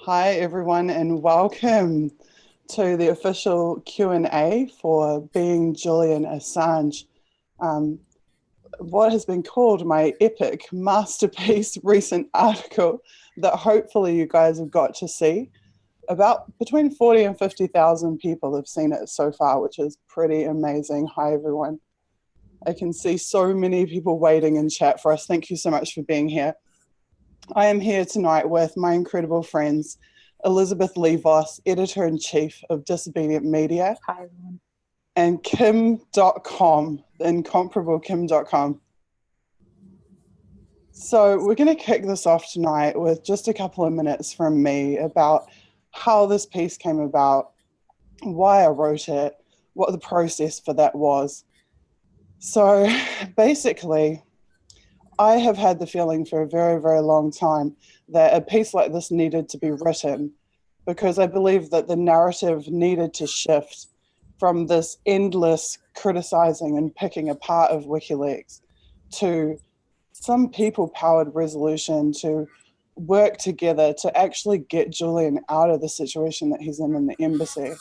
Hi everyone and welcome to the official Q&A for Being Julian Assange. Um, what has been called my epic masterpiece recent article that hopefully you guys have got to see. About between 40 and 50,000 people have seen it so far, which is pretty amazing. Hi everyone. I can see so many people waiting in chat for us. Thank you so much for being here. I am here tonight with my incredible friends, Lea Vos, Editor-in-Chief of Disobedient Media, Hi, everyone. and Kim Dotcom, the incomparable Kim Dotcom. So we're going to kick this off tonight with just a couple of minutes from me about how this piece came about, why I wrote it, what the process for that was. So basically, I have had the feeling for a very, very long time that a piece like this needed to be written because I believe that the narrative needed to shift from this endless criticizing and picking apart of WikiLeaks to some people-powered resolution to work together to actually get Julian out of the situation that he's in the embassy.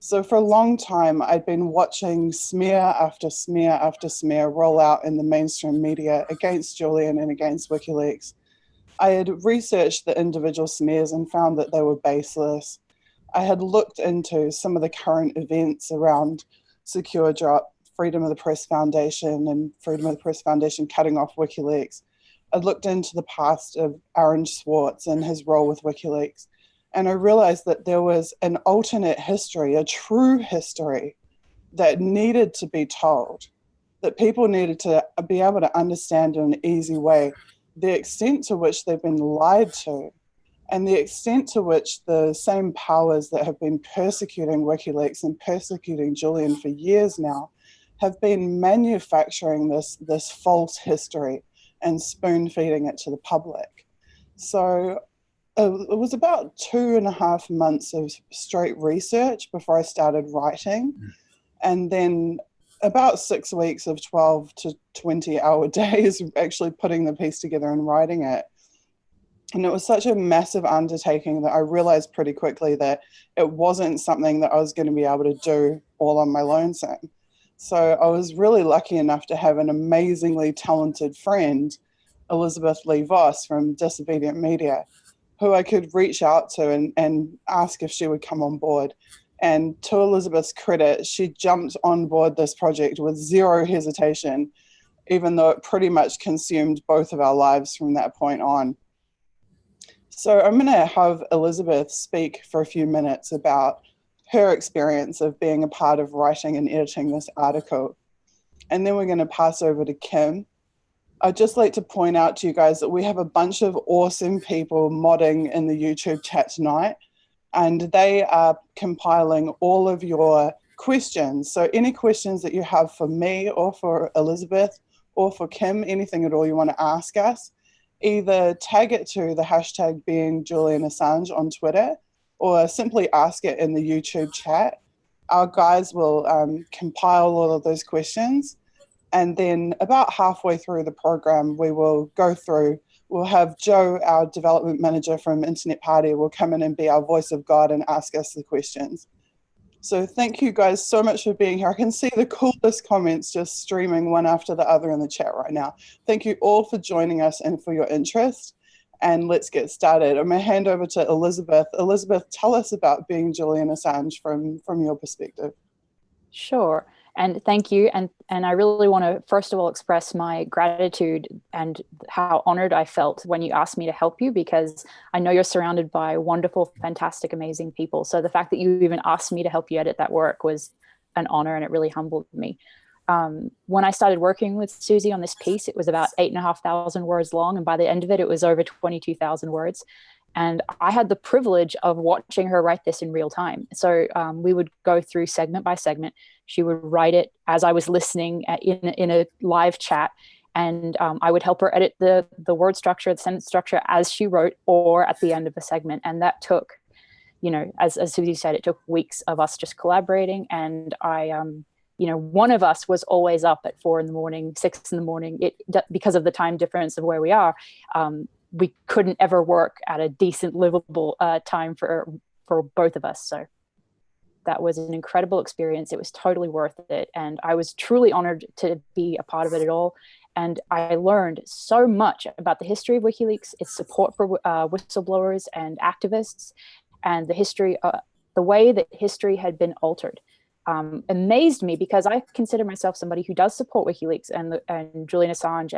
So for a long time, I'd been watching smear after smear after smear roll out in the mainstream media against Julian and against WikiLeaks. I had researched the individual smears and found that they were baseless. I had looked into some of the current events around Secure Drop, Freedom of the Press Foundation, and Freedom of the Press Foundation cutting off WikiLeaks. I'd looked into the past of Aaron Swartz and his role with WikiLeaks. And I realized that there was an alternate history, a true history that needed to be told, that people needed to be able to understand in an easy way the extent to which they've been lied to and the extent to which the same powers that have been persecuting WikiLeaks and persecuting Julian for years now have been manufacturing this false history and spoon feeding it to the public. So it was about 2.5 months of straight research before I started writing. And then about 6 weeks of 12 to 20 hour days actually putting the piece together and writing it. And it was such a massive undertaking that I realized pretty quickly that it wasn't something that I was going to be able to do all on my lonesome. So I was really lucky enough to have an amazingly talented friend, Lea Vos from Disobedient Media, who I could reach out to and ask if she would come on board. And to Elizabeth's credit, she jumped on board this project with zero hesitation, even though it pretty much consumed both of our lives from that point on. So I'm going to have Elizabeth speak for a few minutes about her experience of being a part of writing and editing this article. And then we're going to pass over to Kim. I'd just like to point out to you guys that we have a bunch of awesome people modding in the YouTube chat tonight, and they are compiling all of your questions. So any questions that you have for me or for Elizabeth or for Kim, anything at all you want to ask us, either tag it to the hashtag Being Julian Assange on Twitter or simply ask it in the YouTube chat. Our guys will compile all of those questions. And then about halfway through the program, we will go through, we'll have Joe, our development manager from Internet Party, will come in and be our voice of God and ask us the questions. So thank you guys so much for being here. I can see the coolest comments just streaming one after the other in the chat right now. Thank you all for joining us and for your interest. And let's get started. I'm going to hand over to Elizabeth. Elizabeth, tell us about being Julian Assange from your perspective. Sure. And thank you. And I really want to, first of all, express my gratitude and how honored I felt when you asked me to help you, because I know you're surrounded by wonderful, fantastic, amazing people. So the fact that you even asked me to help you edit that work was an honor, and it really humbled me. When I started working with Suzie on this piece, it was about 8,500 words long. And by the end of it, it was over 22,000 words. And I had the privilege of watching her write this in real time. So we would go through segment by segment. She would write it as I was listening in a live chat. And I would help her edit the word structure, the sentence structure as she wrote, or at the end of the segment. And that took, as Suzie said, it took weeks of us just collaborating. And one of us was always up at 4 in the morning, 6 in the morning, because of the time difference of where we are. we couldn't ever work at a decent, livable time for both of us. So that was an incredible experience. It was totally worth it. And I was truly honored to be a part of it at all. And I learned so much about the history of WikiLeaks, its support for whistleblowers and activists, and the history, the way that history had been altered. Amazed me, because I consider myself somebody who does support WikiLeaks and Julian Assange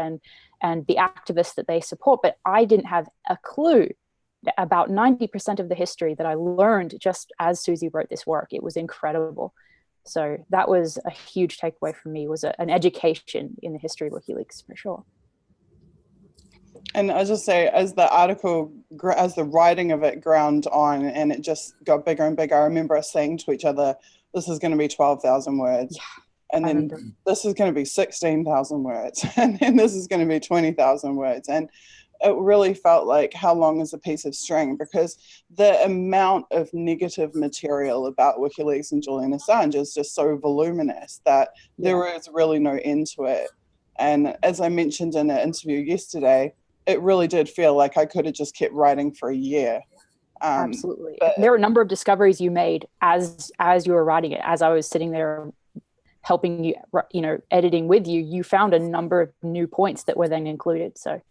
and the activists that they support, but I didn't have a clue about 90% of the history that I learned just as Suzie wrote this work. It was incredible. So that was a huge takeaway for me, was an education in the history of WikiLeaks, for sure. And I just say, as the article, as the writing of it ground on, and it just got bigger and bigger, I remember us saying to each other, this is going to be 12,000 words. Yeah, and then this is going to be 16,000 words. And then this is going to be 20,000 words. And it really felt like, how long is a piece of string? Because the amount of negative material about WikiLeaks and Julian Assange is just so voluminous that there is really no end to it. And as I mentioned in an interview yesterday, it really did feel like I could have just kept writing for a year. Absolutely. There were a number of discoveries you made as you were writing it. As I was sitting there helping you, editing with you, you found a number of new points that were then included. So.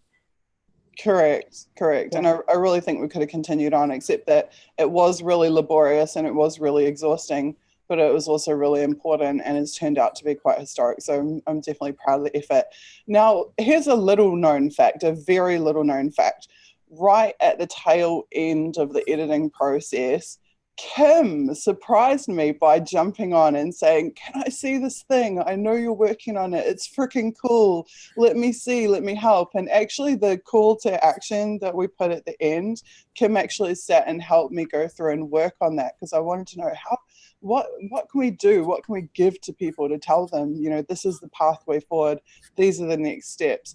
Correct. Yeah. And I really think we could have continued on, except that it was really laborious and it was really exhausting, but it was also really important, and it's turned out to be quite historic. So I'm definitely proud of the effort. Now, here's a little known fact, a very little known fact. Right at the tail end of the editing process, Kim surprised me by jumping on and saying, can I see this thing? I know you're working on it. It's freaking cool. Let me see, let me help. And actually the call to action that we put at the end, Kim actually sat and helped me go through and work on that, because I wanted to know what can we do? What can we give to people to tell them, this is the pathway forward. These are the next steps.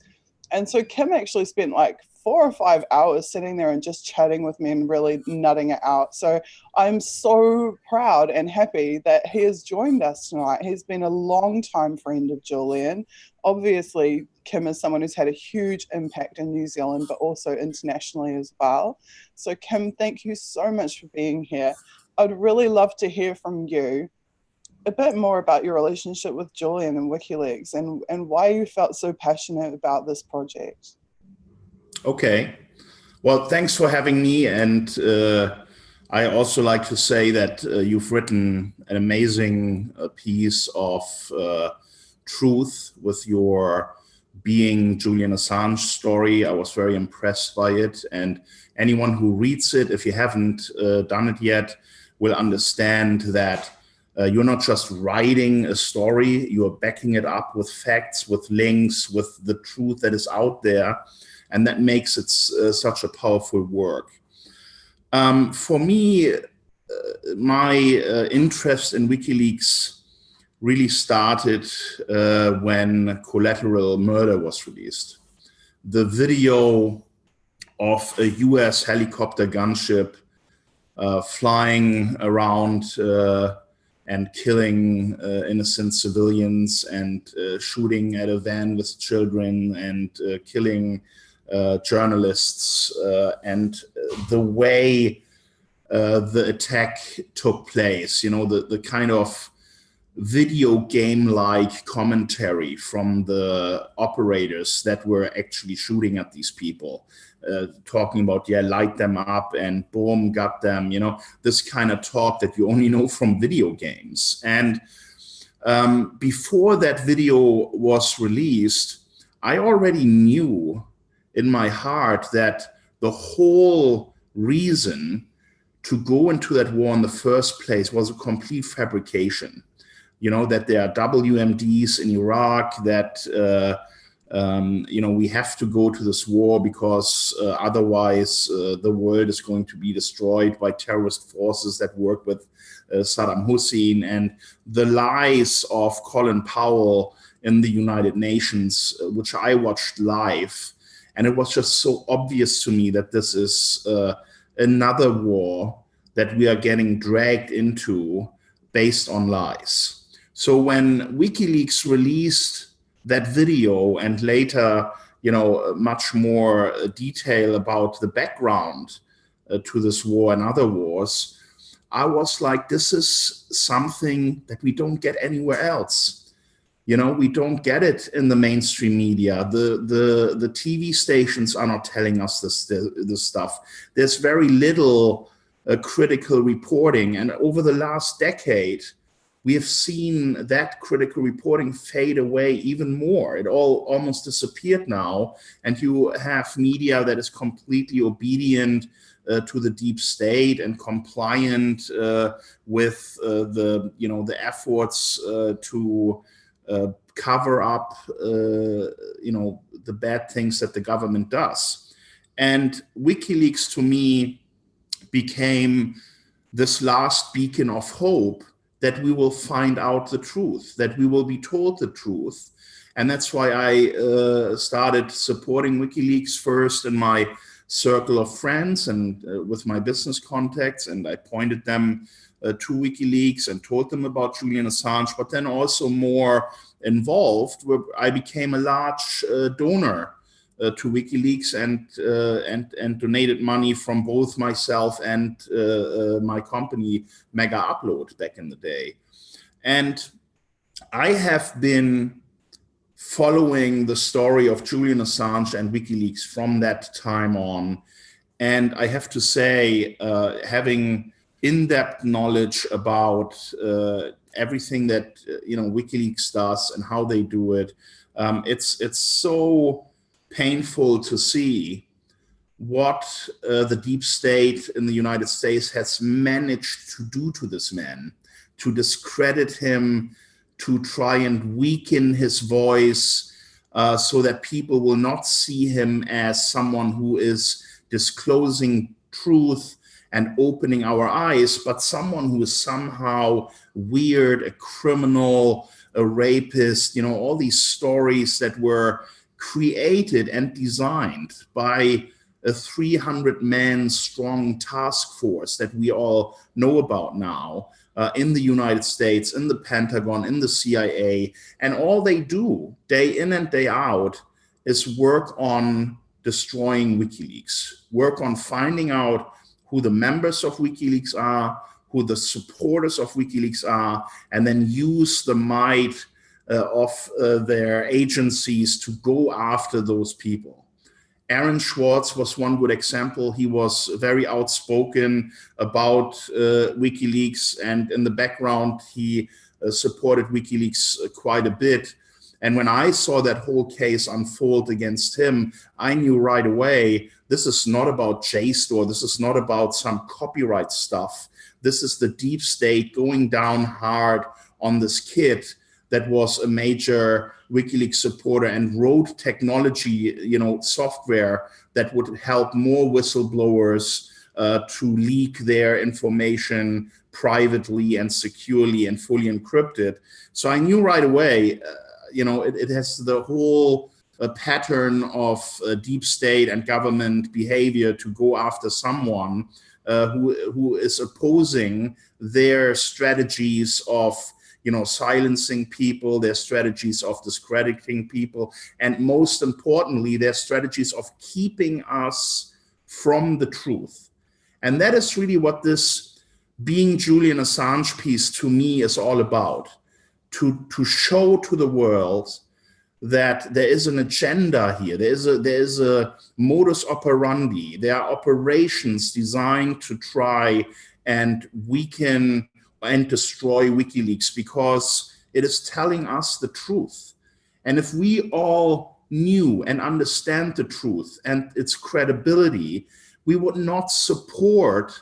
And so Kim actually spent like 4 or 5 hours sitting there and just chatting with me and really nutting it out. So I'm so proud and happy that he has joined us tonight. He's been a long-time friend of Julian. Obviously, Kim is someone who's had a huge impact in New Zealand, but also internationally as well. So Kim, thank you so much for being here. I'd really love to hear from you a bit more about your relationship with Julian and WikiLeaks, and why you felt so passionate about this project. Okay. Well, thanks for having me. And I also like to say that you've written an amazing piece of truth with your Being Julian Assange story. I was very impressed by it. And anyone who reads it, if you haven't done it yet, will understand that you're not just writing a story, you're backing it up with facts, with links, with the truth that is out there. And that makes it such a powerful work. For me, my interest in WikiLeaks really started when Collateral Murder was released. The video of a US helicopter gunship flying around and killing innocent civilians, and shooting at a van with children, and killing journalists, and the way the attack took place, the kind of video game-like commentary from the operators that were actually shooting at these people, talking about, light them up and boom, got them, this kind of talk that you only know from video games. And before that video was released, I already knew in my heart that the whole reason to go into that war in the first place was a complete fabrication. That there are WMDs in Iraq, that, we have to go to this war because otherwise the world is going to be destroyed by terrorist forces that work with Saddam Hussein, and the lies of Colin Powell in the United Nations, which I watched live. And it was just so obvious to me that this is another war that we are getting dragged into based on lies. So when WikiLeaks released that video, and later much more detail about the background to this war and other wars, I was like, this is something that we don't get anywhere else. We don't get it in the mainstream media. The TV stations are not telling us this stuff. There's very little critical reporting. And over the last decade, we have seen that critical reporting fade away even more. It all almost disappeared now. And you have media that is completely obedient to the deep state and compliant with the efforts to cover up the bad things that the government does. And WikiLeaks to me became this last beacon of hope that we will find out the truth, that we will be told the truth. And that's why I started supporting WikiLeaks first in my circle of friends and with my business contacts. And I pointed them to WikiLeaks and told them about Julian Assange, but then also more involved, where I became a large donor to WikiLeaks and donated money from both myself and my company Mega Upload back in the day. And I have been following the story of Julian Assange and WikiLeaks from that time on. And I have to say, having in-depth knowledge about everything that WikiLeaks does and how they do it, it's so painful to see what the deep state in the United States has managed to do to this man, to discredit him, to try and weaken his voice so that people will not see him as someone who is disclosing truth and opening our eyes, but someone who is somehow weird, a criminal, a rapist, all these stories that were created and designed by a 300-man strong task force that we all know about now in the United States, in the Pentagon, in the CIA. And all they do day in and day out is work on destroying WikiLeaks, work on finding out who the members of WikiLeaks are, who the supporters of WikiLeaks are, and then use the might of their agencies to go after those people. Aaron Swartz was one good example. He was very outspoken about WikiLeaks, and in the background, he supported WikiLeaks quite a bit. And when I saw that whole case unfold against him, I knew right away, this is not about JSTOR. This is not about some copyright stuff. This is the deep state going down hard on this kid that was a major WikiLeaks supporter and wrote technology, software that would help more whistleblowers to leak their information privately and securely and fully encrypted. So I knew right away, it has the whole pattern of deep state and government behavior to go after someone who is opposing their strategies of silencing people, their strategies of discrediting people, and most importantly, their strategies of keeping us from the truth. And that is really what this Being Julian Assange piece to me is all about, to show to the world that there is an agenda here. There is a modus operandi. There are operations designed to try and weaken and destroy WikiLeaks because it is telling us the truth. And if we all knew and understand the truth and its credibility, we would not support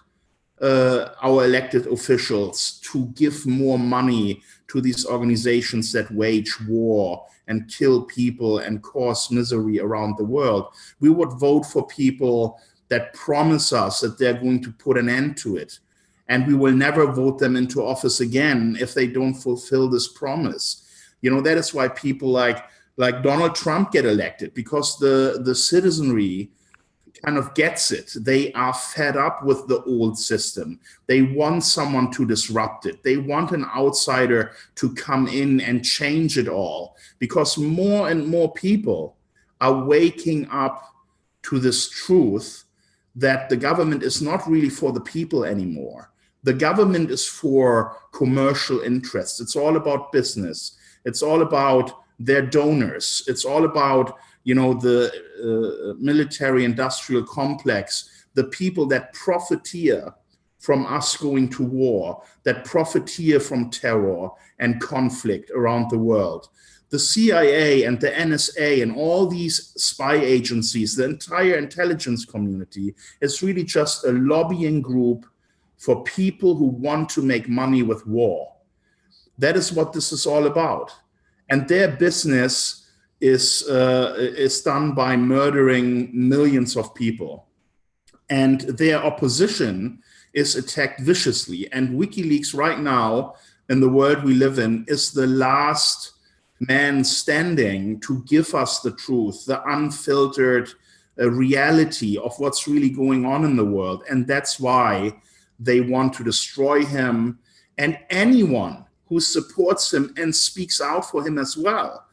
our elected officials to give more money to these organizations that wage war and kill people and cause misery around the world. We would vote for people that promise us that they're going to put an end to it. And we will never vote them into office again if they don't fulfill this promise. That is why people like Donald Trump get elected, because the citizenry kind of gets it. They are fed up with the old system. They want someone to disrupt it. They want an outsider to come in and change it all, because more and more people are waking up to this truth that the government is not really for the people anymore. The government is for commercial interests. It's all about business. It's all about their donors. It's all about, you know, the military industrial complex, the people that profiteer from us going to war, that profiteer from terror and conflict around the world. The CIA and the NSA and all these spy agencies, the entire intelligence community is really just a lobbying group for people who want to make money with war. That is what this is all about. And their business is done by murdering millions of people. And their opposition is attacked viciously. And WikiLeaks right now, in the world we live in, is the last man standing to give us the truth, the unfiltered reality of what's really going on in the world. And that's why they want to destroy him and anyone who supports him and speaks out for him as well.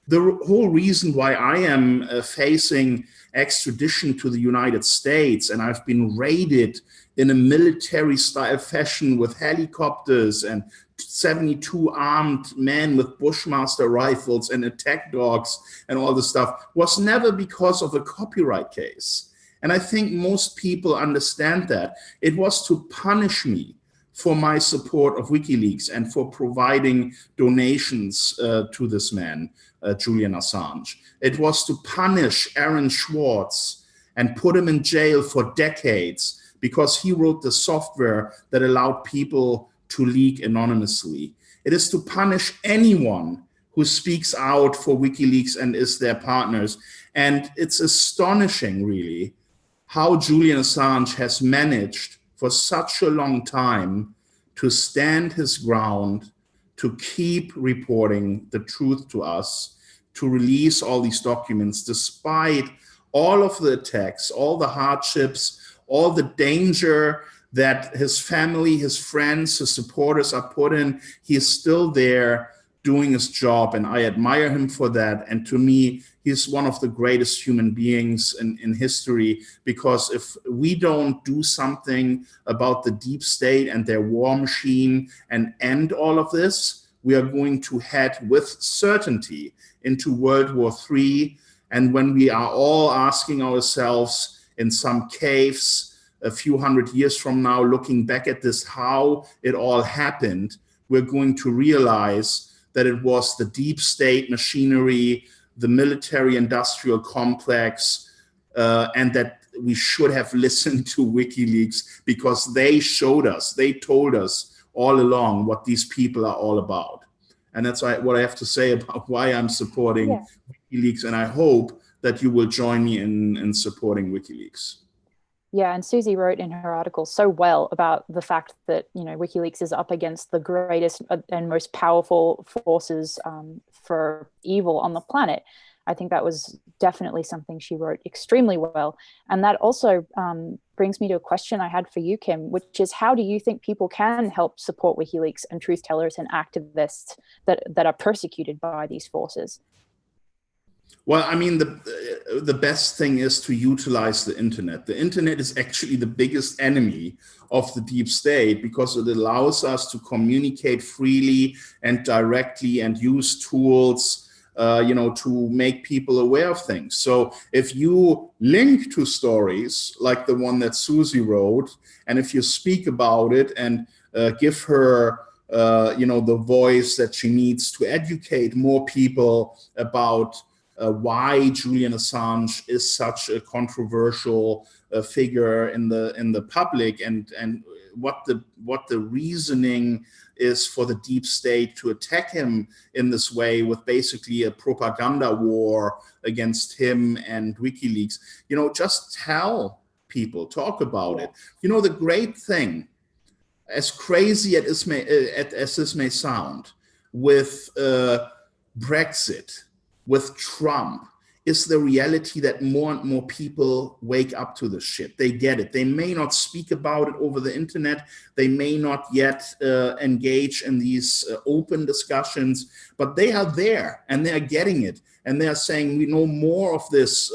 The whole reason why I am facing extradition to the United States, and I've been raided in a military style fashion with helicopters and 72 armed men with Bushmaster rifles and attack dogs and all this stuff, was never because of a copyright case. And I think most people understand that. It was to punish me for my support of WikiLeaks and for providing donations to this man, Julian Assange. It was to punish Aaron Swartz and put him in jail for decades because he wrote the software that allowed people to leak anonymously. It is to punish anyone who speaks out for WikiLeaks and is their partners. And it's astonishing, really, how Julian Assange has managed for such a long time to stand his ground, to keep reporting the truth to us, to release all these documents, despite all of the attacks, all the hardships, all the danger that his family, his friends, his supporters are put in. He is still there doing his job, and I admire him for that. And to me, he's one of the greatest human beings in history, because if we don't do something about the deep state and their war machine and end all of this, we are going to head with certainty into World War III. And when we are all asking ourselves in some caves a few hundred years from now, looking back at this, how it all happened, we're going to realize that it was the deep state machinery, the military industrial complex, and that we should have listened to WikiLeaks, because they showed us, they told us all along what these people are all about. And that's what I have to say about why I'm supporting WikiLeaks, and I hope that you will join me in supporting WikiLeaks. Yeah, and Suzie wrote in her article so well about the fact that, you know, WikiLeaks is up against the greatest and most powerful forces for evil on the planet. I think that was definitely something she wrote extremely well. And that also brings me to a question I had for you, Kim, which is, how do you think people can help support WikiLeaks and truth tellers and activists that are persecuted by these forces? Well, I mean, the best thing is to utilize the internet. The internet is actually the biggest enemy of the deep state, because it allows us to communicate freely and directly and use tools, you know, to make people aware of things. So if you link to stories like the one that Suzie wrote, and if you speak about it and give her you know, the voice that she needs to educate more people about why Julian Assange is such a controversial figure in the public, and what the reasoning is for the deep state to attack him in this way, with basically a propaganda war against him and WikiLeaks. You know, just tell people, talk about it. You know, the great thing, as crazy as this may sound, with Brexit, with Trump, is the reality that more and more people wake up to this shit. They get it. They may not speak about it over the internet. They may not yet engage in these open discussions, but they are there and they are getting it. and they are saying we know more of this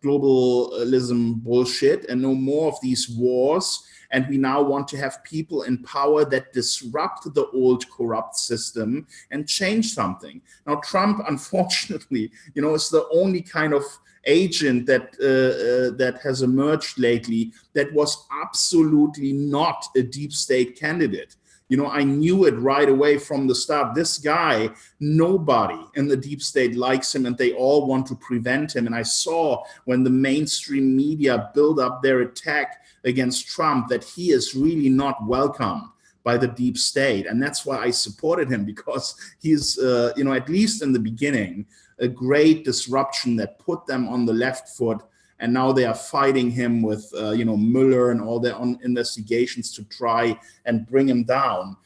globalism bullshit and no more of these wars, and we now want to have people in power that disrupt the old corrupt system and change something. Now, Trump, unfortunately, is the only kind of agent that has emerged lately that was absolutely not a deep state candidate. I knew it right away from the start. This guy, nobody in the deep state likes him, and they all want to prevent him. And I saw when the mainstream media build up their attack against Trump that he is really not welcome by the deep state. And that's why I supported him, because he's, at least in the beginning, a great disruption that put them on the left foot. And now they are fighting him with, Mueller and all their own investigations to try and bring him down.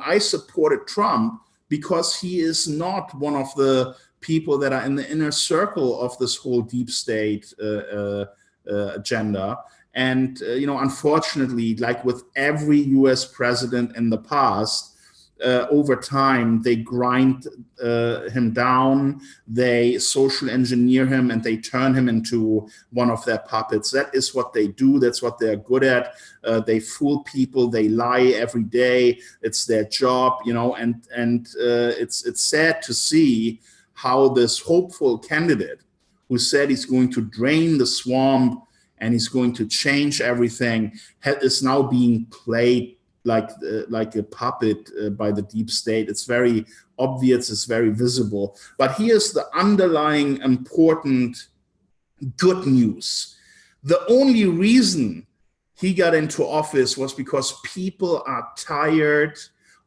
I supported Trump because he is not one of the people that are in the inner circle of this whole deep state agenda. And, unfortunately, like with every US president in the past, over time, they grind him down, they social engineer him, and they turn him into one of their puppets. That is what they do. That's what they're good at. They fool people. They lie every day. It's their job, and it's sad to see how this hopeful candidate who said he's going to drain the swamp and he's going to change everything is now being played like a puppet by the deep state. It's very obvious, it's very visible. But here's the underlying important good news. The only reason he got into office was because people are tired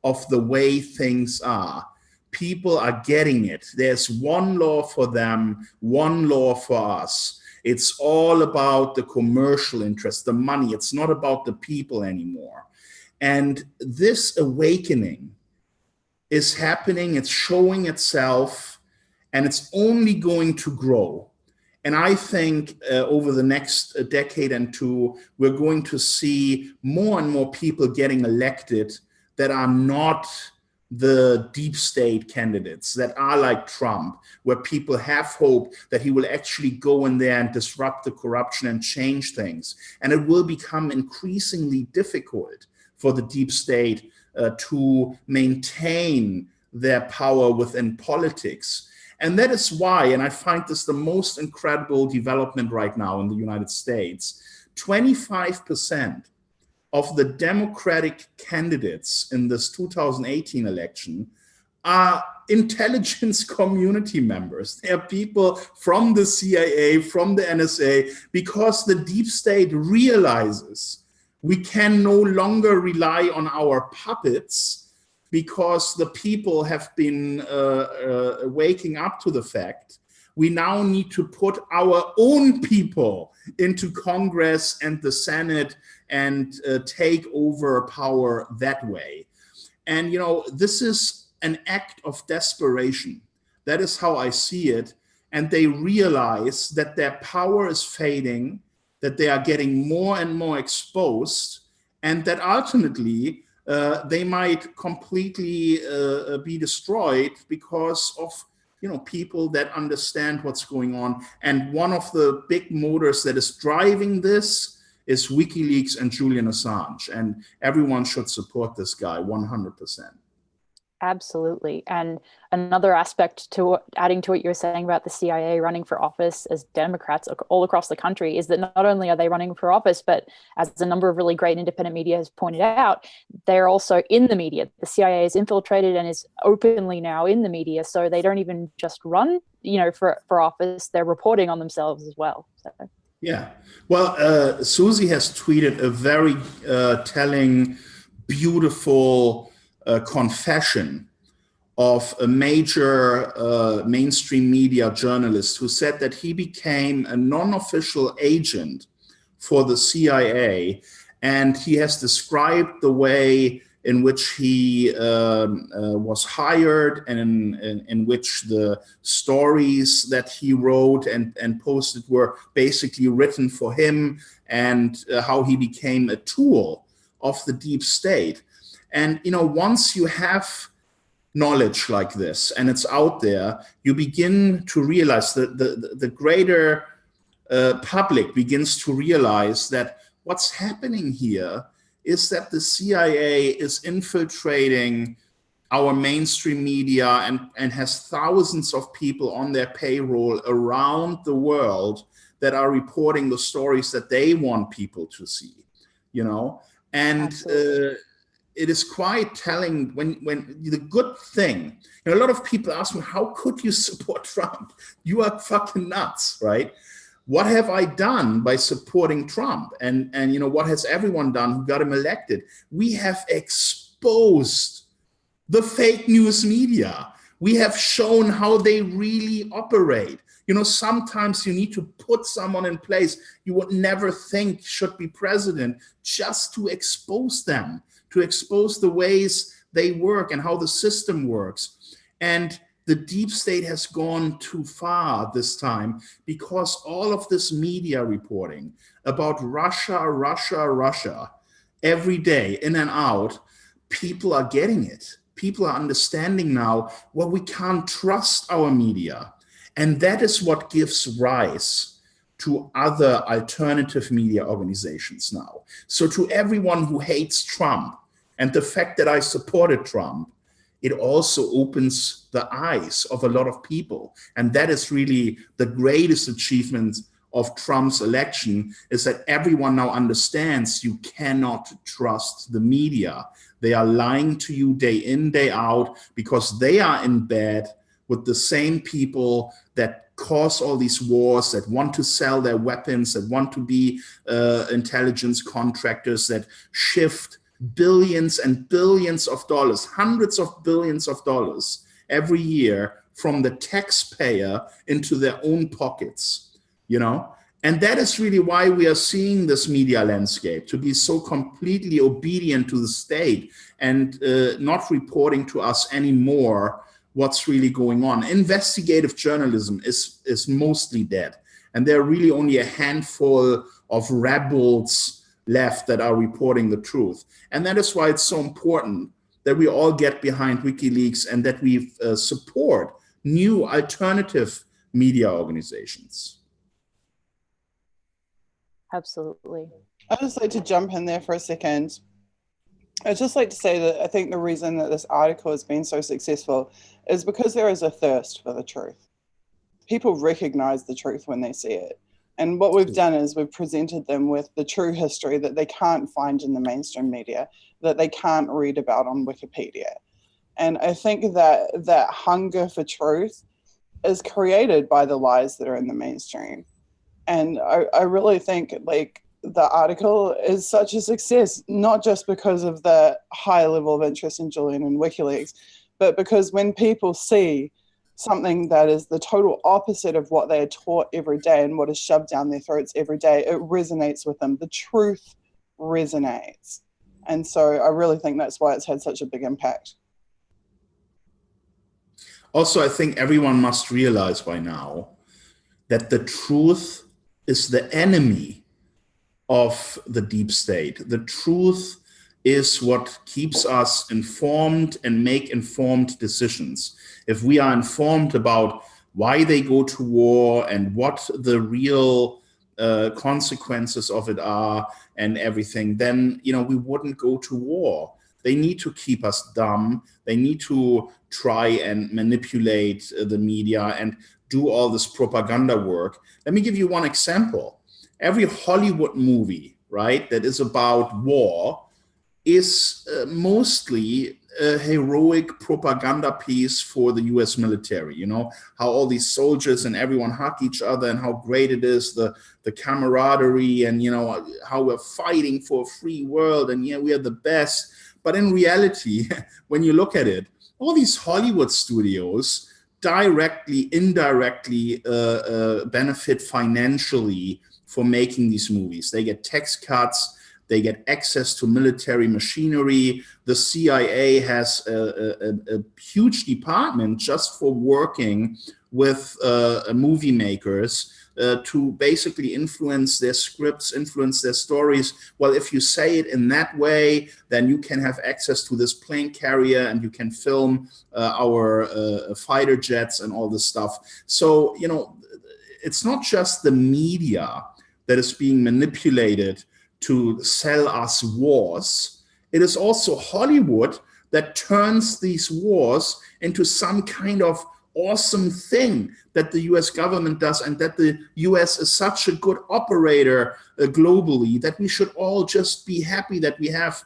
of the way things are. People are getting it. There's one law for them, one law for us. It's all about the commercial interest, the money. It's not about the people anymore. And this awakening is happening, it's showing itself, and it's only going to grow. And I think over the next decade and two, we're going to see more and more people getting elected that are not the deep state candidates, that are like Trump, where people have hope that he will actually go in there and disrupt the corruption and change things. And it will become increasingly difficult for the deep state to maintain their power within politics. And that is why, and I find this the most incredible development right now in the United States, 25% of the Democratic candidates in this 2018 election are intelligence community members. They are people from the CIA, from the NSA, because the deep state realizes we can no longer rely on our puppets, because the people have been waking up to the fact we now need to put our own people into Congress and the Senate and take over power that way. And, this is an act of desperation. That is how I see it. And they realize that their power is fading, that they are getting more and more exposed, and that ultimately they might completely be destroyed because of people that understand what's going on. And one of the big motors that is driving this is WikiLeaks and Julian Assange, and everyone should support this guy 100%. Absolutely. And another aspect to adding to what you were saying about the CIA running for office as Democrats all across the country is that not only are they running for office, but as a number of really great independent media has pointed out, they're also in the media. The CIA is infiltrated and is openly now in the media. So they don't even just run, for office, they're reporting on themselves as well. So. Yeah. Well, Suzie has tweeted a very telling, beautiful confession of a major mainstream media journalist who said that he became a non-official agent for the CIA, and he has described the way in which he was hired and in which the stories that he wrote and posted were basically written for him, and how he became a tool of the deep state. And, once you have knowledge like this and it's out there, you begin to realize that the greater public begins to realize that what's happening here is that the CIA is infiltrating our mainstream media and has thousands of people on their payroll around the world that are reporting the stories that they want people to see, you know? And it is quite telling when the good thing, you know, a lot of people ask me, how could you support Trump? You are fucking nuts, right? What have I done by supporting Trump? And you know, what has everyone done who got him elected? We have exposed the fake news media. We have shown how they really operate. You know, sometimes you need to put someone in place you would never think should be president just to expose them, to expose the ways they work and how the system works. And the deep state has gone too far this time because all of this media reporting about Russia, Russia, Russia, every day in and out, people are getting it. People are understanding now, well, we can't trust our media. And that is what gives rise to other alternative media organizations now. So to everyone who hates Trump and the fact that I supported Trump, it also opens the eyes of a lot of people. And that is really the greatest achievement of Trump's election, is that everyone now understands you cannot trust the media. They are lying to you day in, day out, because they are in bed with the same people that cause all these wars, that want to sell their weapons, that want to be intelligence contractors, that shift billions and billions of dollars, hundreds of billions of dollars every year from the taxpayer into their own pockets, you know? And that is really why we are seeing this media landscape to be so completely obedient to the state and not reporting to us anymore what's really going on. Investigative journalism is mostly dead. And there are really only a handful of rebels left that are reporting the truth. And that is why it's so important that we all get behind WikiLeaks and that we support new alternative media organizations. Absolutely. I'd just like to jump in there for a second. I'd just like to say that I think the reason that this article has been so successful is because there is a thirst for the truth. People recognize the truth when they see it. And what we've done is we've presented them with the true history that they can't find in the mainstream media, that they can't read about on Wikipedia. And I think that that hunger for truth is created by the lies that are in the mainstream. And I really think like the article is such a success, not just because of the high level of interest in Julian and WikiLeaks, but because when people see something that is the total opposite of what they are taught every day and what is shoved down their throats every day, it resonates with them. The truth resonates. And so I really think that's why it's had such a big impact. Also, I think everyone must realize by now that the truth is the enemy of the deep state. The truth is what keeps us informed and make informed decisions. If we are informed about why they go to war and what the real consequences of it are and everything, then we wouldn't go to war. They need to keep us dumb. They need to try and manipulate the media and do all this propaganda work. Let me give you one example. Every Hollywood movie, right, that is about war is mostly a heroic propaganda piece for the US military. You know, how all these soldiers and everyone hug each other and how great it is, the camaraderie, and, how we're fighting for a free world and, we are the best. But in reality, when you look at it, all these Hollywood studios directly, indirectly benefit financially for making these movies. They get tax cuts, they get access to military machinery. The CIA has a huge department just for working with movie makers to basically influence their scripts, influence their stories. Well, if you say it in that way, then you can have access to this plane carrier and you can film our fighter jets and all this stuff. So, you know, it's not just the media that is being manipulated to sell us wars. It is also Hollywood that turns these wars into some kind of awesome thing that the US government does, and that the US is such a good operator globally that we should all just be happy that we have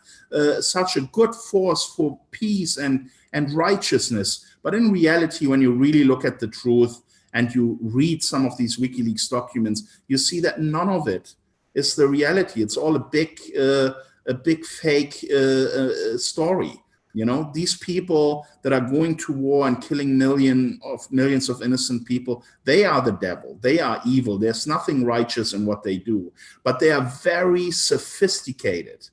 such a good force for peace and righteousness. But in reality, when you really look at the truth and you read some of these WikiLeaks documents, you see that none of it is the reality. It's all a big fake story. You know, these people that are going to war and killing millions of innocent people, they are the devil. They are evil. There's nothing righteous in what they do. But they are very sophisticated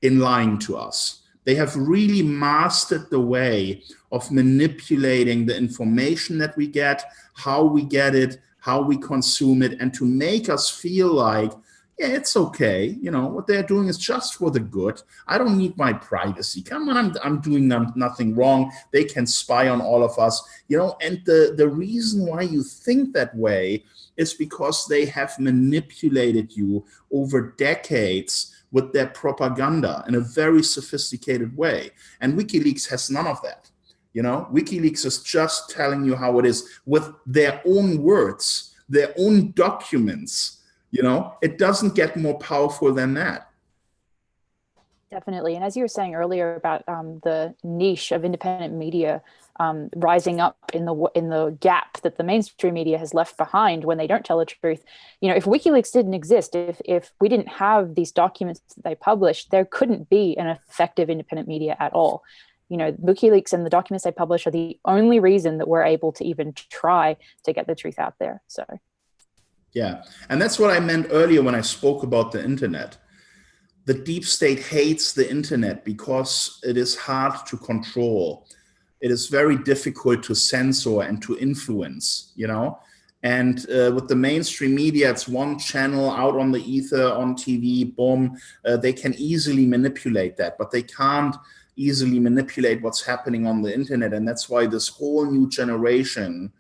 in lying to us. They have really mastered the way of manipulating the information that we get, how we get it, how we consume it, and to make us feel like, yeah, it's okay. You know, what they're doing is just for the good. I don't need my privacy. Come on, I'm doing nothing wrong. They can spy on all of us, you know, and the reason why you think that way is because they have manipulated you over decades with their propaganda in a very sophisticated way. And WikiLeaks has none of that. You know, WikiLeaks is just telling you how it is with their own words, their own documents. You know, it doesn't get more powerful than that. Definitely. And as you were saying earlier about the niche of independent media rising up in the gap that the mainstream media has left behind when they don't tell the truth, you know, if WikiLeaks didn't exist, if we didn't have these documents that they published, there couldn't be an effective independent media at all. You know, WikiLeaks and the documents they publish are the only reason that we're able to even try to get the truth out there. So. Yeah, and that's what I meant earlier when I spoke about the internet. The deep state hates the internet because it is hard to control. It is very difficult to censor and to influence, you know. And with the mainstream media, it's one channel out on the ether, on TV, boom. They can easily manipulate that, but they can't easily manipulate what's happening on the internet. And that's why this whole new generation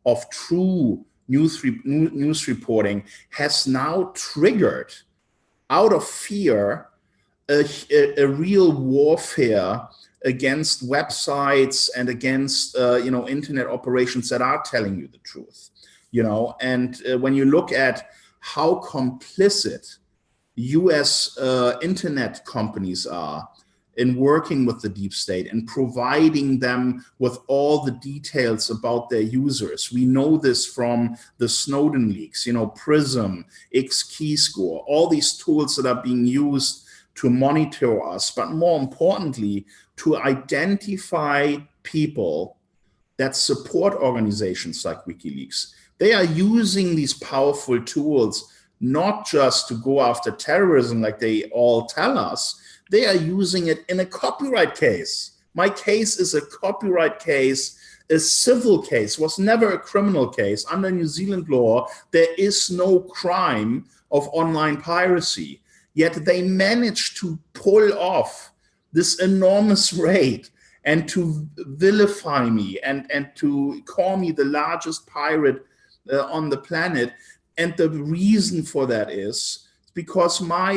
of true news reporting has now triggered, out of fear, a real warfare against websites and against you know, internet operations that are telling you the truth. You know, and when you look at how complicit US internet companies are in working with the deep state and providing them with all the details about their users. We know this from the Snowden leaks, you know, Prism, X-Keyscore, all these tools that are being used to monitor us, but more importantly, to identify people that support organizations like WikiLeaks. They are using these powerful tools not just to go after terrorism like they all tell us. They are using it in a copyright case. My case is a copyright case. A civil case was never a criminal case. Under New Zealand law, there is no crime of online piracy. Yet they managed to pull off this enormous raid and to vilify me and to call me the largest pirate on the planet. And the reason for that is because my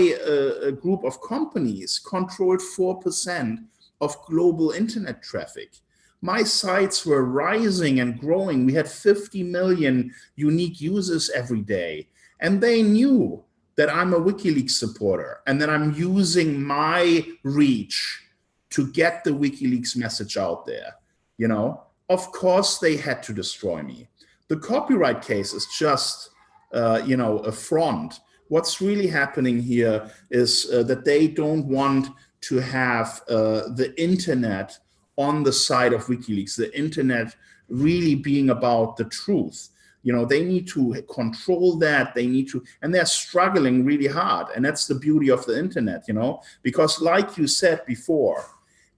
group of companies controlled 4% of global internet traffic. My sites were rising and growing. We had 50 million unique users every day. And they knew that I'm a WikiLeaks supporter and that I'm using my reach to get the WikiLeaks message out there. You know, of course they had to destroy me. The copyright case is just, you know, a front. What's really happening here is that they don't want to have the internet on the side of WikiLeaks, the internet really being about the truth. You know, they need to control that. They need to, and they're struggling really hard. And that's the beauty of the internet, you know, because like you said before,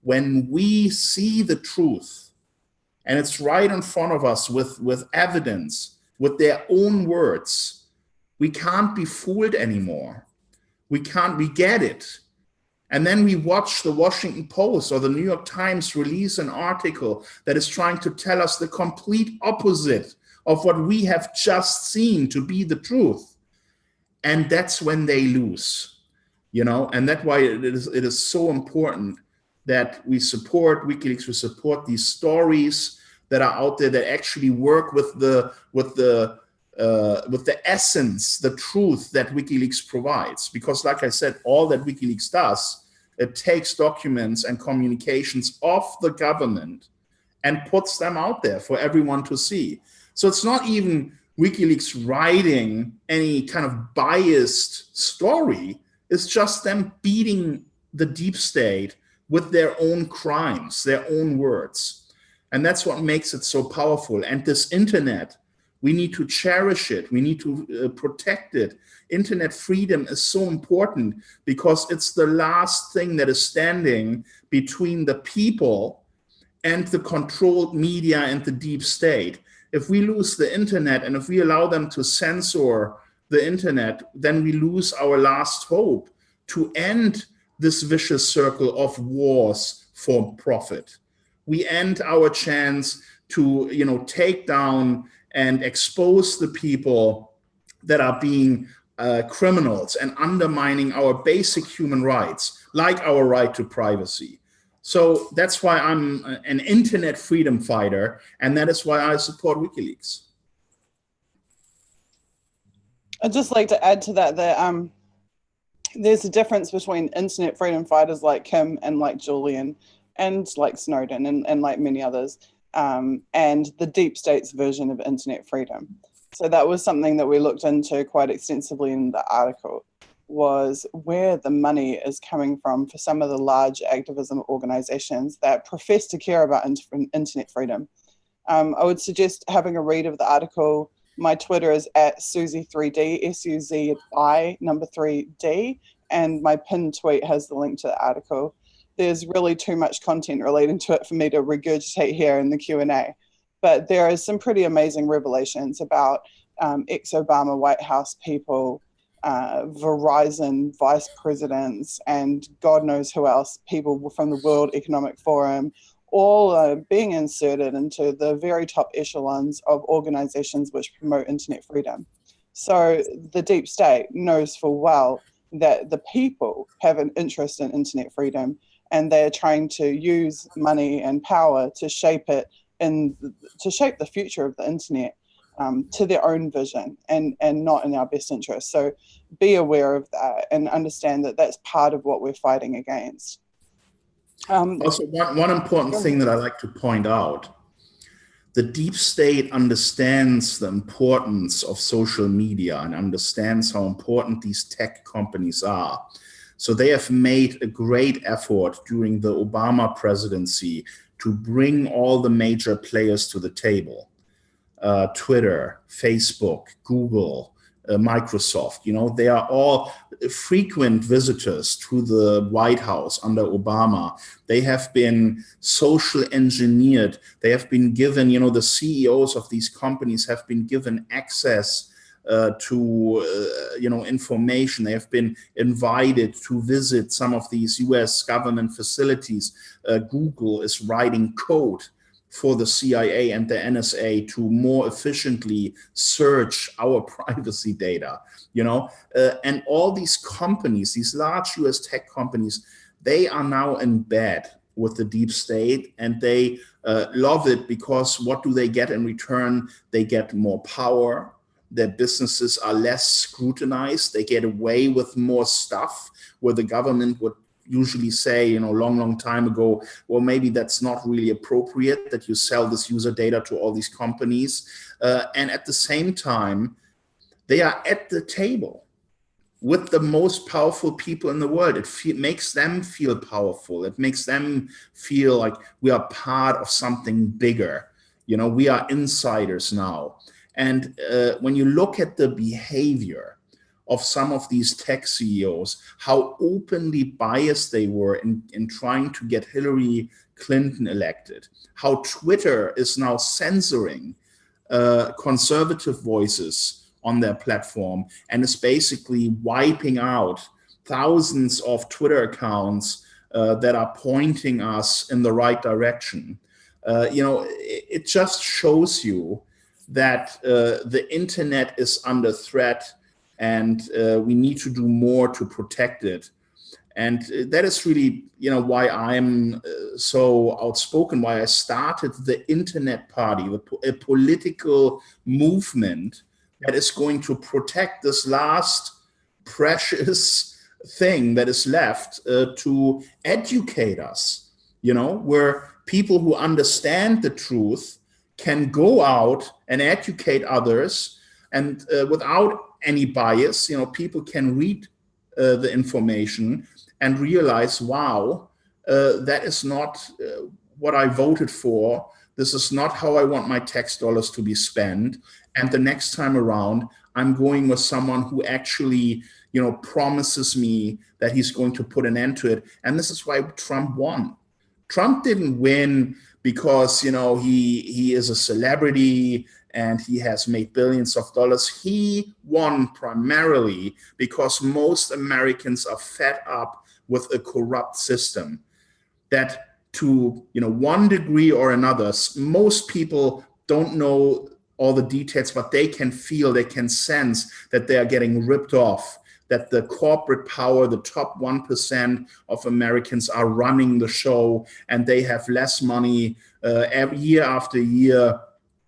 when we see the truth and it's right in front of us with evidence, with their own words. We can't be fooled anymore. We get it. And then we watch the Washington Post or the New York Times release an article that is trying to tell us the complete opposite of what we have just seen to be the truth. And that's when they lose, and that's why it is so important that we support WikiLeaks, we support these stories that are out there that actually work with the essence, the truth that WikiLeaks provides. Because like I said, all that WikiLeaks does, it takes documents and communications of the government and puts them out there for everyone to see. So it's not even WikiLeaks writing any kind of biased story. It's just them beating the deep state with their own crimes, their own words. And that's what makes it so powerful. And this internet, we need to cherish it. We need to protect it. Internet freedom is so important because it's the last thing that is standing between the people and the controlled media and the deep state. If we lose the internet and if we allow them to censor the internet, then we lose our last hope to end this vicious circle of wars for profit. We end our chance to, take down and expose the people that are being criminals and undermining our basic human rights, like our right to privacy. So that's why I'm an internet freedom fighter, and that is why I support WikiLeaks. I'd just like to add to that there's a difference between internet freedom fighters like Kim and like Julian and like Snowden and like many others, and the deep state's version of internet freedom. So that was something that we looked into quite extensively in the article, was where the money is coming from for some of the large activism organizations that profess to care about internet freedom. I would suggest having a read of the article. My Twitter is at Suzie3D, SUZI number 3D, and my pinned tweet has the link to the article. There's really too much content relating to it for me to regurgitate here in the Q&A, but there is some pretty amazing revelations about ex-Obama White House people, Verizon vice presidents, and God knows who else, people from the World Economic Forum, all being inserted into the very top echelons of organizations which promote internet freedom. So the deep state knows full well that the people have an interest in internet freedom, and they're trying to use money and power to shape it and to shape the future of the internet to their own vision and not in our best interest. So be aware of that and understand that that's part of what we're fighting against. Also, one important thing that I like to point out, the deep state understands the importance of social media and understands how important these tech companies are. So they have made a great effort during the Obama presidency to bring all the major players to the table. Twitter, Facebook, Google, Microsoft, they are all frequent visitors to the White House under Obama. They have been social engineered. They have been given, the CEOs of these companies have been given access to information. They have been invited to visit some of these US government facilities. Google is writing code for the CIA and the NSA to more efficiently search our privacy data, and all these companies, these large US tech companies, they are now in bed with the deep state, and they love it because what do they get in return? They get more power. Their businesses are less scrutinized. They get away with more stuff where the government would usually say, long time ago, well, maybe that's not really appropriate that you sell this user data to all these companies. And at the same time, they are at the table with the most powerful people in the world. It makes them feel powerful. It makes them feel like we are part of something bigger. We are insiders now. And when you look at the behavior of some of these tech CEOs, how openly biased they were in trying to get Hillary Clinton elected, how Twitter is now censoring conservative voices on their platform, and is basically wiping out thousands of Twitter accounts that are pointing us in the right direction. It just shows you that the internet is under threat, and we need to do more to protect it. And that is really, why I'm so outspoken, why I started the Internet Party, a political movement that is going to protect this last precious thing that is left, to educate us, where people who understand the truth can go out and educate others, and without any bias, people can read the information and realize, wow, that is not what I voted for. This is not how I want my tax dollars to be spent. And the next time around, I'm going with someone who actually, promises me that he's going to put an end to it. And this is why Trump won. Trump didn't win because, he is a celebrity and he has made billions of dollars. He won primarily because most Americans are fed up with a corrupt system that, to one degree or another, most people don't know all the details, but they can feel, they can sense that they are getting ripped off, that the corporate power, the top 1% of Americans, are running the show, and they have less money every year after year.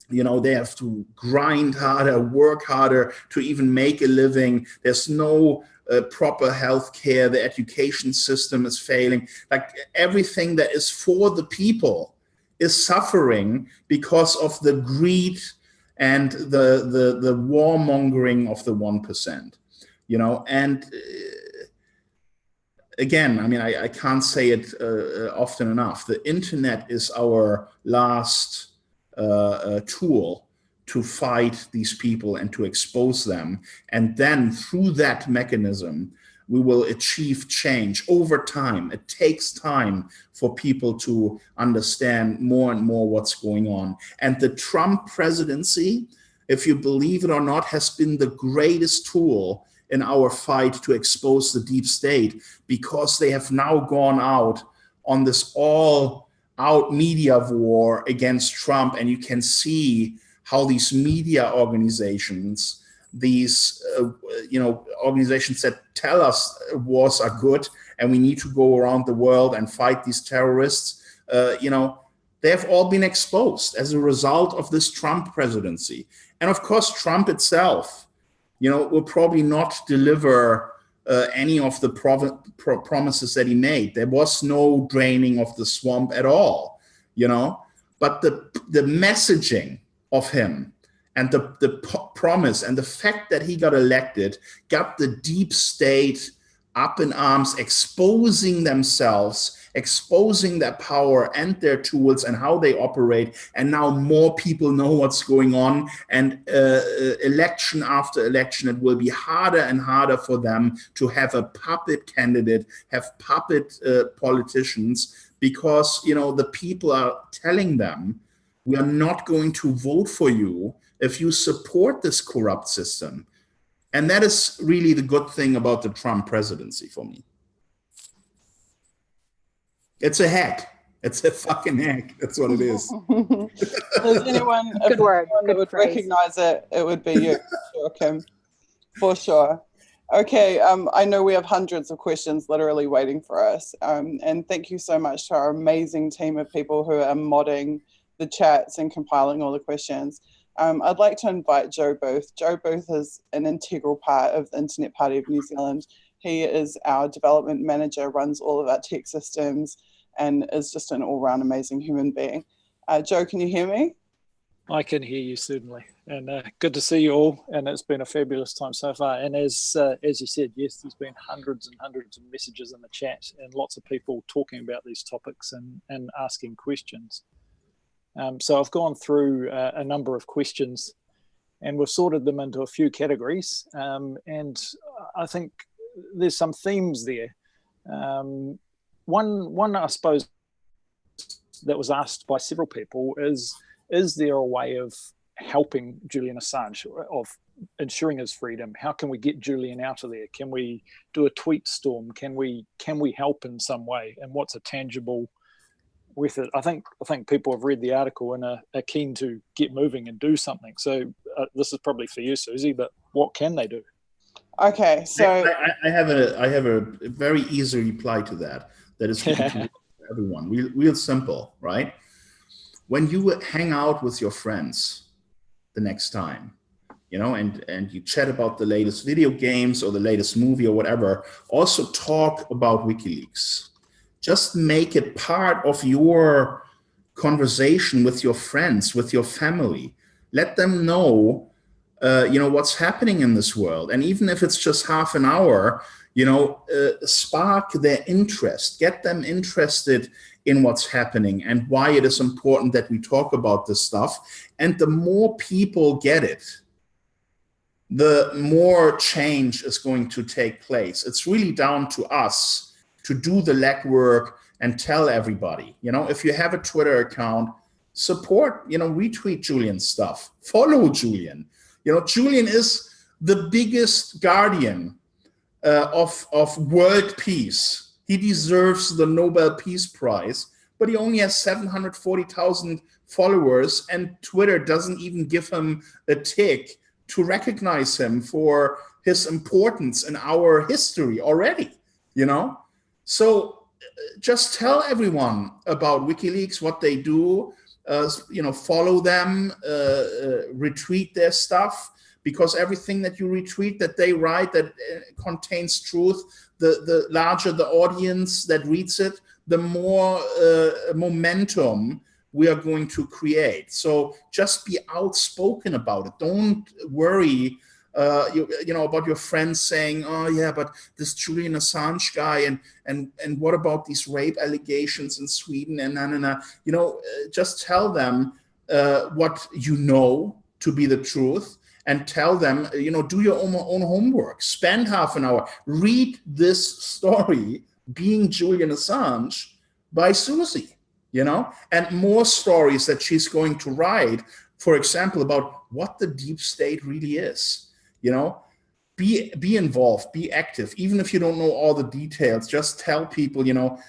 They have to grind harder, work harder to even make a living. There's no proper health care. The education system is failing. Like, everything that is for the people is suffering because of the greed and the warmongering of the 1%. And again, I can't say it often enough. The internet is our last tool to fight these people and to expose them. And then through that mechanism, we will achieve change over time. It takes time for people to understand more and more what's going on. And the Trump presidency, if you believe it or not, has been the greatest tool in our fight to expose the deep state, because they have now gone out on this all-out media war against Trump. And you can see how these media organizations, these organizations that tell us wars are good and we need to go around the world and fight these terrorists, they have all been exposed as a result of this Trump presidency. And of course, Trump itself, will probably not deliver any of the promises that he made. There was no draining of the swamp at all, but the messaging of him and the promise and the fact that he got elected got the deep state up in arms, exposing themselves, exposing their power and their tools and how they operate. And now more people know what's going on. And election after election, it will be harder and harder for them to have a puppet candidate, have puppet politicians, because, the people are telling them, we are not going to vote for you if you support this corrupt system. And that is really the good thing about the Trump presidency for me. It's a hack. It's a fucking hack. That's what it is. There's anyone, Good word. that would recognize it, it would be you, sure, Kim, for sure. Okay, I know we have hundreds of questions literally waiting for us. And thank you so much to our amazing team of people who are modding the chats and compiling all the questions. I'd like to invite Joe Booth. Joe Booth is an integral part of the Internet Party of New Zealand. He is our development manager, runs all of our tech systems, and is just an all-round amazing human being. Joe, can you hear me? I can hear you, certainly. And good to see you all. And it's been a fabulous time so far. And as you said, yes, there's been hundreds and hundreds of messages in the chat and lots of people talking about these topics and asking questions. So I've gone through a number of questions and we've sorted them into a few categories. And I think there's some themes there. One, I suppose, that was asked by several people is there a way of helping Julian Assange, of ensuring his freedom? How can we get Julian out of there? Can we do a tweet storm? Can we help in some way? And what's a tangible with it? I think people have read the article and are keen to get moving and do something. So this is probably for you, Suzie, but what can they do? Okay, so I have a very easy reply to that. That is going to work for everyone. Real simple, right? When you hang out with your friends the next time, you know, and you chat about the latest video games or the latest movie or whatever, also talk about WikiLeaks. Just make it part of your conversation with your friends, with your family. Let them know, you know, what's happening in this world. And even if it's just half an hour, you know, spark their interest, get them interested in what's happening and why it is important that we talk about this stuff. And the more people get it, the more change is going to take place. It's really down to us to do the legwork and tell everybody. You know, if you have a Twitter account, support, you know, retweet Julian's stuff, follow Julian. You know, Julian is the biggest guardian of world peace. He deserves the Nobel Peace Prize, but he only has 740,000 followers, and Twitter doesn't even give him a tick to recognize him for his importance in our history already, you know? So just tell everyone about WikiLeaks, what they do, you know, follow them, retweet their stuff, because everything that you retweet, that they write, that contains truth, the larger the audience that reads it, the more momentum we are going to create. So just be outspoken about it. Don't worry, you know, about your friends saying, "Oh yeah, but this Julian Assange guy, and what about these rape allegations in Sweden?" And na. You know, just tell them what you know to be the truth, and tell them, you know, do your own homework. Spend half an hour, read this story, Being Julian Assange, by Suzie. You know, and more stories that she's going to write, for example, about what the deep state really is. You know, be involved, be active, even if you don't know all the details. Just tell people, you know,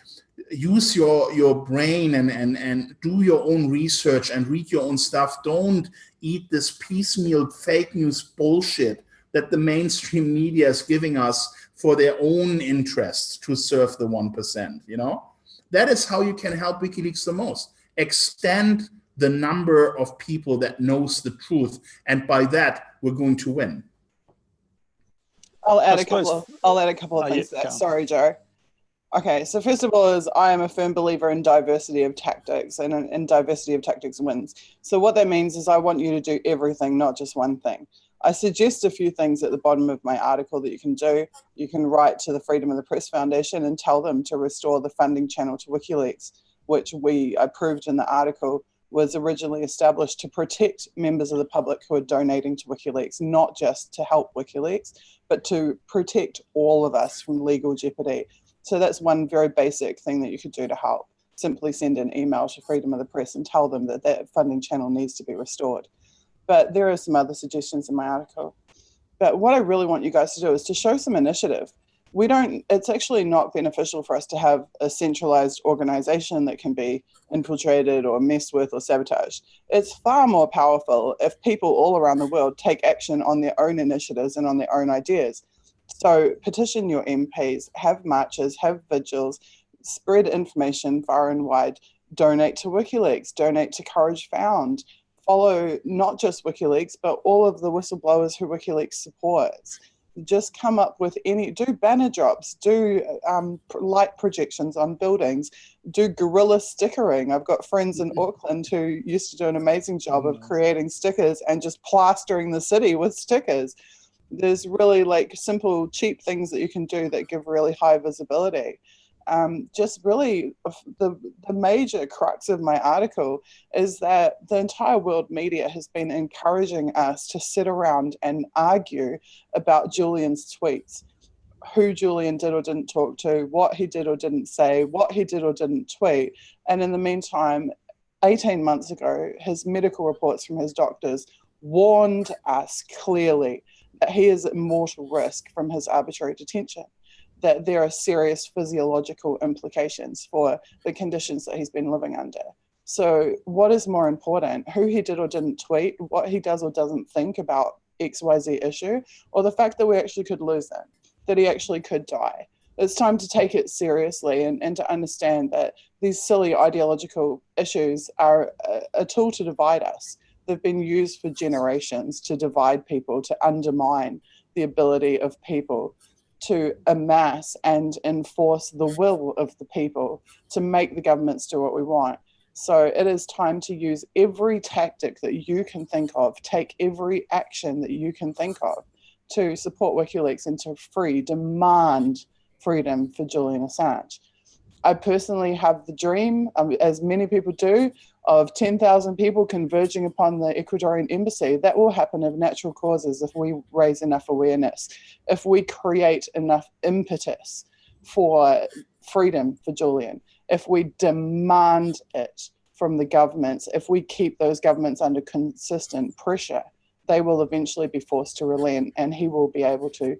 use your brain and do your own research and read your own stuff. Don't eat this piecemeal fake news bullshit that the mainstream media is giving us for their own interests to serve the 1%, you know? That is how you can help WikiLeaks the most. Extend the number of people that knows the truth, and by that, we're going to win. I'll add a couple of things to that. Sorry, Joe. Okay, so first of all, I am a firm believer in diversity of tactics, and diversity of tactics wins. So what that means is I want you to do everything, not just one thing. I suggest a few things at the bottom of my article that you can do. You can write to the Freedom of the Press Foundation and tell them to restore the funding channel to WikiLeaks, which I proved in the article was originally established to protect members of the public who are donating to WikiLeaks, not just to help WikiLeaks, but to protect all of us from legal jeopardy. So that's one very basic thing that you could do to help. Simply send an email to Freedom of the Press and tell them that that funding channel needs to be restored. But there are some other suggestions in my article. But what I really want you guys to do is to show some initiative. It's actually not beneficial for us to have a centralized organization that can be infiltrated or messed with or sabotaged. It's far more powerful if people all around the world take action on their own initiatives and on their own ideas. So petition your MPs, have marches, have vigils, spread information far and wide, donate to WikiLeaks, donate to Courage Found, follow not just WikiLeaks, but all of the whistleblowers who WikiLeaks supports. Just come up with do banner drops, do light projections on buildings, do guerrilla stickering. I've got friends in Auckland who used to do an amazing job of creating stickers and just plastering the city with stickers. There's really like simple, cheap things that you can do that give really high visibility. Just really the major crux of my article is that the entire world media has been encouraging us to sit around and argue about Julian's tweets, who Julian did or didn't talk to, what he did or didn't say, what he did or didn't tweet. And in the meantime, 18 months ago, his medical reports from his doctors warned us clearly that he is at mortal risk from his arbitrary detention, that there are serious physiological implications for the conditions that he's been living under. So what is more important, who he did or didn't tweet, what he does or doesn't think about XYZ issue, or the fact that we actually could lose him, that he actually could die? It's time to take it seriously and to understand that these silly ideological issues are a tool to divide us. They've been used for generations to divide people, to undermine the ability of people to amass and enforce the will of the people, to make the governments do what we want. So it is time to use every tactic that you can think of, take every action that you can think of to support WikiLeaks and to demand freedom for Julian Assange. I personally have the dream, as many people do, of 10,000 people converging upon the Ecuadorian embassy. That will happen of natural causes if we raise enough awareness, if we create enough impetus for freedom for Julian, if we demand it from the governments, if we keep those governments under consistent pressure, they will eventually be forced to relent and he will be able to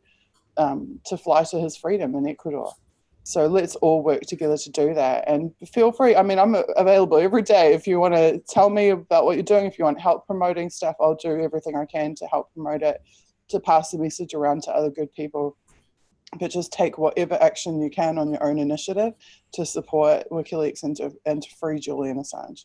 fly to his freedom in Ecuador. So let's all work together to do that. And feel free. I mean, I'm available every day. If you want to tell me about what you're doing, if you want help promoting stuff, I'll do everything I can to help promote it, to pass the message around to other good people. But just take whatever action you can on your own initiative to support WikiLeaks and to free Julian Assange.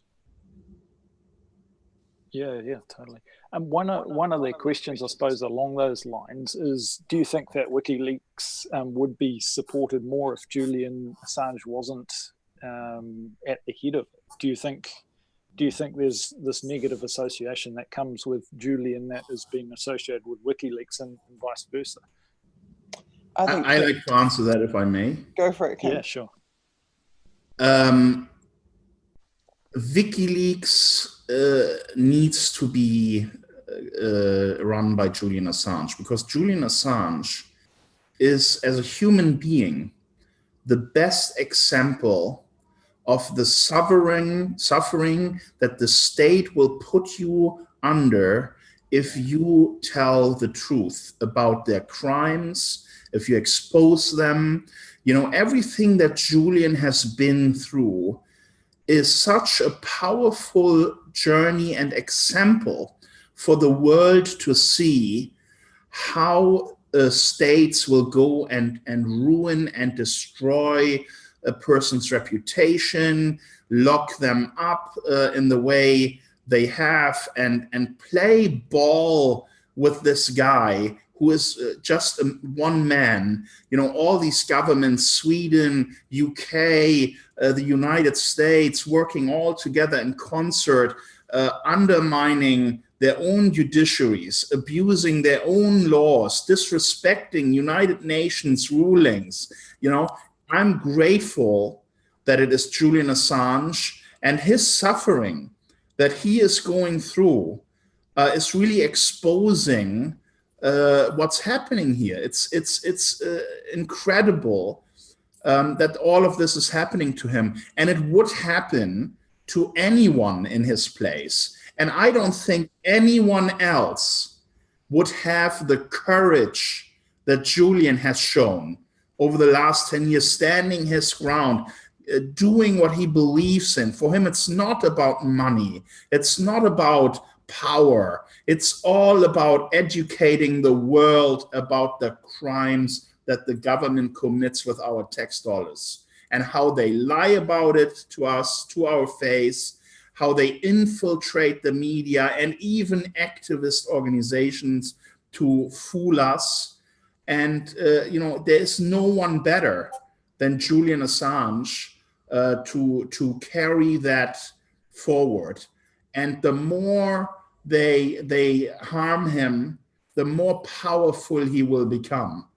Yeah, totally. And one of the questions, I suppose, along those lines is, do you think that WikiLeaks would be supported more if Julian Assange wasn't at the head of it? Do you think there's this negative association that comes with Julian that is being associated with WikiLeaks and vice versa? I like to answer that, if I may. Go for it, Kim. Yeah, sure. WikiLeaks needs to be run by Julian Assange, because Julian Assange is, as a human being, the best example of the suffering that the state will put you under if you tell the truth about their crimes, if you expose them. You know, everything that Julian has been through is such a powerful journey and example for the world to see how states will go and ruin and destroy a person's reputation, lock them up in the way they have, and play ball with this guy who is just one man. You know, all these governments, Sweden, UK, the United States, working all together in concert, undermining their own judiciaries, abusing their own laws, disrespecting United Nations rulings. You know, I'm grateful that it is Julian Assange and his suffering that he is going through is really exposing what's happening here. It's incredible that all of this is happening to him, and it would happen to anyone in his place. And I don't think anyone else would have the courage that Julian has shown over the last 10 years, standing his ground, doing what he believes in. For him, it's not about money. It's not about power. It's all about educating the world about the crimes that the government commits with our tax dollars, and how they lie about it to us, to our face, how they infiltrate the media and even activist organizations to fool us. And, you know, there is no one better than Julian Assange to carry that forward. And the more they harm him, the more powerful he will become.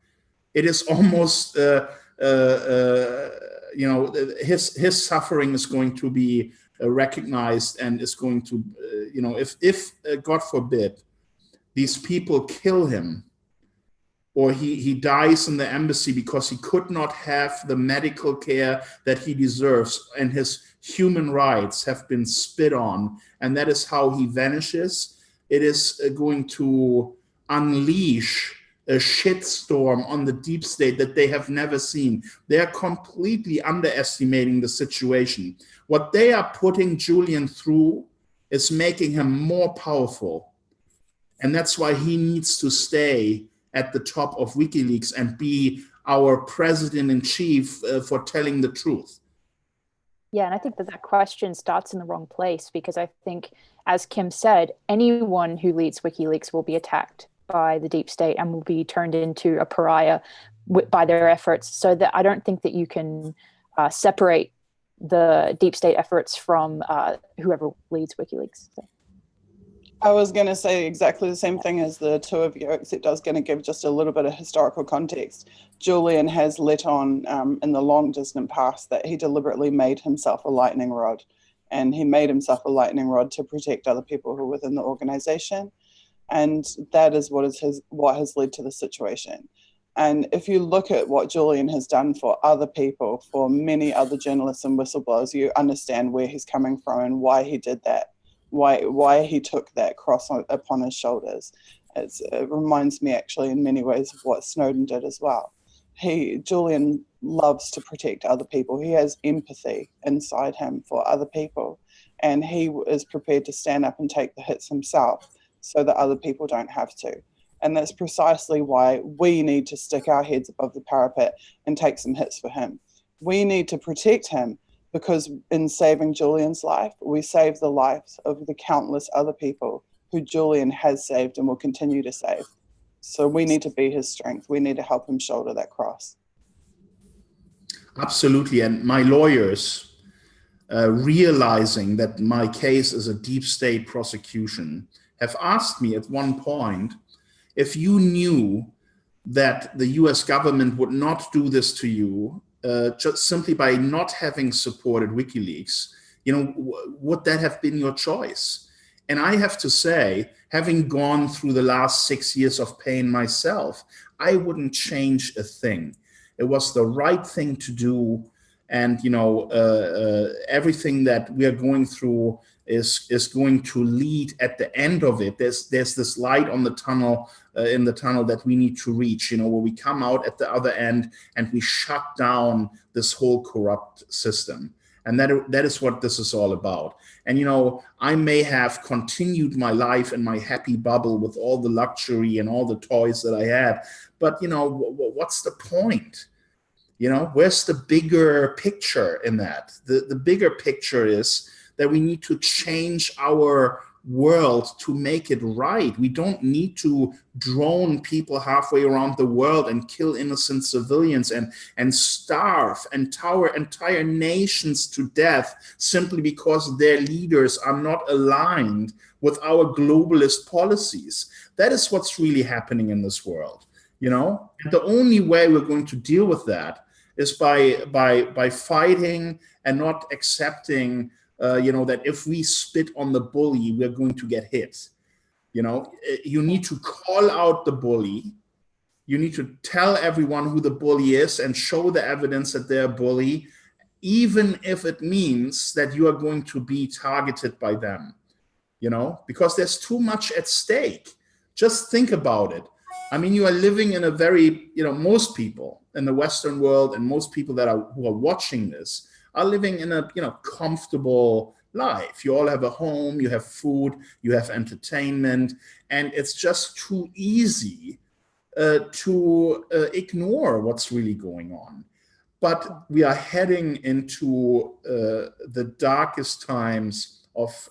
It is almost, you know, his suffering is going to be recognized, and is going to, you know, if God forbid, these people kill him, or he dies in the embassy because he could not have the medical care that he deserves, and his human rights have been spit on, and that is how he vanishes, it is going to unleash a shitstorm on the deep state that they have never seen. They are completely underestimating the situation. What they are putting Julian through is making him more powerful. And that's why he needs to stay at the top of WikiLeaks and be our president-in-chief for telling the truth. Yeah, and I think that question starts in the wrong place, because I think, as Kim said, anyone who leads WikiLeaks will be attacked by the deep state and will be turned into a pariah by their efforts. So that I don't think that you can separate the deep state efforts from whoever leads WikiLeaks. So. I was going to say exactly the same thing as the two of you, except I was going to give just a little bit of historical context. Julian has let on in the long distant past that he deliberately made himself a lightning rod, and he made himself a lightning rod to protect other people who are within the organization. And that is what has led to the situation. And if you look at what Julian has done for other people, for many other journalists and whistleblowers, you understand where he's coming from and why he did that. Why he took that cross upon his shoulders. It reminds me actually in many ways of what Snowden did as well. Julian loves to protect other people. He has empathy inside him for other people, and he is prepared to stand up and take the hits himself so that other people don't have to. And that's precisely why we need to stick our heads above the parapet and take some hits for him. We need to protect him, because in saving Julian's life, we save the lives of the countless other people who Julian has saved and will continue to save. So we need to be his strength. We need to help him shoulder that cross. Absolutely. And my lawyers, realizing that my case is a deep state prosecution, have asked me at one point, if you knew that the US government would not do this to you, just simply by not having supported WikiLeaks, would that have been your choice? And I have to say, having gone through the last 6 years of pain myself, I wouldn't change a thing. It was the right thing to do. And, everything that we are going through is going to lead at the end of it. There's this light on the tunnel, in the tunnel that we need to reach, where we come out at the other end and we shut down this whole corrupt system. And that is what this is all about. And, I may have continued my life in my happy bubble with all the luxury and all the toys that I had, but, what's the point? Where's the bigger picture in that? The bigger picture is that we need to change our world to make it right. We don't need to drone people halfway around the world and kill innocent civilians and starve entire nations to death simply because their leaders are not aligned with our globalist policies. That is what's really happening in this world, And the only way we're going to deal with that is by fighting and not accepting that if we spit on the bully, we're going to get hit. You need to call out the bully. You need to tell everyone who the bully is and show the evidence that they're a bully, even if it means that you are going to be targeted by them, because there's too much at stake. Just think about it. I mean, you are living in a very, most people in the Western world and most people who are watching this are living in a, comfortable life. You all have a home, you have food, you have entertainment, and it's just too easy to ignore what's really going on. But we are heading into the darkest times of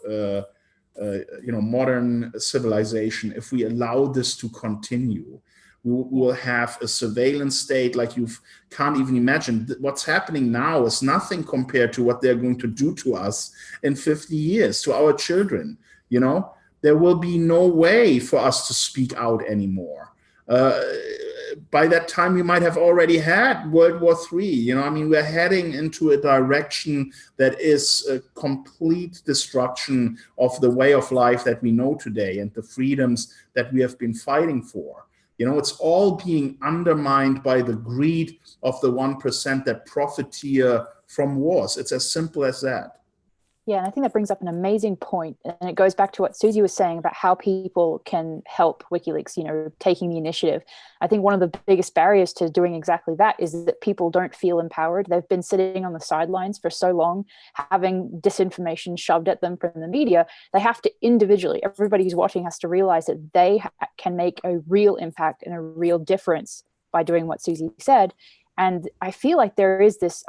modern civilization. If we allow this to continue, we will have a surveillance state like you can't even imagine. What's happening now is nothing compared to what they're going to do to us in 50 years, to our children. There will be no way for us to speak out anymore. By that time, we might have already had World War III. We're heading into a direction that is a complete destruction of the way of life that we know today and the freedoms that we have been fighting for. You know, it's all being undermined by the greed of the 1% that profiteer from wars. It's as simple as that. Yeah, and I think that brings up an amazing point. And it goes back to what Suzie was saying about how people can help WikiLeaks, you know, taking the initiative. I think one of the biggest barriers to doing exactly that is that people don't feel empowered. They've been sitting on the sidelines for so long, having disinformation shoved at them from the media. They have to individually, everybody who's watching has to realize that they can make a real impact and a real difference by doing what Suzie said. And I feel like there is this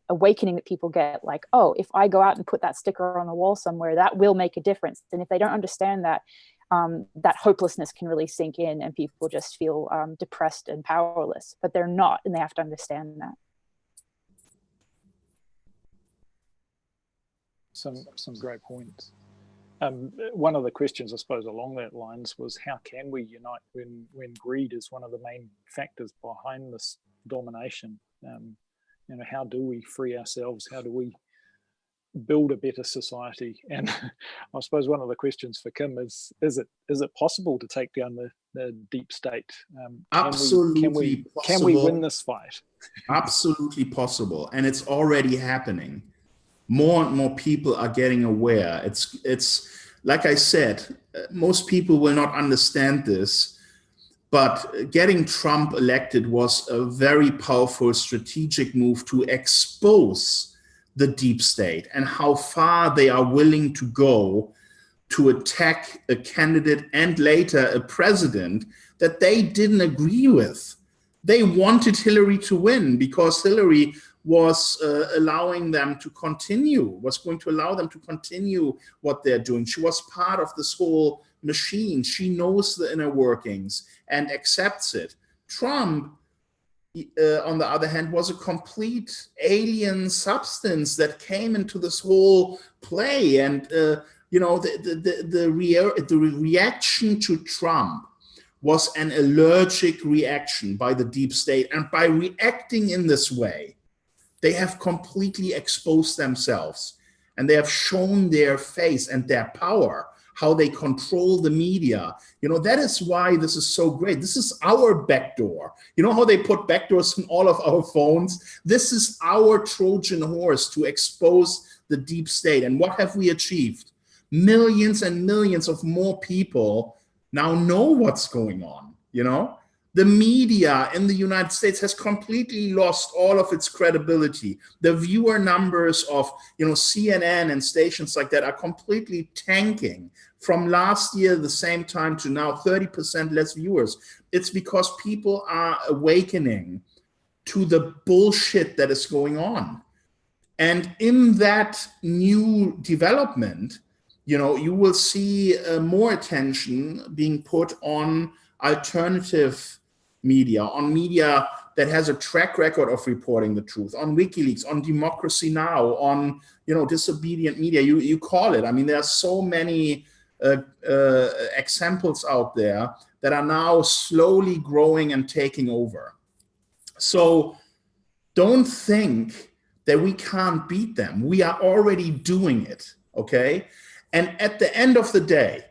awakening that people get, like, oh, if I go out and put that sticker on the wall somewhere, that will make a difference. And if they don't understand that, that hopelessness can really sink in and people just feel depressed and powerless, but they're not, and they have to understand that. Some great points. One of the questions, I suppose, along that lines was, how can we unite when greed is one of the main factors behind this domination? You know, how do we free ourselves? How do we build a better society? And I suppose one of the questions for Kim is it possible to take down the deep state? Absolutely possible. Can we win this fight? Absolutely possible, and it's already happening. More and more people are getting aware. It's like I said, most people will not understand this, but getting Trump elected was a very powerful strategic move to expose the deep state and how far they are willing to go to attack a candidate and later a president that they didn't agree with. They wanted Hillary to win because Hillary was allowing them to continue, was going to allow them to continue what they're doing. She was part of this whole machine. She knows the inner workings and accepts it. Trump, on the other hand, was a complete alien substance that came into this whole play. And, you know, the reaction to Trump was an allergic reaction by the deep state. And by reacting in this way, they have completely exposed themselves and they have shown their face and their power, how they control the media. You know, that is why this is so great. This is our backdoor. You know how they put backdoors in all of our phones? This is our Trojan horse to expose the deep state. And what have we achieved? Millions and millions of more people now know what's going on, you know? The media in the United States has completely lost all of its credibility. The viewer numbers of, you know, CNN and stations like that are completely tanking. From last year, the same time to now, 30% less viewers. It's because people are awakening to the bullshit that is going on. And in that new development, you know, you will see more attention being put on alternative media, on media that has a track record of reporting the truth, on WikiLeaks, on Democracy Now, on, you know, disobedient media, you call it. I mean, there are so many examples out there that are now slowly growing and taking over. So don't think that we can't beat them. We are already doing it, okay? And at the end of the day,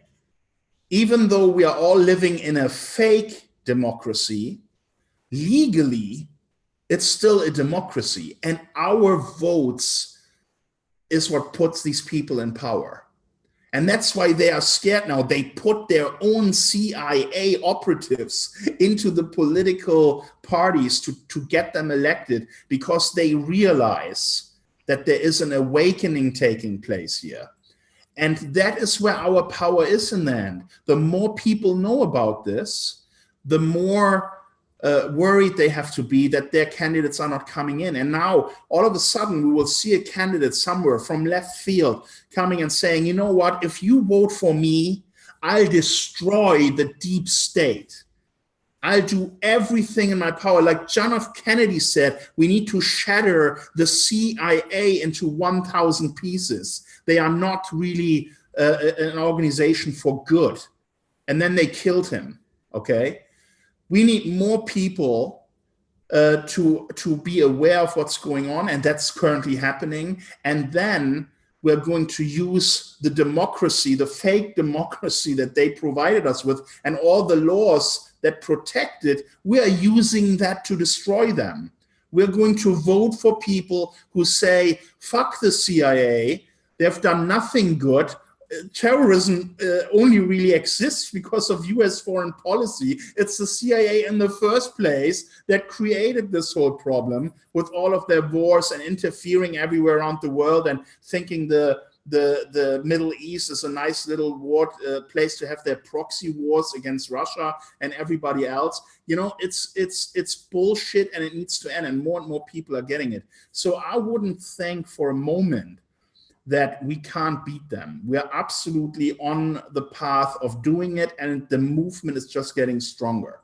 even though we are all living in a fake democracy, legally, it's still a democracy. And our votes is what puts these people in power. And that's why they are scared now. They put their own CIA operatives into the political parties to get them elected because they realize that there is an awakening taking place here. And that is where our power is in the end. The more people know about this, the more worried they have to be that their candidates are not coming in. And now, all of a sudden, we will see a candidate somewhere from left field coming and saying, you know what, if you vote for me, I'll destroy the deep state. I'll do everything in my power. Like John F. Kennedy said, we need to shatter the CIA into 1,000 pieces. They are not really an organization for good. And then they killed him, okay? We need more people to be aware of what's going on, and that's currently happening. And then we're going to use the democracy, the fake democracy that they provided us with, and all the laws that protect it, we are using that to destroy them. We're going to vote for people who say, fuck the CIA, they've done nothing good. Terrorism only really exists because of US foreign policy. It's the CIA in the first place that created this whole problem with all of their wars and interfering everywhere around the world and thinking the Middle East is a nice little war place to have their proxy wars against Russia and everybody else. You know, it's bullshit, and it needs to end, and more people are getting it. So I wouldn't think for a moment that we can't beat them. We are absolutely on the path of doing it, and the movement is just getting stronger.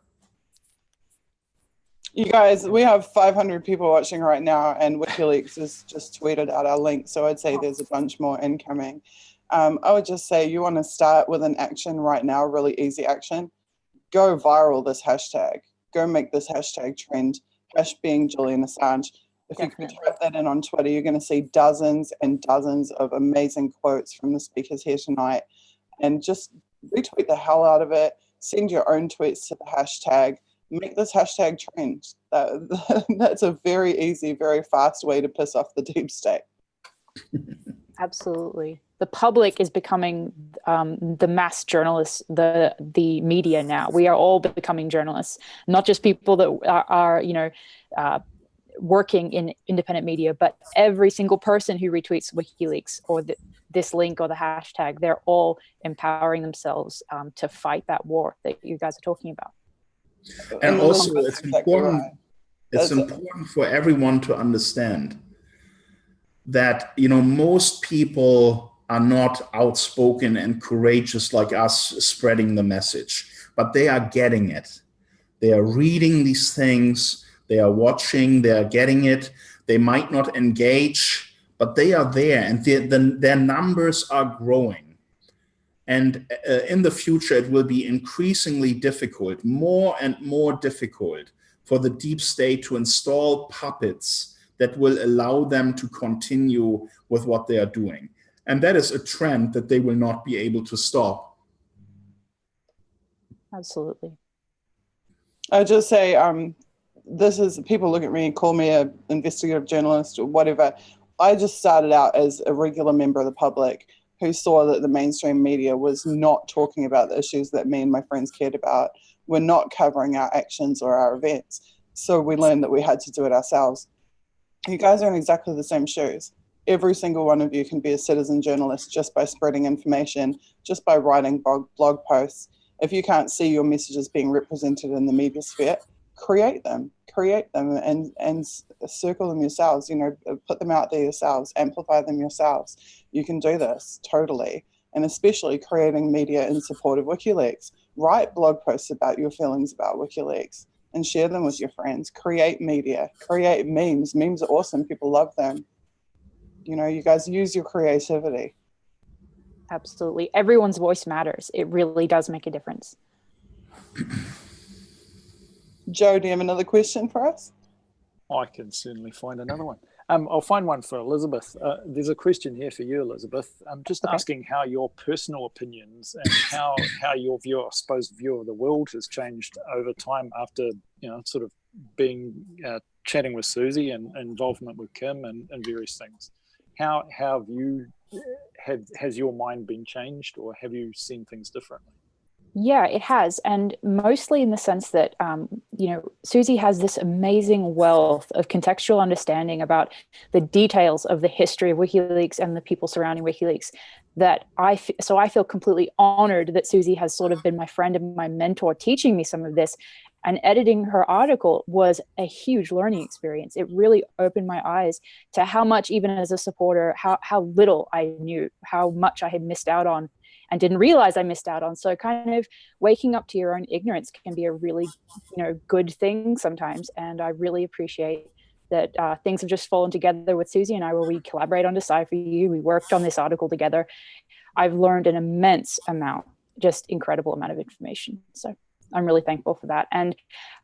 You guys, we have 500 people watching right now, and WikiLeaks has just tweeted out our link, so I'd say there's a bunch more incoming. I would just say you want to start with an action right now, really easy action. Go viral this hashtag. Go make this hashtag trend. Hash being Julian Assange. If you can type that in on Twitter, you're going to see dozens and dozens of amazing quotes from the speakers here tonight. And just retweet the hell out of it. Send your own tweets to the hashtag. Make this hashtag trend. That's a very easy, very fast way to piss off the deep state. Absolutely. The public is becoming the mass journalists, the media now. We are all becoming journalists, not just people that are working in independent media, but every single person who retweets WikiLeaks or this link or the hashtag, they're all empowering themselves to fight that war that you guys are talking about. And also, it's important. It's important for everyone to understand that, you know, most people are not outspoken and courageous like us spreading the message, but they are getting it. They are reading these things. They are watching, they are getting it. They might not engage, but they are there, and their numbers are growing. And in the future, it will be increasingly difficult, more and more difficult for the deep state to install puppets that will allow them to continue with what they are doing. And that is a trend that they will not be able to stop. Absolutely. I'll just say, this is, people look at me and call me an investigative journalist or whatever. I just started out as a regular member of the public who saw that the mainstream media was not talking about the issues that me and my friends cared about. We're not covering our actions or our events. So we learned that we had to do it ourselves. You guys are in exactly the same shoes. Every single one of you can be a citizen journalist just by spreading information, just by writing blog posts. If you can't see your messages being represented in the media sphere, create them and circle them yourselves, you know, put them out there yourselves, amplify them yourselves. You can do this totally, and especially creating media in support of WikiLeaks. Write blog posts about your feelings about WikiLeaks and share them with your friends. Create media, create memes. Memes are awesome, people love them. You know, you guys use your creativity. Absolutely. Everyone's voice matters. It really does make a difference. Joe, do you have another question for us? I can certainly find another one. I'll find one for Elizabeth. There's a question here for you, Elizabeth. I'm just asking how your personal opinions and how your view, I suppose, view of the world has changed over time after, you know, sort of being chatting with Suzie and involvement with Kim and various things. How have you has your mind been changed, or have you seen things differently? Yeah, it has. And mostly in the sense that, Suzie has this amazing wealth of contextual understanding about the details of the history of WikiLeaks and the people surrounding WikiLeaks, that I feel completely honored that Suzie has sort of been my friend and my mentor, teaching me some of this. And editing her article was a huge learning experience. It really opened my eyes to how much, even as a supporter, how little I knew, how much I had missed out on and didn't realize I missed out on. So kind of waking up to your own ignorance can be a really, good thing sometimes. And I really appreciate that things have just fallen together with Suzie and I, where we collaborate on Decipher You. We worked on this article together. I've learned an immense amount, just incredible amount of information. So I'm really thankful for that. And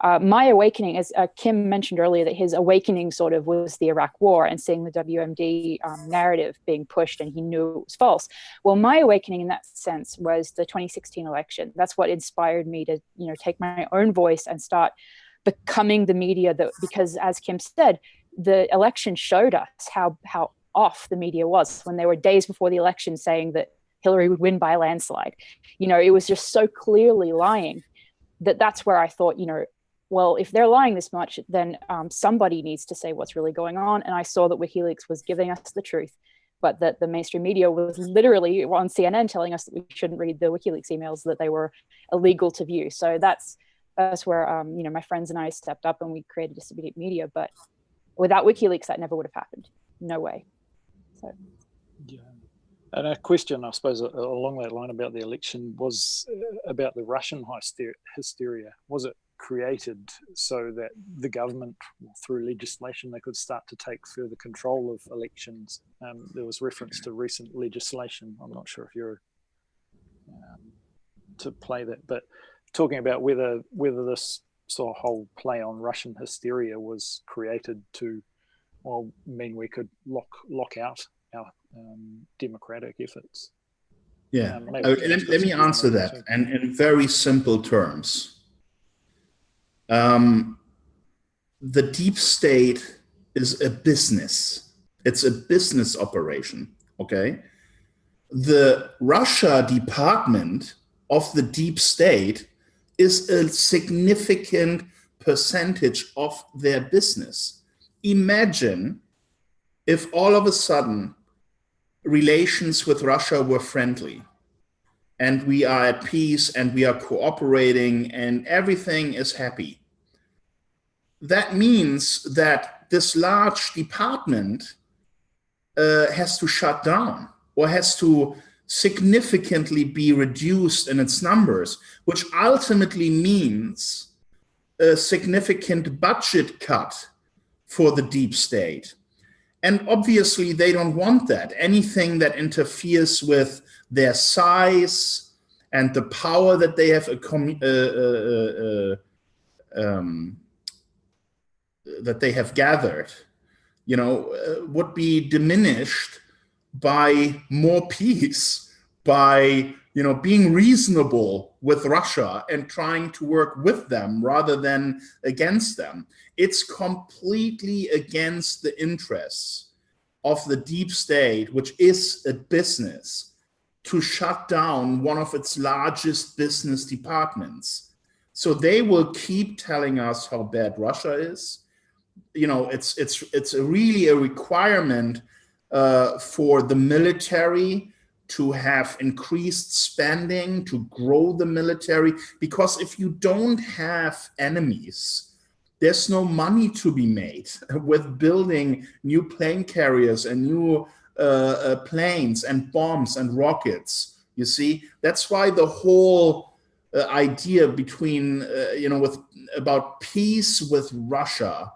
my awakening, as Kim mentioned earlier, that his awakening sort of was the Iraq War and seeing the WMD narrative being pushed, and he knew it was false. Well, my awakening in that sense was the 2016 election. That's what inspired me to, take my own voice and start becoming the media that, because as Kim said, the election showed us how off the media was when they were days before the election saying that Hillary would win by a landslide. It was just so clearly lying that's where I thought, well, if they're lying this much, then somebody needs to say what's really going on. And I saw that WikiLeaks was giving us the truth, but that the mainstream media was literally on CNN telling us that we shouldn't read the WikiLeaks emails, that they were illegal to view. So that's where, my friends and I stepped up and we created Disobedient Media. But without WikiLeaks, that never would have happened. No way. So. Yeah. And a question, I suppose, along that line about the election was about the Russian hysteria. Was it created so that the government, through legislation, they could start to take further control of elections? There was reference to recent legislation. I'm not sure if you're to play that, but talking about whether this sort of whole play on Russian hysteria was created to, mean we could lock out our democratic efforts. Yeah, let me answer that, and in very simple terms. The deep state is a business. It's a business operation, okay? The Russia department of the deep state is a significant percentage of their business. Imagine if all of a sudden relations with Russia were friendly and we are at peace and we are cooperating and everything is happy. That means that this large department has to shut down or has to significantly be reduced in its numbers, which ultimately means a significant budget cut for the deep state. And obviously they don't want that. Anything that interferes with their size and the power that they have gathered, would be diminished by more peace, by being reasonable with Russia and trying to work with them rather than against them. It's completely against the interests of the deep state, which is a business, to shut down one of its largest business departments. So they will keep telling us how bad Russia is. It's really a requirement for the military to have increased spending, to grow the military, because if you don't have enemies, there's no money to be made with building new plane carriers and new planes and bombs and rockets. You see, that's why the whole idea between, about peace with Russia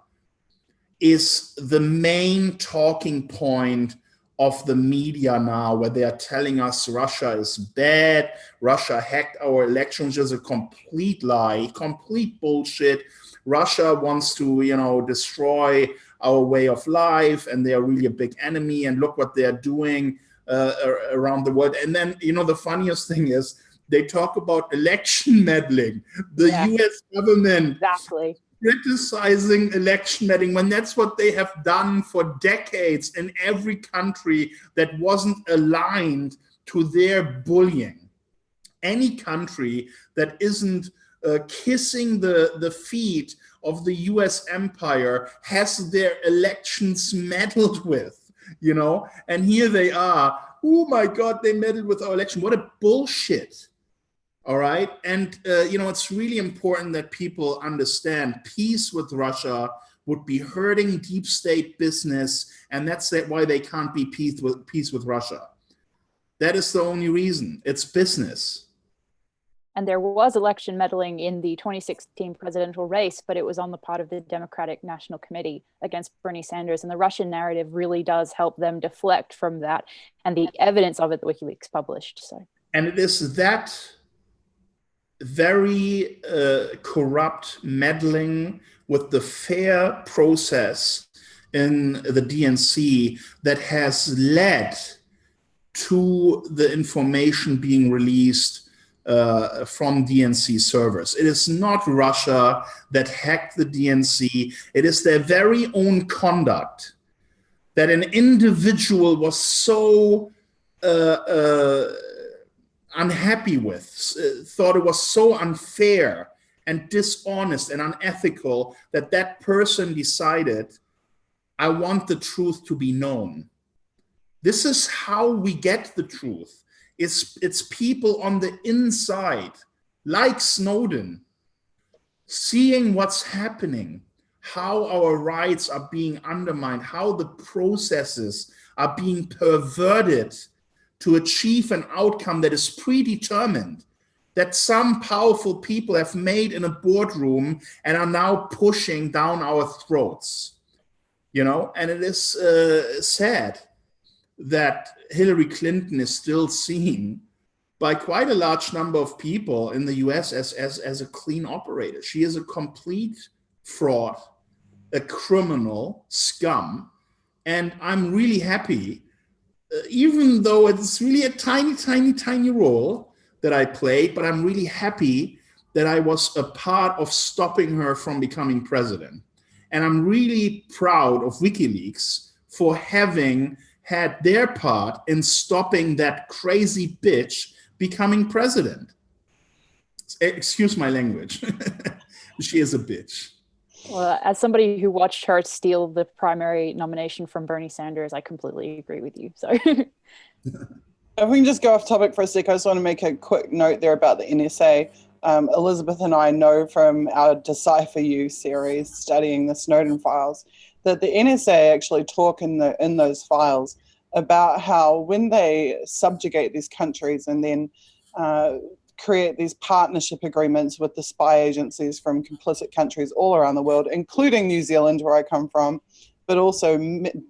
is the main talking point of the media now, where they are telling us Russia is bad, Russia hacked our elections, which is a complete lie, complete bullshit. Russia wants to, destroy our way of life, and they are really a big enemy, and look what they're doing around the world. And then, the funniest thing is they talk about election meddling. The US government criticizing election meddling, when that's what they have done for decades in every country that wasn't aligned to their bullying. Any country that isn't kissing the feet of the US empire has their elections meddled with, and here they are. Oh my God, they meddled with our election. What a bullshit. All right. And, it's really important that people understand peace with Russia would be hurting deep state business. And that's why they can't be peace with Russia. That is the only reason. It's business. And there was election meddling in the 2016 presidential race, but it was on the part of the Democratic National Committee against Bernie Sanders. And the Russian narrative really does help them deflect from that and the evidence of it that WikiLeaks published. So, and it is that very corrupt meddling with the fair process in the DNC that has led to the information being released from DNC servers. It is not Russia that hacked the DNC. It is their very own conduct that an individual was so unhappy with, thought it was so unfair and dishonest and unethical that that person decided, I want the truth to be known. This is how we get the truth. It's people on the inside, like Snowden, seeing what's happening, how our rights are being undermined, how the processes are being perverted to achieve an outcome that is predetermined, that some powerful people have made in a boardroom and are now pushing down our throats. You know, and it is sad that Hillary Clinton is still seen by quite a large number of people in the US as a clean operator. She is a complete fraud, a criminal scum. And I'm really happy, even though it's really a tiny, tiny, tiny role that I played, but I'm really happy that I was a part of stopping her from becoming president. And I'm really proud of WikiLeaks for having had their part in stopping that crazy bitch becoming president. Excuse my language. She is a bitch. Well, as somebody who watched her steal the primary nomination from Bernie Sanders, I completely agree with you. So, if we can just go off topic for a sec, I just want to make a quick note there about the NSA. Elizabeth and I know from our Decipher You series, studying the Snowden files, that the NSA actually talk in those files about how when they subjugate these countries and then create these partnership agreements with the spy agencies from complicit countries all around the world, including New Zealand, where I come from, but also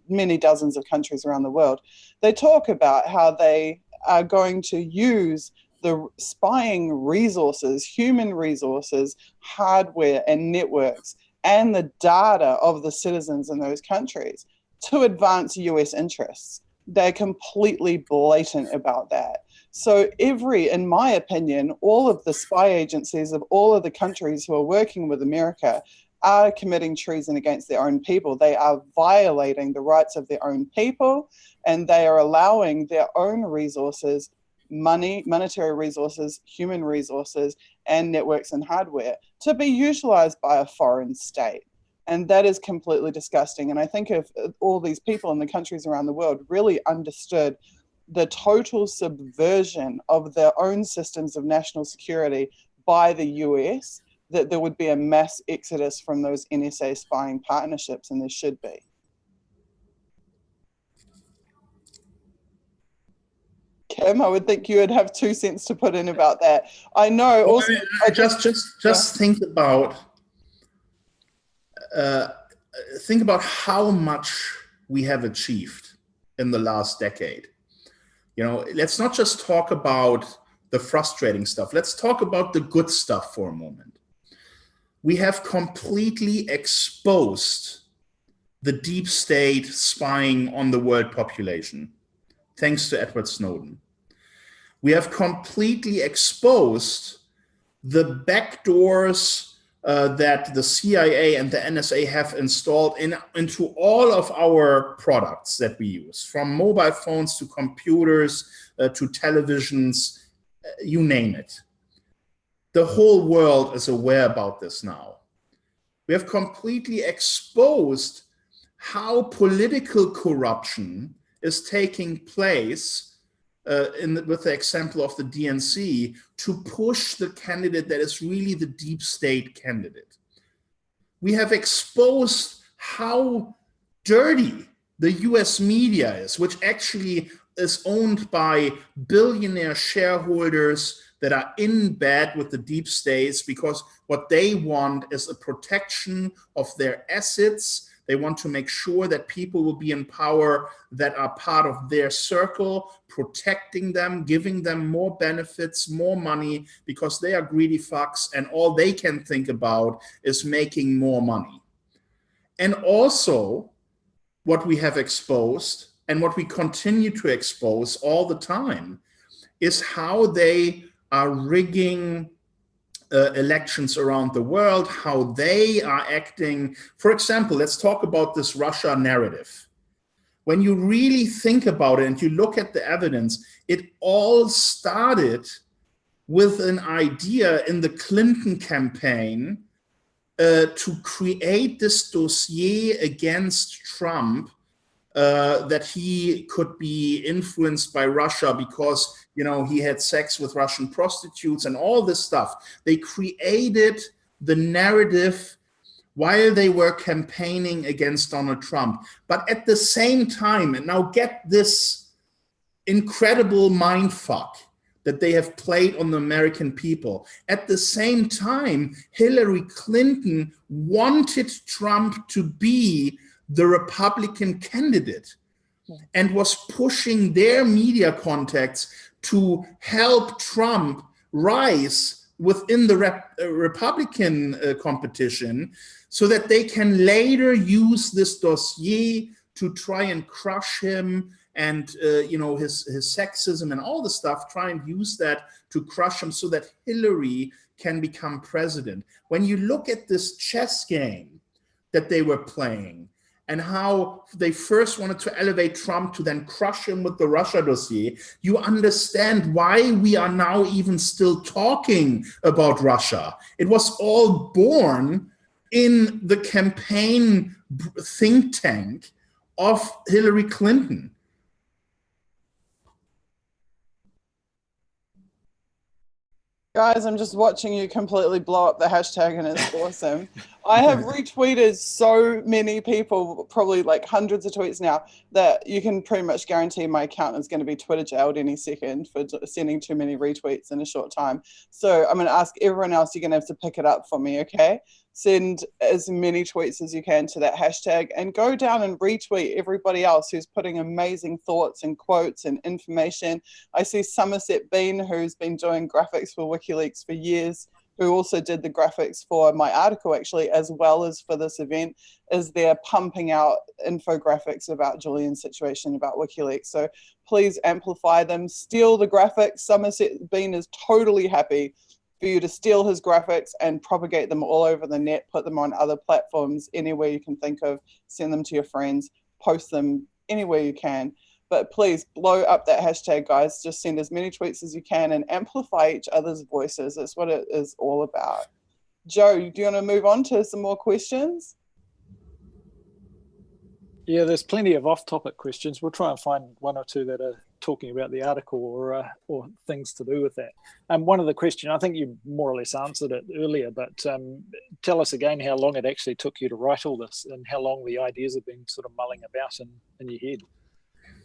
many dozens of countries around the world. They talk about how they are going to use the spying resources, human resources, hardware and networks, and the data of the citizens in those countries to advance US interests. They're completely blatant about that. So in my opinion, all of the spy agencies of all of the countries who are working with America are committing treason against their own people. They are violating the rights of their own people, and they are allowing their own resources, monetary resources, human resources, and networks and hardware to be utilized by a foreign state. And that is completely disgusting. And I think if all these people in the countries around the world really understood the total subversion of their own systems of national security by the US, that there would be a mass exodus from those NSA spying partnerships, and there should be. Kim, I would think you would have 2 cents to put in about that. I know. Also, just think about how much we have achieved in the last decade. You know, let's not just talk about the frustrating stuff. Let's talk about the good stuff for a moment. We have completely exposed the deep state spying on the world population, thanks to Edward Snowden. We have completely exposed the backdoors that the CIA and the NSA have installed into all of our products that we use, from mobile phones to computers to televisions, you name it. The whole world is aware about this now. We have completely exposed how political corruption is taking place with the example of the DNC, to push the candidate that is really the deep state candidate. We have exposed how dirty the US media is, which actually is owned by billionaire shareholders that are in bed with the deep states, because what they want is a protection of their assets, They want to make sure that people will be in power that are part of their circle, protecting them, giving them more benefits, more money, because they are greedy fucks and all they can think about is making more money. And also, what we have exposed and what we continue to expose all the time is how they are rigging elections around the world, how they are acting. For example, let's talk about this Russia narrative. When you really think about it and you look at the evidence, it all started with an idea in the Clinton campaign to create this dossier against Trump, that he could be influenced by Russia because, you know, he had sex with Russian prostitutes and all this stuff. They created the narrative while they were campaigning against Donald Trump. But at the same time, and now get this incredible mindfuck that they have played on the American people. At the same time, Hillary Clinton wanted Trump to be the Republican candidate and was pushing their media contacts to help Trump rise within the Republican competition so that they can later use this dossier to try and crush him and you know, his sexism and all the stuff, try and use that to crush him so that Hillary can become president. When you look at this chess game that they were playing and how they first wanted to elevate Trump to then crush him with the Russia dossier, you understand why we are now even still talking about Russia. It was all born in the campaign think tank of Hillary Clinton. Guys, I'm just watching you completely blow up the hashtag and it's awesome. I have retweeted so many people, probably like hundreds of tweets now, that you can pretty much guarantee my account is going to be Twitter jailed any second for sending too many retweets in a short time. So I'm going to ask everyone else, you're going to have to pick it up for me, okay? Send as many tweets as you can to that hashtag and go down and retweet everybody else who's putting amazing thoughts and quotes and information. I see Somerset Bean, who's been doing graphics for WikiLeaks for years, who also did the graphics for my article actually, as well as for this event, is there pumping out infographics about Julian's situation, about WikiLeaks. So please amplify them, steal the graphics. Somerset Bean is totally happy for you to steal his graphics and propagate them all over the net, put them on other platforms, anywhere you can think of, send them to your friends, post them anywhere you can. But please blow up that hashtag, guys. Just send as many tweets as you can and amplify each other's voices. That's what it is all about. Joe, do you want to move on to some more questions? Yeah, there's plenty of off-topic questions. We'll try and find one or two that are talking about the article or things to do with that. One of the questions, I think you more or less answered it earlier, but tell us again how long it actually took you to write all this and how long the ideas have been sort of mulling about in your head.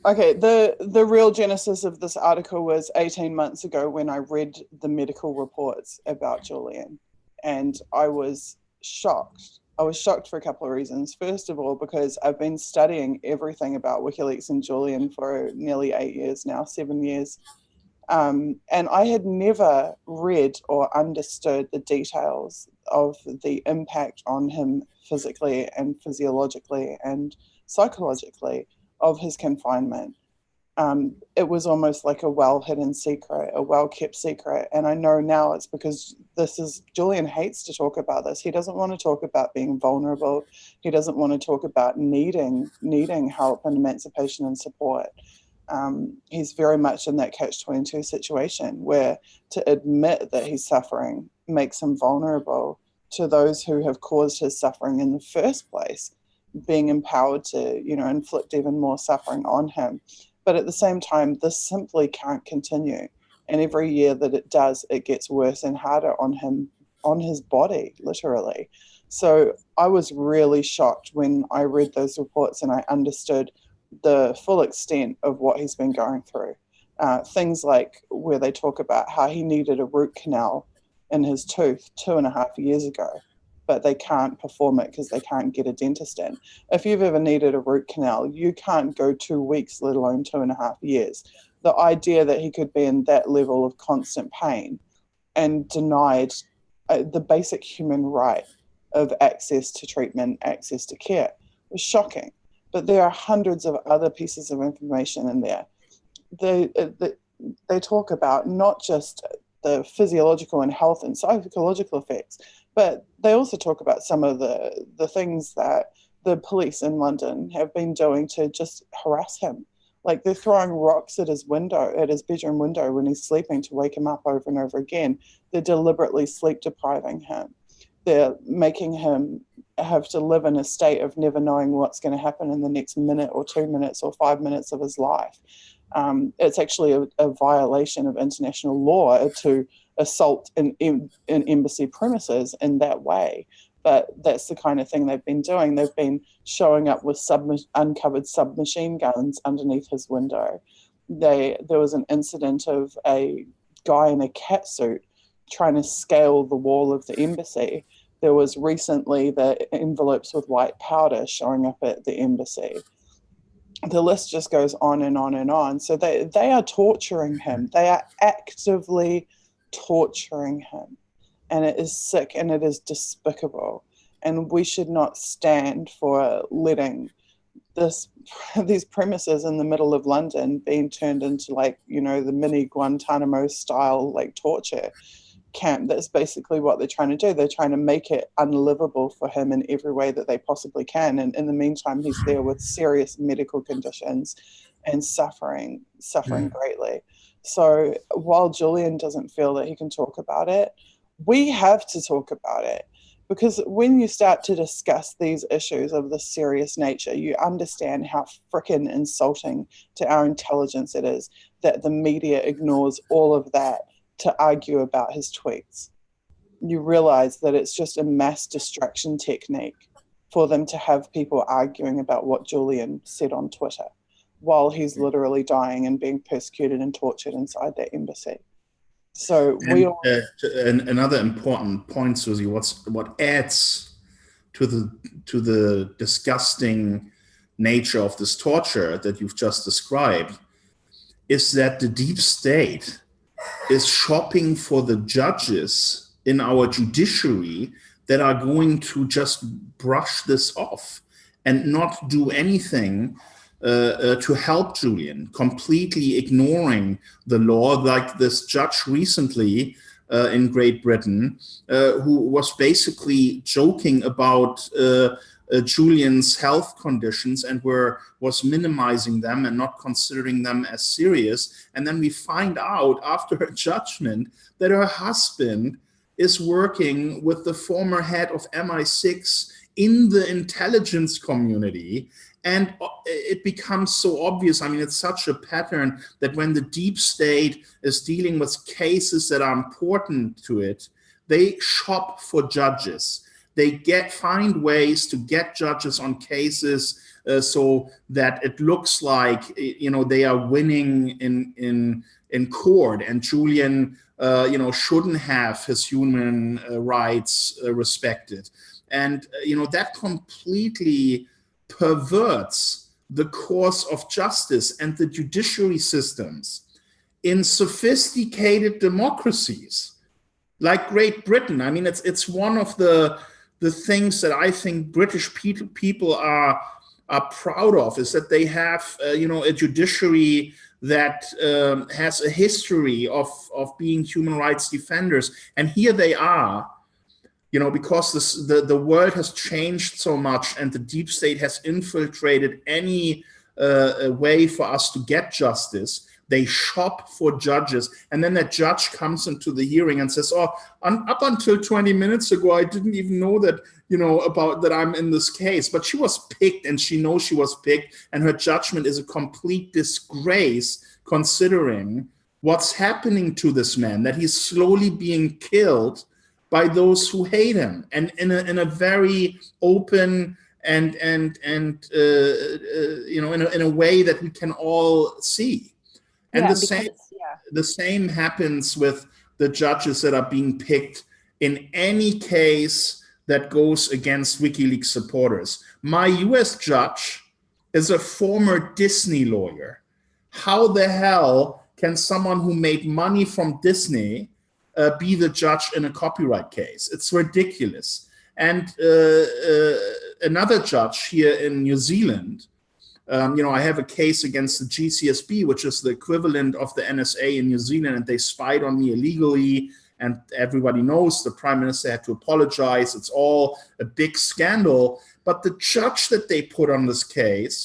Okay, the real genesis of this article was 18 months ago when I read the medical reports about Julian, and I was shocked. I was shocked for a couple of reasons. First of all, because I've been studying everything about WikiLeaks and Julian for nearly 8 years now, 7 years. And I had never read or understood the details of the impact on him physically and physiologically and psychologically of his confinement. It was almost like a well-hidden secret, a well-kept secret. And I know now it's because Julian hates to talk about this. He doesn't want to talk about being vulnerable. He doesn't want to talk about needing help and emancipation and support. He's very much in that catch-22 situation where to admit that he's suffering makes him vulnerable to those who have caused his suffering in the first place, being empowered to, inflict even more suffering on him. But at the same time, this simply can't continue. And every year that it does, it gets worse and harder on him, on his body, literally. So I was really shocked when I read those reports and I understood the full extent of what he's been going through. Things like where they talk about how he needed a root canal in his tooth 2.5 years ago but they can't perform it because they can't get a dentist in. If you've ever needed a root canal, you can't go 2 weeks, let alone 2.5 years. The idea that he could be in that level of constant pain and denied the basic human right of access to treatment, access to care, was shocking. But there are hundreds of other pieces of information in there. They talk about not just the physiological and health and psychological effects, but they also talk about some of the things that the police in London have been doing to just harass him. Like they're throwing rocks at his window, at his bedroom window when he's sleeping to wake him up over and over again. They're deliberately sleep depriving him. They're making him have to live in a state of never knowing what's going to happen in the next minute or 2 minutes or 5 minutes of his life. It's actually a violation of international law to assault in embassy premises in that way. But that's the kind of thing they've been doing. They've been showing up with uncovered submachine guns underneath his window. There was an incident of a guy in a cat suit trying to scale the wall of the embassy. There was recently the envelopes with white powder showing up at the embassy. The list just goes on and on and on. So they are torturing him. They are actively torturing him. And it is sick and it is despicable. And we should not stand for letting these premises in the middle of London being turned into the mini Guantanamo style torture camp. That's basically what they're trying to do. They're trying to make it unlivable for him in every way that they possibly can. And in the meantime, he's there with serious medical conditions and suffering greatly. So while Julian doesn't feel that he can talk about it, we have to talk about it, because when you start to discuss these issues of this serious nature, you understand how frickin' insulting to our intelligence it is that the media ignores all of that to argue about his tweets. You realize that it's just a mass distraction technique for them to have people arguing about what Julian said on Twitter while he's literally dying and being persecuted and tortured inside that embassy. So another important point, Suzie, what adds to the disgusting nature of this torture that you've just described is that the deep state is shopping for the judges in our judiciary that are going to just brush this off and not do anything to help Julian, completely ignoring the law, like this judge recently in Great Britain, who was basically joking about Julian's health conditions and was minimizing them and not considering them as serious. And then we find out after her judgment that her husband is working with the former head of MI6 in the intelligence community. And it becomes so obvious. I mean, it's such a pattern that when the deep state is dealing with cases that are important to it, they shop for judges. They find ways to get judges on cases so that it looks like they are winning in court, and Julian shouldn't have his human rights respected, and that completely perverts the course of justice and the judiciary systems in sophisticated democracies like Great Britain. I mean, it's one of the things that I think British people are proud of, is that they have a judiciary that has a history of being human rights defenders, and here they are. Because the world has changed so much and the deep state has infiltrated any way for us to get justice, they shop for judges. And then that judge comes into the hearing and says, up until 20 minutes ago, I didn't even know that, about that I'm in this case. But she was picked, and she knows she was picked. And her judgment is a complete disgrace, considering what's happening to this man, that he's slowly being killed by those who hate him, and in a very open and in a way that we can all see. And the same happens with the judges that are being picked in any case that goes against WikiLeaks supporters. My US judge is a former Disney lawyer. How the hell can someone who made money from Disney be the judge in a copyright case? It's ridiculous. And another judge here in New Zealand, I have a case against the GCSB, which is the equivalent of the NSA in New Zealand, and they spied on me illegally. And everybody knows the Prime Minister had to apologize. It's all a big scandal. But the judge that they put on this case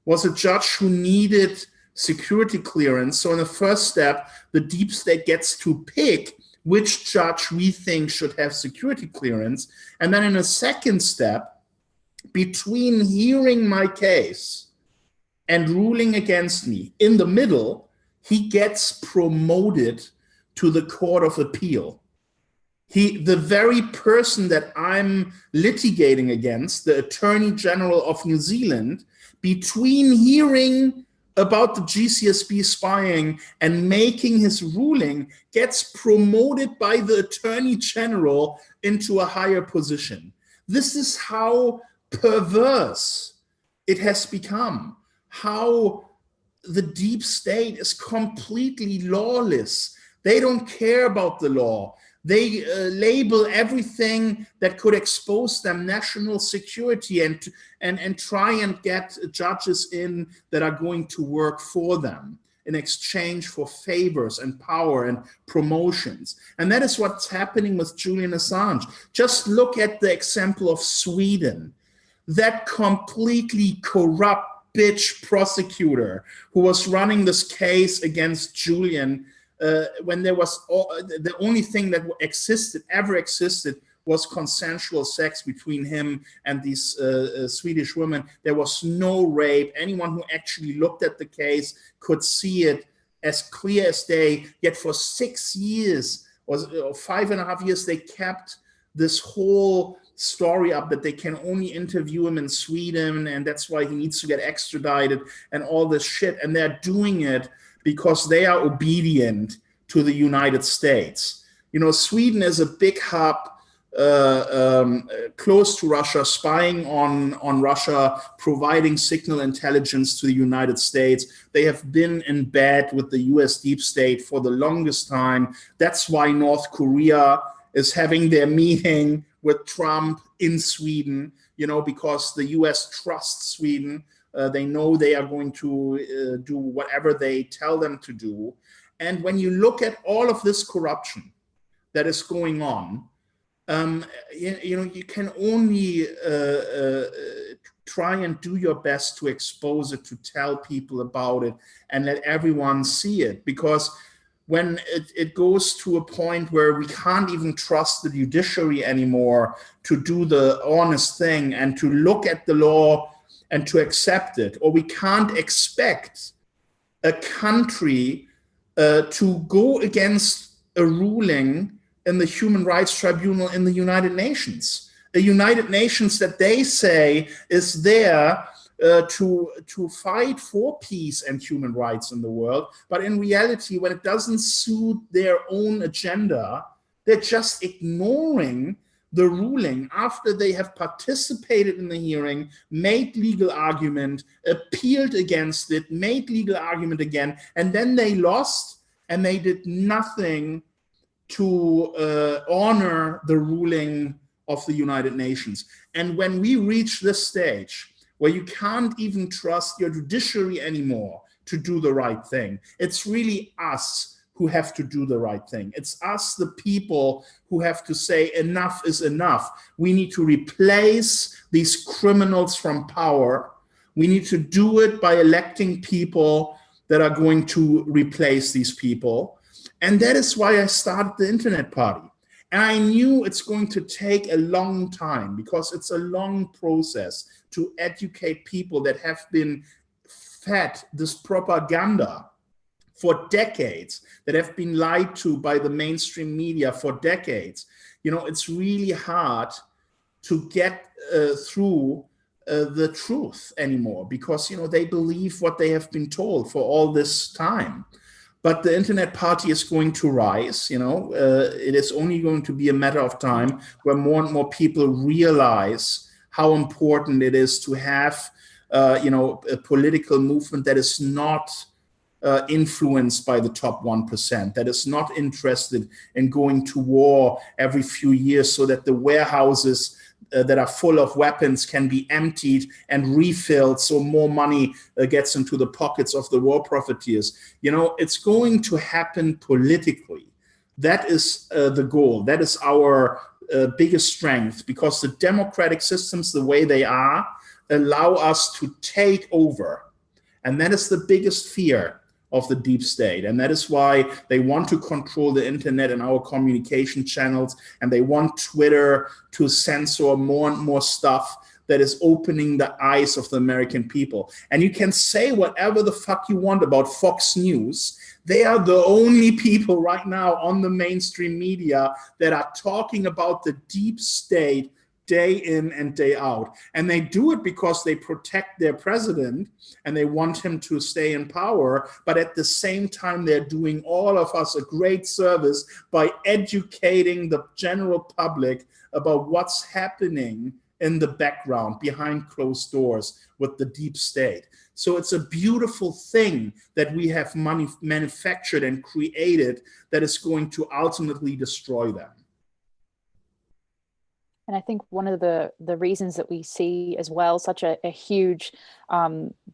was a judge who needed security clearance. So in the first step, the deep state gets to pick which judge we think should have security clearance. And then in a second step, between hearing my case and ruling against me, in the middle, he gets promoted to the Court of Appeal. The very person that I'm litigating against, the Attorney General of New Zealand, between hearing about the GCSB spying and making his ruling, gets promoted by the Attorney General into a higher position. This is how perverse it has become, how the deep state is completely lawless. They don't care about the law. They label everything that could expose them national security and try and get judges in that are going to work for them in exchange for favors and power and promotions. And that is what's happening with Julian Assange. Just look at the example of Sweden. That completely corrupt bitch prosecutor who was running this case against Julian when there was the only thing that ever existed was consensual sex between him and these Swedish women. There was no rape. Anyone who actually looked at the case could see it as clear as day. Yet for 6 years or 5.5 years, they kept this whole story up that they can only interview him in Sweden, and that's why he needs to get extradited and all this shit. And they're doing it because they are obedient to the United States. Sweden is a big hub close to Russia, spying on Russia, providing signal intelligence to the United States. They have been in bed with the US deep state for the longest time. That's why North Korea is having their meeting with Trump in Sweden, because the US trusts Sweden. They know they are going to do whatever they tell them to do. And when you look at all of this corruption that is going on, you can only try and do your best to expose it, to tell people about it, and let everyone see it. Because when it goes to a point where we can't even trust the judiciary anymore to do the honest thing and to look at the law and to accept it, or we can't expect a country to go against a ruling in the Human Rights Tribunal in the United Nations. The United Nations that they say is there to fight for peace and human rights in the world. But in reality, when it doesn't suit their own agenda, they're just ignoring the ruling after they have participated in the hearing, made legal argument, appealed against it, made legal argument again, and then they lost and they did nothing to honor the ruling of the United Nations. And when we reach this stage where you can't even trust your judiciary anymore to do the right thing, it's really us who have to do the right thing. It's us, the people, who have to say enough is enough. We need to replace these criminals from power. We need to do it by electing people that are going to replace these people. And that is why I started the Internet Party. And I knew it's going to take a long time, because it's a long process to educate people that have been fed this propaganda for decades, that have been lied to by the mainstream media for decades. It's really hard to get through the truth anymore, because they believe what they have been told for all this time. but the internet party is going to rise. It is only going to be a matter of time where more and more people realize how important it is to have, a political movement that is not influenced by the top 1%, that is not interested in going to war every few years so that the warehouses that are full of weapons can be emptied and refilled so more money gets into the pockets of the war profiteers. It's going to happen politically. That is the goal. That is our biggest strength, because the democratic systems, the way they are, allow us to take over. And that is the biggest fear of the deep state. And that is why they want to control the internet and our communication channels. And they want Twitter to censor more and more stuff that is opening the eyes of the American people. And you can say whatever the fuck you want about Fox News. They are the only people right now on the mainstream media that are talking about the deep state day in and day out. And they do it because they protect their president and they want him to stay in power. But at the same time, they're doing all of us a great service by educating the general public about what's happening in the background behind closed doors with the deep state. So it's a beautiful thing that we have manufactured and created that is going to ultimately destroy them. And I think one of the reasons that we see as well such a huge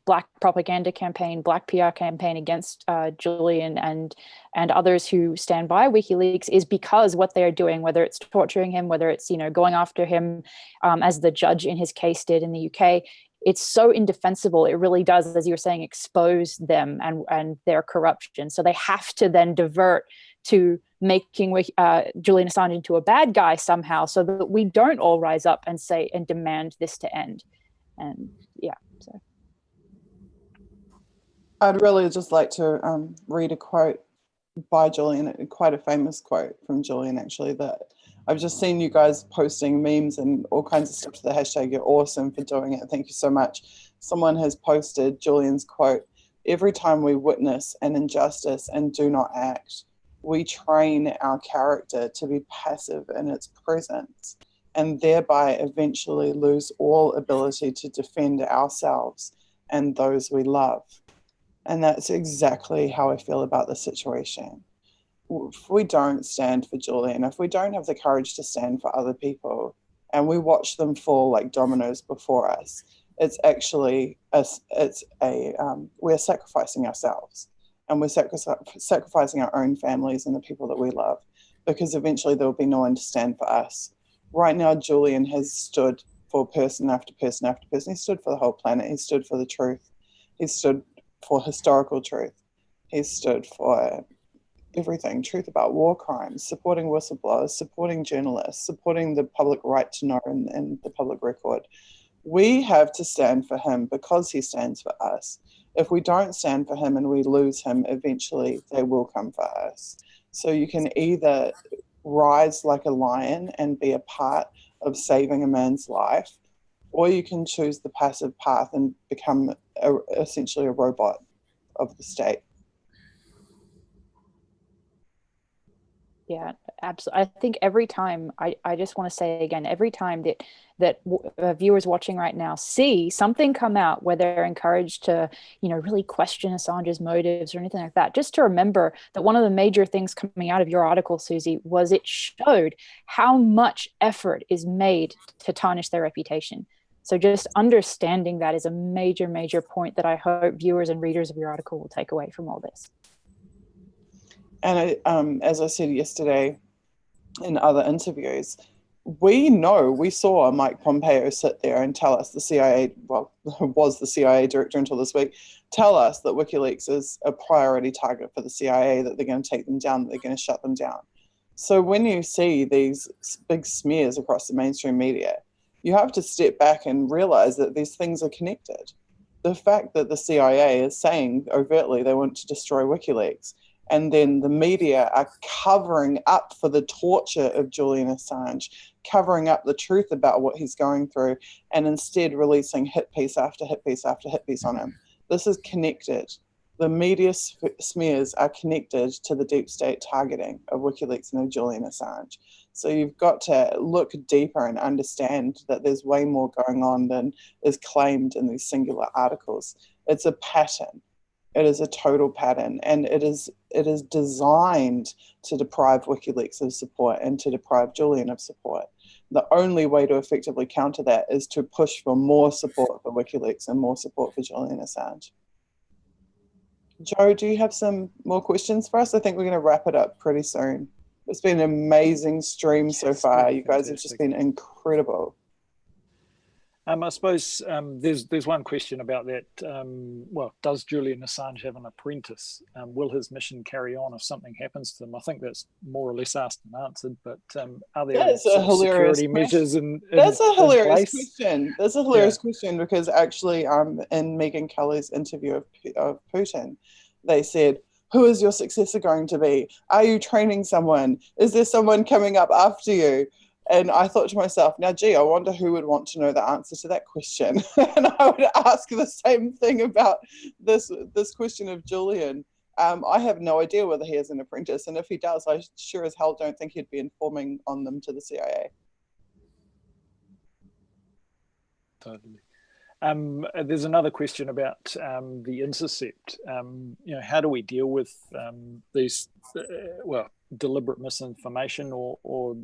black propaganda campaign, black PR campaign against Julian and others who stand by WikiLeaks is because what they are doing, whether it's torturing him, whether it's going after him as the judge in his case did in the UK, it's so indefensible. It really does, as you were saying, expose them and their corruption. So they have to then divert to making Julian Assange into a bad guy somehow, so that we don't all rise up and say and demand this to end. And yeah, so I'd really just like to read a quote by Julian, quite a famous quote from Julian, actually, that I've just seen you guys posting memes and all kinds of stuff to the hashtag. You're awesome for doing it. Thank you so much. Someone has posted Julian's quote: "Every time we witness an injustice and do not act, we train our character to be passive in its presence and thereby eventually lose all ability to defend ourselves and those we love." And that's exactly how I feel about the situation. If we don't stand for Julian, if we don't have the courage to stand for other people, and we watch them fall like dominoes before us, it's actually we're sacrificing ourselves. And we're sacrificing our own families and the people that we love, because eventually there will be no one to stand for us. Right now, Julian has stood for person after person after person. He stood for the whole planet. He stood for the truth. He stood for historical truth. He stood for everything, truth about war crimes, supporting whistleblowers, supporting journalists, supporting the public right to know and the public record. We have to stand for him because he stands for us. If we don't stand for him and we lose him, eventually they will come for us. So you can either rise like a lion and be a part of saving a man's life, or you can choose the passive path and become essentially a robot of the state. Yeah, absolutely. I think every time, I just want to say again, every time that viewers watching right now see something come out where they're encouraged to, really question Assange's motives or anything like that, just to remember that one of the major things coming out of your article, Suzie, was it showed how much effort is made to tarnish their reputation. So just understanding that is a major, major point that I hope viewers and readers of your article will take away from all this. And as I said yesterday in other interviews, we saw Mike Pompeo sit there and tell us, the CIA, was the CIA director until this week, tell us that WikiLeaks is a priority target for the CIA, that they're going to take them down, that they're going to shut them down. So when you see these big smears across the mainstream media, you have to step back and realize that these things are connected. The fact that the CIA is saying overtly they want to destroy WikiLeaks, and then the media are covering up for the torture of Julian Assange, covering up the truth about what he's going through, and instead releasing hit piece after hit piece after hit piece on him. This is connected. The media smears are connected to the deep state targeting of WikiLeaks and of Julian Assange. So you've got to look deeper and understand that there's way more going on than is claimed in these singular articles. It's a pattern. It is a total pattern, and it is designed to deprive WikiLeaks of support and to deprive Julian of support. The only way to effectively counter that is to push for more support for WikiLeaks and more support for Julian Assange. Joe, do you have some more questions for us? I think we're going to wrap it up pretty soon. It's been an amazing stream so far. You guys have just been incredible. I suppose there's one question about that. Well, does Julian Assange have an apprentice? Will his mission carry on if something happens to him? I think that's more or less asked and answered. But are there security measures in That's a hilarious place? question. That's a hilarious question, because actually, in Megyn Kelly's interview of Putin, they said, "Who is your successor going to be? Are you training someone? Is there someone coming up after you?" And I thought to myself, now, gee, I wonder who would want to know the answer to that question. And I would ask the same thing about this question of Julian. I have no idea whether he has an apprentice. And if he does, I sure as hell don't think he'd be informing on them to the CIA. Totally. There's another question about the intercept. How do we deal with these, deliberate misinformation or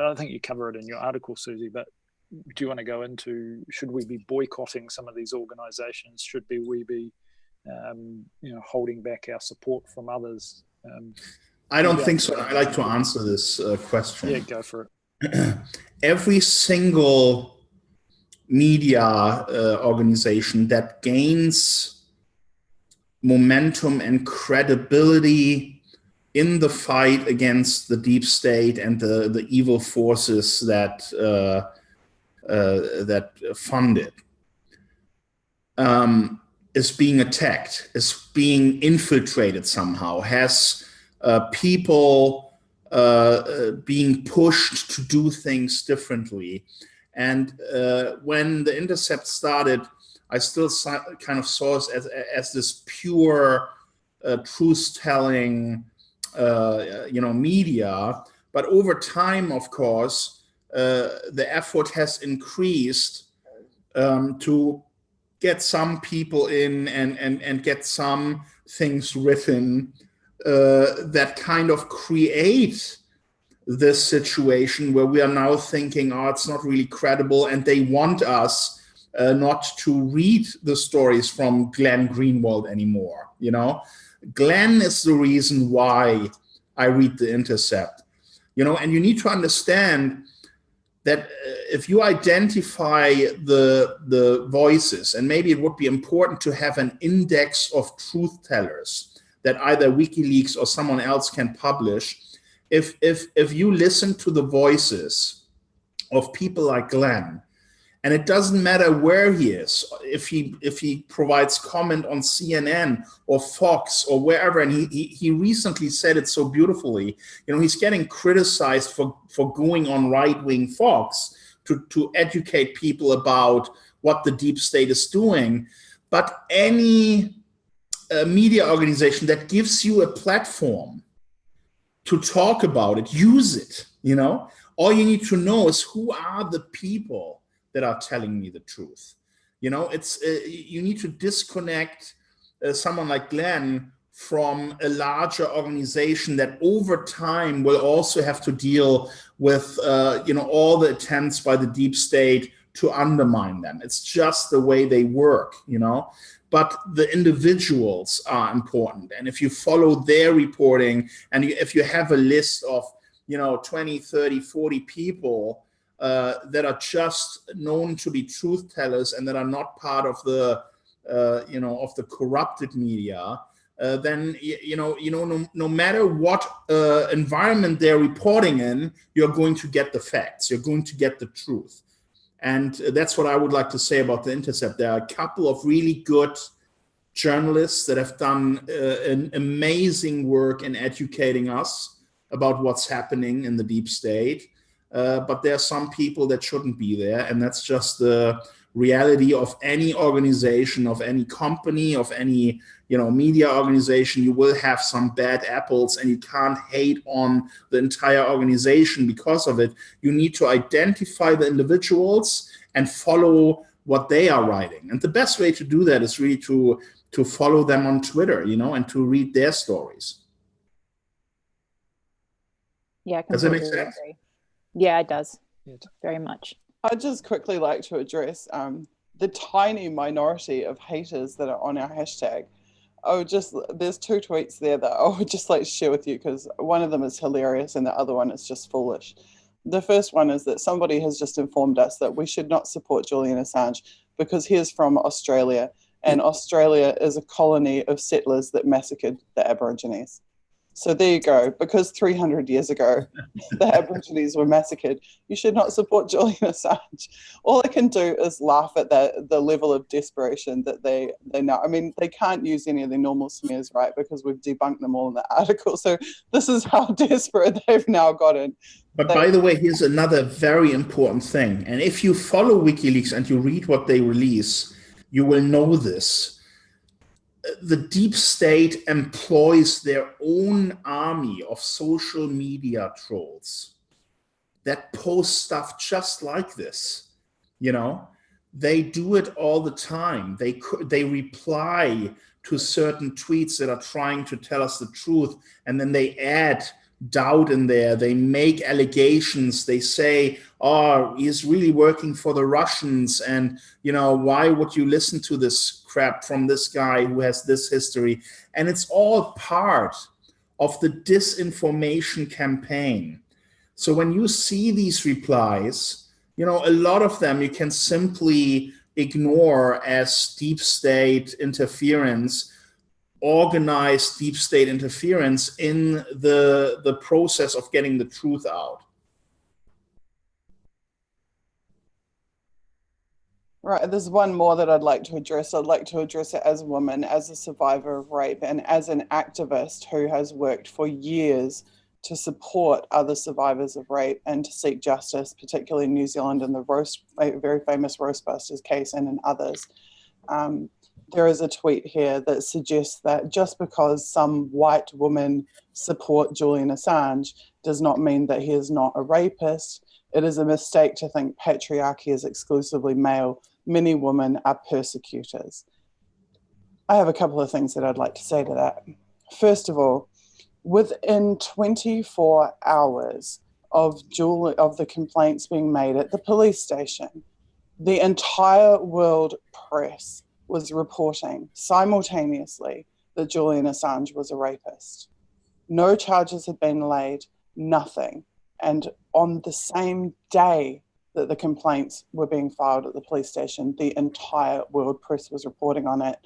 I think you cover it in your article, Suzie, but do you want to go into, should we be boycotting some of these organizations? Should we be, holding back our support from others? I don't think so. I like to answer this question. Yeah, go for it. Every single media organization that gains momentum and credibility in the fight against the deep state and the evil forces that fund it is being attacked, is being infiltrated somehow, has people being pushed to do things differently. And when the Intercept started, I still kind of saw it as this pure truth-telling media. But over time, of course, the effort has increased to get some people in and get some things written that kind of create this situation where we are now thinking, oh, it's not really credible, and they want us not to read the stories from Glenn Greenwald anymore. Glenn is the reason why I read The Intercept, and you need to understand that if you identify the voices, and maybe it would be important to have an index of truth tellers that either WikiLeaks or someone else can publish. If you listen to the voices of people like Glenn, and it doesn't matter where he is, if he provides comment on CNN or Fox or wherever, and he recently said it so beautifully, he's getting criticized for going on right-wing Fox to educate people about what the deep state is doing. But any media organization that gives you a platform to talk about it, use it, all you need to know is who are the people that are telling me the truth. It's you need to disconnect someone like Glenn from a larger organization that over time will also have to deal with all the attempts by the deep state to undermine them. It's just the way they work, but the individuals are important. And if you follow their reporting, and if you have a list of 20, 30, 40 people that are just known to be truth tellers and that are not part of the of the corrupted media, then no matter what environment they're reporting in, you're going to get the facts, you're going to get the truth. And that's what I would like to say about The Intercept. There are a couple of really good journalists that have done an amazing work in educating us about what's happening in the deep state. But there are some people that shouldn't be there, and that's just the reality of any organization, of any company, of any media organization. You will have some bad apples, and you can't hate on the entire organization because of it. You need to identify the individuals and follow what they are writing. And the best way to do that is really to follow them on Twitter, and to read their stories. Yeah, does that make completely sense? agree. Yeah, it does. Very much. I'd just quickly like to address the tiny minority of haters that are on our hashtag. There's 2 tweets there that I would just like to share with you, because one of them is hilarious and the other one is just foolish. The first one is that somebody has just informed us that we should not support Julian Assange because he is from Australia, and Australia is a colony of settlers that massacred the Aborigines. So there you go. Because 300 years ago, the Aborigines were massacred, you should not support Julian Assange. All I can do is laugh at the level of desperation that they know. I mean, they can't use any of their normal smears, right? Because we've debunked them all in the article. So this is how desperate they've now gotten. But by the way, here's another very important thing. And if you follow WikiLeaks and you read what they release, you will know this. The deep state employs their own army of social media trolls that post stuff just like this. They do it all the time. They reply to certain tweets that are trying to tell us the truth, and then they add doubt in there. They make allegations. They say, oh, he's really working for the Russians, and why would you listen to this crap from this guy who has this history? And it's all part of the disinformation campaign. So when you see these replies, a lot of them you can simply ignore as deep state interference, organized deep state interference in the process of getting the truth out. Right, there's one more that I'd like to address. I'd like to address it as a woman, as a survivor of rape, and as an activist who has worked for years to support other survivors of rape and to seek justice, particularly in New Zealand in the very famous Roastbusters case and in others. There is a tweet here that suggests that just because some white women support Julian Assange does not mean that he is not a rapist. It is a mistake to think patriarchy is exclusively male. Many women are persecutors. I have a couple of things that I'd like to say to that. First of all, within 24 hours of the complaints being made at the police station, the entire world press was reporting simultaneously that Julian Assange was a rapist. No charges had been laid, nothing. And on the same day that the complaints were being filed at the police station, the entire world press was reporting on it.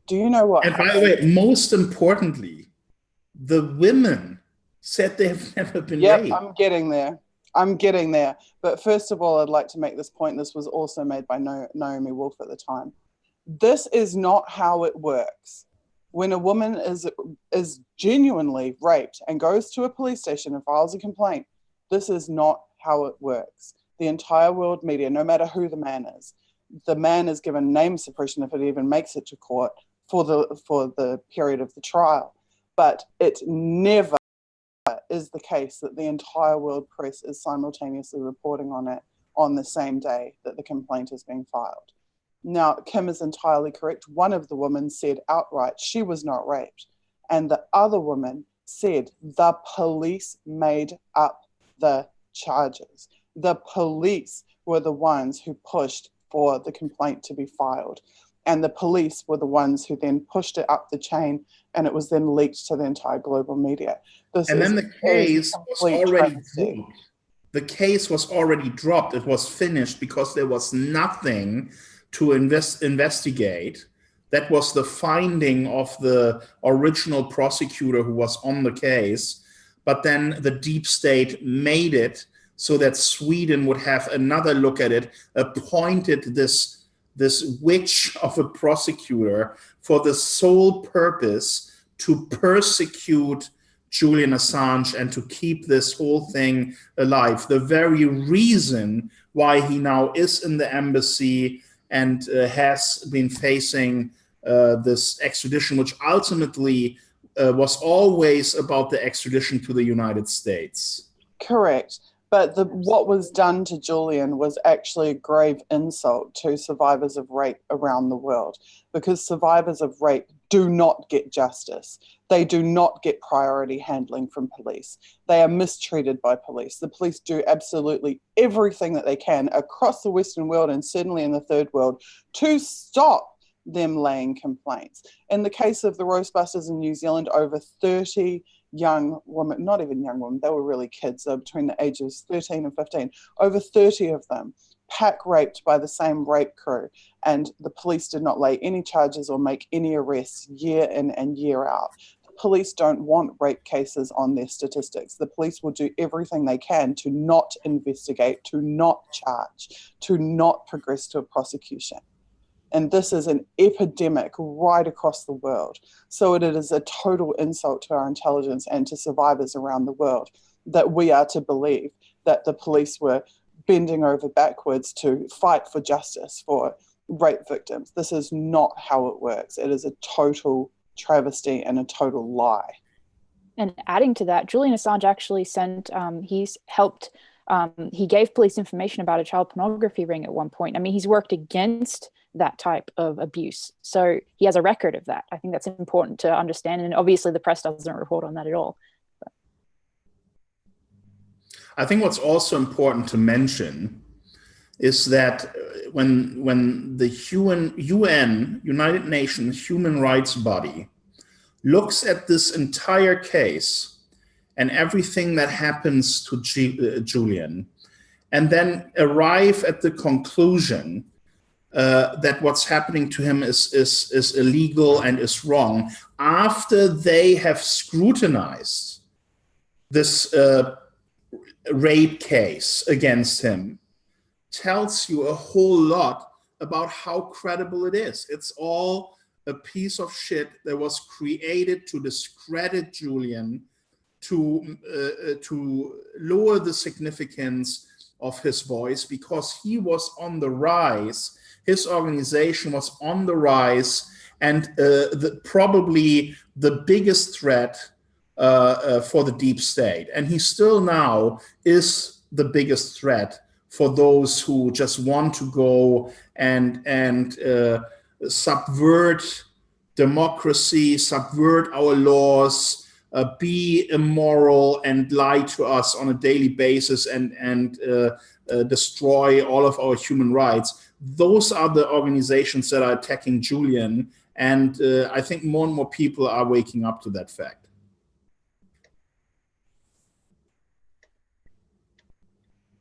Do you know what happened? By the way, most importantly, the women said they've never been raped. I'm getting there. But first of all, I'd like to make this point. This was also made by Naomi Wolf at the time. This is not how it works. When a woman is genuinely raped and goes to a police station and files a complaint, this is not how it works. The entire world media, no matter who the man is given name suppression if it even makes it to court for the period of the trial. But it never is the case that the entire world press is simultaneously reporting on it on the same day that the complaint is being filed. Now, Kim is entirely correct. One of the women said outright she was not raped. And the other woman said the police made up the charges. The police were the ones who pushed for the complaint to be filed. And the police were the ones who then pushed it up the chain, and it was then leaked to the entire global media. Then the case was already dropped. The case was already dropped. It was finished because there was nothing to investigate. That was the finding of the original prosecutor who was on the case. But then the deep state made it so that Sweden would have another look at it, appointed this witch of a prosecutor for the sole purpose to persecute Julian Assange and to keep this whole thing alive. The very reason why he now is in the embassy and has been facing this extradition, which ultimately was always about the extradition to the United States. Correct. But what was done to Julian was actually a grave insult to survivors of rape around the world, because survivors of rape do not get justice. They do not get priority handling from police. They are mistreated by police. The police do absolutely everything that they can across the Western world and certainly in the third world to stop them laying complaints. In the case of the Roastbusters in New Zealand, over 30 young women, not even young women, they were really kids, between the ages 13 and 15, over 30 of them pack raped by the same rape crew, and the police did not lay any charges or make any arrests year in and year out. The police don't want rape cases on their statistics. The police will do everything they can to not investigate, to not charge, to not progress to a prosecution. And this is an epidemic right across the world. So it is a total insult to our intelligence and to survivors around the world that we are to believe that the police were bending over backwards to fight for justice for rape victims. This is not how it works. It is a total travesty and a total lie. And adding to that, Julian Assange actually he gave police information about a child pornography ring at one point. I mean, he's worked against that type of abuse. So he has a record of that. I think that's important to understand. And obviously the press doesn't report on that at all. But I think what's also important to mention is that when the UN, United Nations human rights body, looks at this entire case and everything that happens to Julian, and then arrive at the conclusion that what's happening to him is illegal and is wrong, after they have scrutinized this rape case against him, tells you a whole lot about how credible it is. It's all a piece of shit that was created to discredit Julian, to lower the significance of his voice, because he was on the rise. His organization was on the rise, and probably the biggest threat for the deep state. And he still now is the biggest threat for those who just want to go and subvert democracy, subvert our laws, be immoral and lie to us on a daily basis and destroy all of our human rights. Those are the organizations that are attacking Julian, and I think more and more people are waking up to that fact.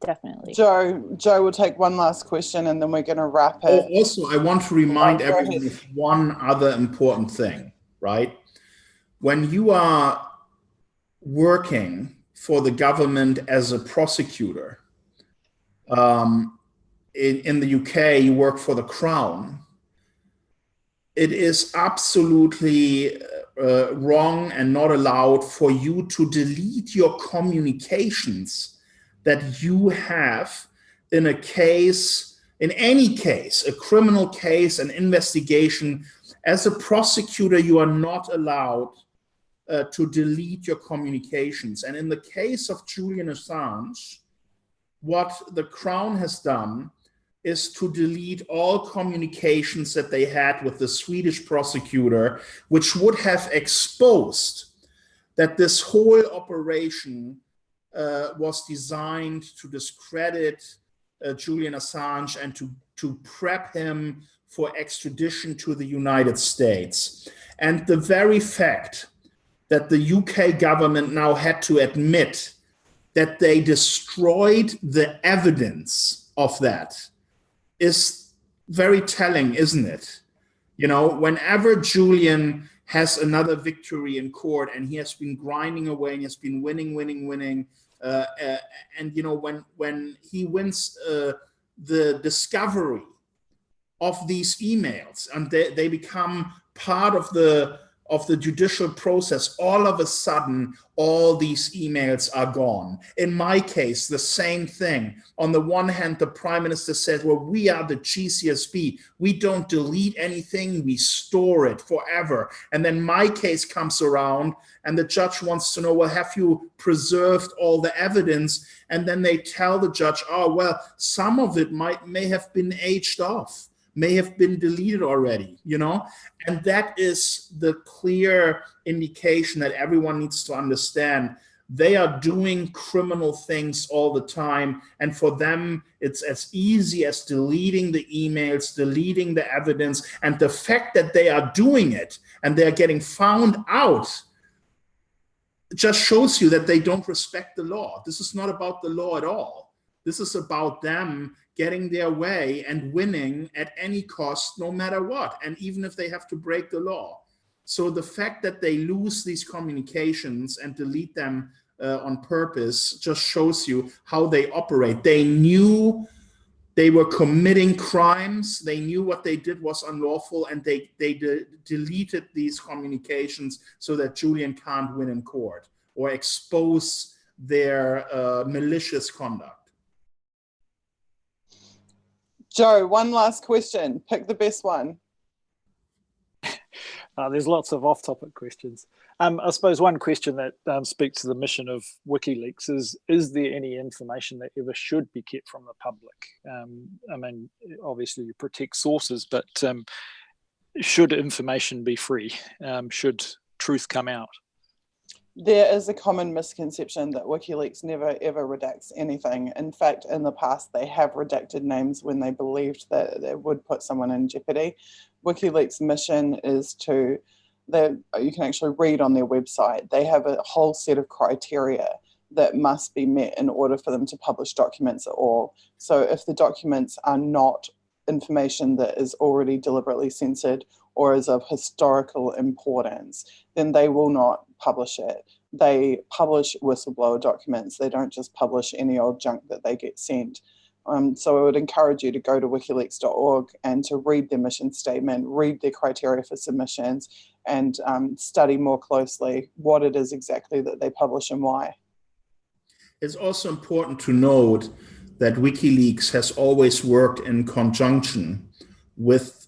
Definitely. Joe will take one last question and then we're going to wrap it. Also, I want to remind everyone of one other important thing, right? When you are working for the government as a prosecutor, in the UK, you work for the Crown. It is absolutely wrong and not allowed for you to delete your communications that you have in a case, in any case, a criminal case, an investigation. As a prosecutor, you are not allowed to delete your communications. And in the case of Julian Assange, what the Crown has done is to delete all communications that they had with the Swedish prosecutor, which would have exposed that this whole operation was designed to discredit Julian Assange and to prep him for extradition to the United States. And the very fact that the UK government now had to admit that they destroyed the evidence of that is very telling, isn't it? You know, whenever Julian has another victory in court and he has been grinding away and he has been winning, and you know, when he wins the discovery of these emails and they become part of the of the judicial process, all of a sudden, all these emails are gone. In my case, the same thing. On the one hand, the Prime Minister said, well, we are the GCSB. We don't delete anything, we store it forever. And then my case comes around and the judge wants to know, well, have you preserved all the evidence? And then they tell the judge, oh, well, some of it may have been aged off, may have been deleted already, you know? And that is the clear indication that everyone needs to understand. They are doing criminal things all the time. And for them, it's as easy as deleting the emails, deleting the evidence. And the fact that they are doing it and they're getting found out just shows you that they don't respect the law. This is not about the law at all. This is about them getting their way and winning at any cost, no matter what, and even if they have to break the law. So the fact that they lose these communications and delete them on purpose just shows you how they operate. They knew they were committing crimes, they knew what they did was unlawful, and they deleted these communications so that Julian can't win in court or expose their malicious conduct. Joe, one last question. Pick the best one. There's lots of off-topic questions. I suppose one question that speaks to the mission of WikiLeaks is there any information that ever should be kept from the public? I mean, obviously you protect sources, but should information be free? Should truth come out? There is a common misconception that WikiLeaks never ever redacts anything. In fact, in the past, they have redacted names when they believed that it would put someone in jeopardy. WikiLeaks' mission is to, you can actually read on their website, they have a whole set of criteria that must be met in order for them to publish documents at all. So if the documents are not information that is already deliberately censored or is of historical importance, then they will not publish it. They publish whistleblower documents. They don't just publish any old junk that they get sent. So I would encourage you to go to wikileaks.org and to read their mission statement, read their criteria for submissions, and study more closely what it is exactly that they publish and why. It's also important to note that WikiLeaks has always worked in conjunction with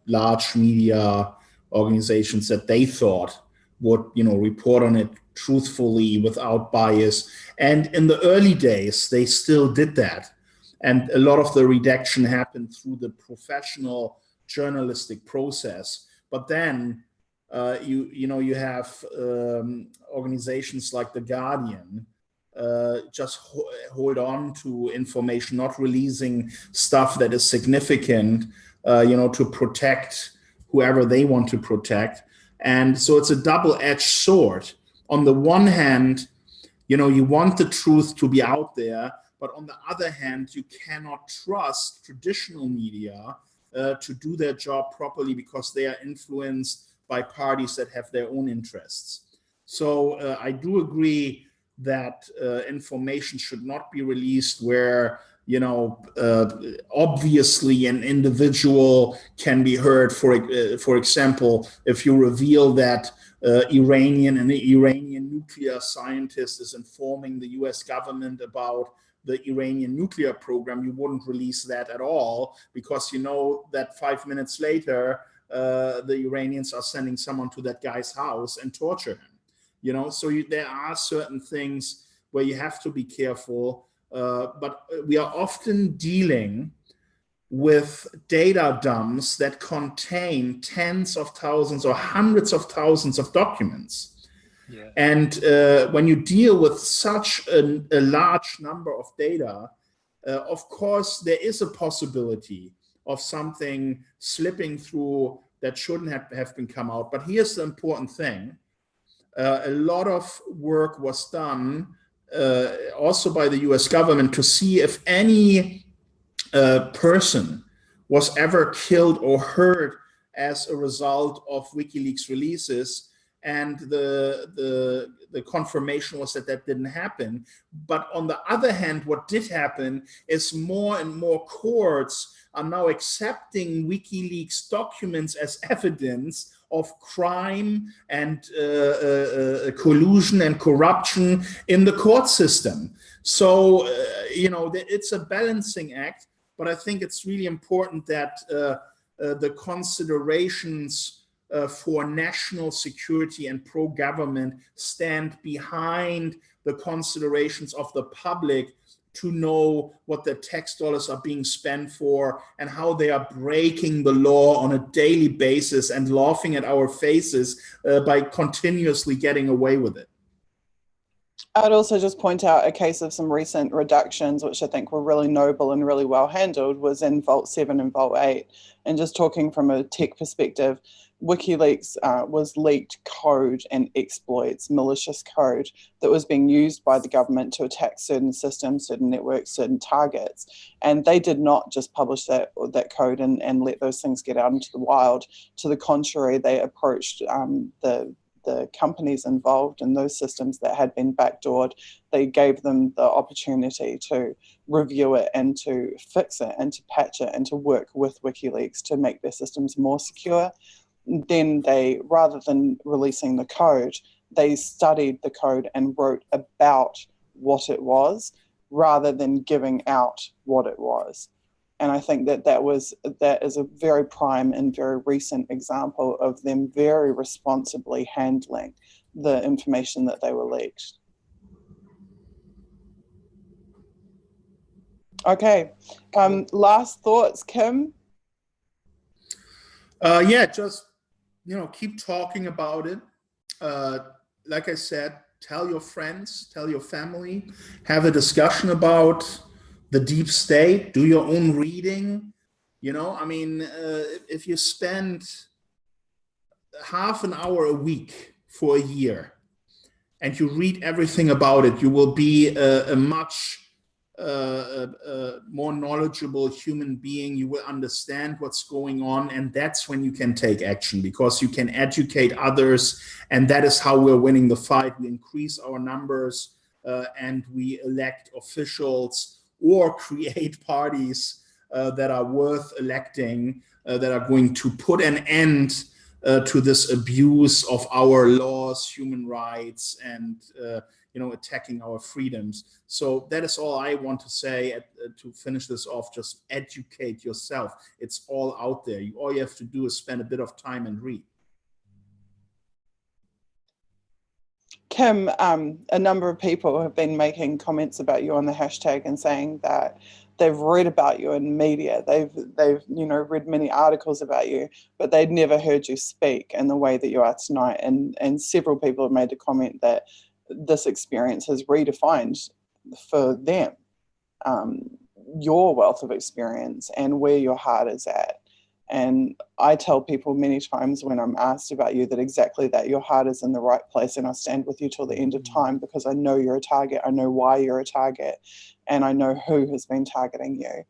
large media organizations that they thought would, report on it truthfully without bias. And in the early days, they still did that. And a lot of the redaction happened through the professional journalistic process. But then you have organizations like The Guardian just hold on to information, not releasing stuff that is significant, to protect whoever they want to protect. And so it's a double-edged sword. On the one hand, you want the truth to be out there, but on the other hand, you cannot trust traditional media to do their job properly because they are influenced by parties that have their own interests. So I do agree that information should not be released where, obviously an individual can be hurt. For example, if you reveal that an Iranian nuclear scientist is informing the US government about the Iranian nuclear program, you wouldn't release that at all because you know that 5 minutes later, the Iranians are sending someone to that guy's house and torture him. So there are certain things where you have to be careful, but we are often dealing with data dumps that contain tens of thousands or hundreds of thousands of documents. Yeah. And when you deal with such a large number of data, of course, there is a possibility of something slipping through that shouldn't have been come out. But here's the important thing. A lot of work was done also by the US government to see if any person was ever killed or hurt as a result of WikiLeaks releases. And the confirmation was that didn't happen. But on the other hand, what did happen is more and more courts are now accepting WikiLeaks documents as evidence of crime and collusion and corruption in the court system. So, you know, it's a balancing act, but I think it's really important that the considerations for national security and pro-government stand behind the considerations of the public to know what the tax dollars are being spent for and how they are breaking the law on a daily basis and laughing at our faces by continuously getting away with it. I'd also just point out a case of some recent reductions, which I think were really noble and really well handled, was in Vault 7 and Vault 8. And just talking from a tech perspective, WikiLeaks was leaked code and exploits, malicious code that was being used by the government to attack certain systems, certain networks, certain targets. And they did not just publish that code and let those things get out into the wild. To the contrary, they approached the companies involved in those systems that had been backdoored. They gave them the opportunity to review it and to fix it and to patch it and to work with WikiLeaks to make their systems more secure. Then they, rather than releasing the code, they studied the code and wrote about what it was rather than giving out what it was. And I think that is a very prime and very recent example of them very responsibly handling the information that they were leaked. Okay, last thoughts, Kim? Yeah, just, you know, keep talking about it. Like I said, tell your friends, tell your family, have a discussion about the deep state, do your own reading. You know, I mean, if you spend half an hour a week for a year and you read everything about it, you will be a much more knowledgeable human being. You will understand what's going on, and that's when you can take action, because you can educate others, and that is how we're winning the fight. We increase our numbers and we elect officials or create parties that are worth electing, that are going to put an end to this abuse of our laws, human rights, and you know, attacking our freedoms. So that is all I want to say to finish this off. Just educate yourself. It's all out there. All you have to do is spend a bit of time and read. Kim, a number of people have been making comments about you on the hashtag and saying that they've read about you in media. They've you know, read many articles about you, but they'd never heard you speak in the way that you are tonight. And several people have made the comment that this experience has redefined for them your wealth of experience and where your heart is at. And I tell people many times when I'm asked about you that exactly that, your heart is in the right place, and I stand with you till the end of time, because I know you're a target. I know why you're a target, and I know who has been targeting you.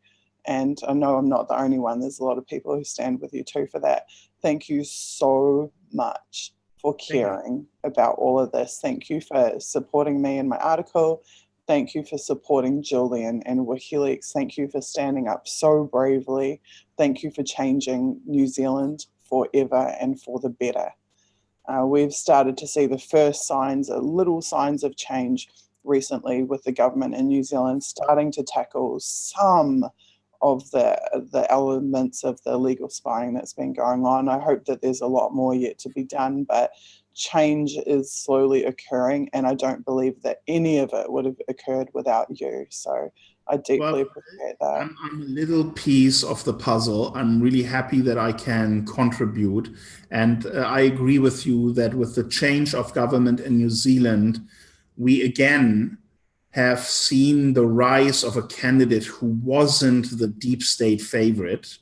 And I know I'm not the only one. There's a lot of people who stand with you too for that. Thank you so much for caring about all of this. Thank you for supporting me in my article. Thank you for supporting Julian and WikiLeaks. Thank you for standing up so bravely. Thank you for changing New Zealand forever and for the better. We've started to see the first signs, little signs of change recently, with the government in New Zealand starting to tackle some of the elements of the illegal spying that's been going on. I hope that there's a lot more yet to be done, but change is slowly occurring, and I don't believe that any of it would have occurred without you. So I deeply appreciate that. I'm a little piece of the puzzle. I'm really happy that I can contribute. And I agree with you that with the change of government in New Zealand, we again have seen the rise of a candidate who wasn't the deep state favorite.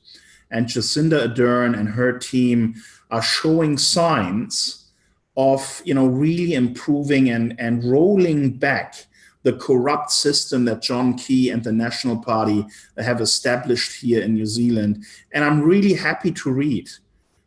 And Jacinda Ardern and her team are showing signs of, you know, really improving and rolling back the corrupt system that John Key and the National Party have established here in New Zealand. And I'm really happy to read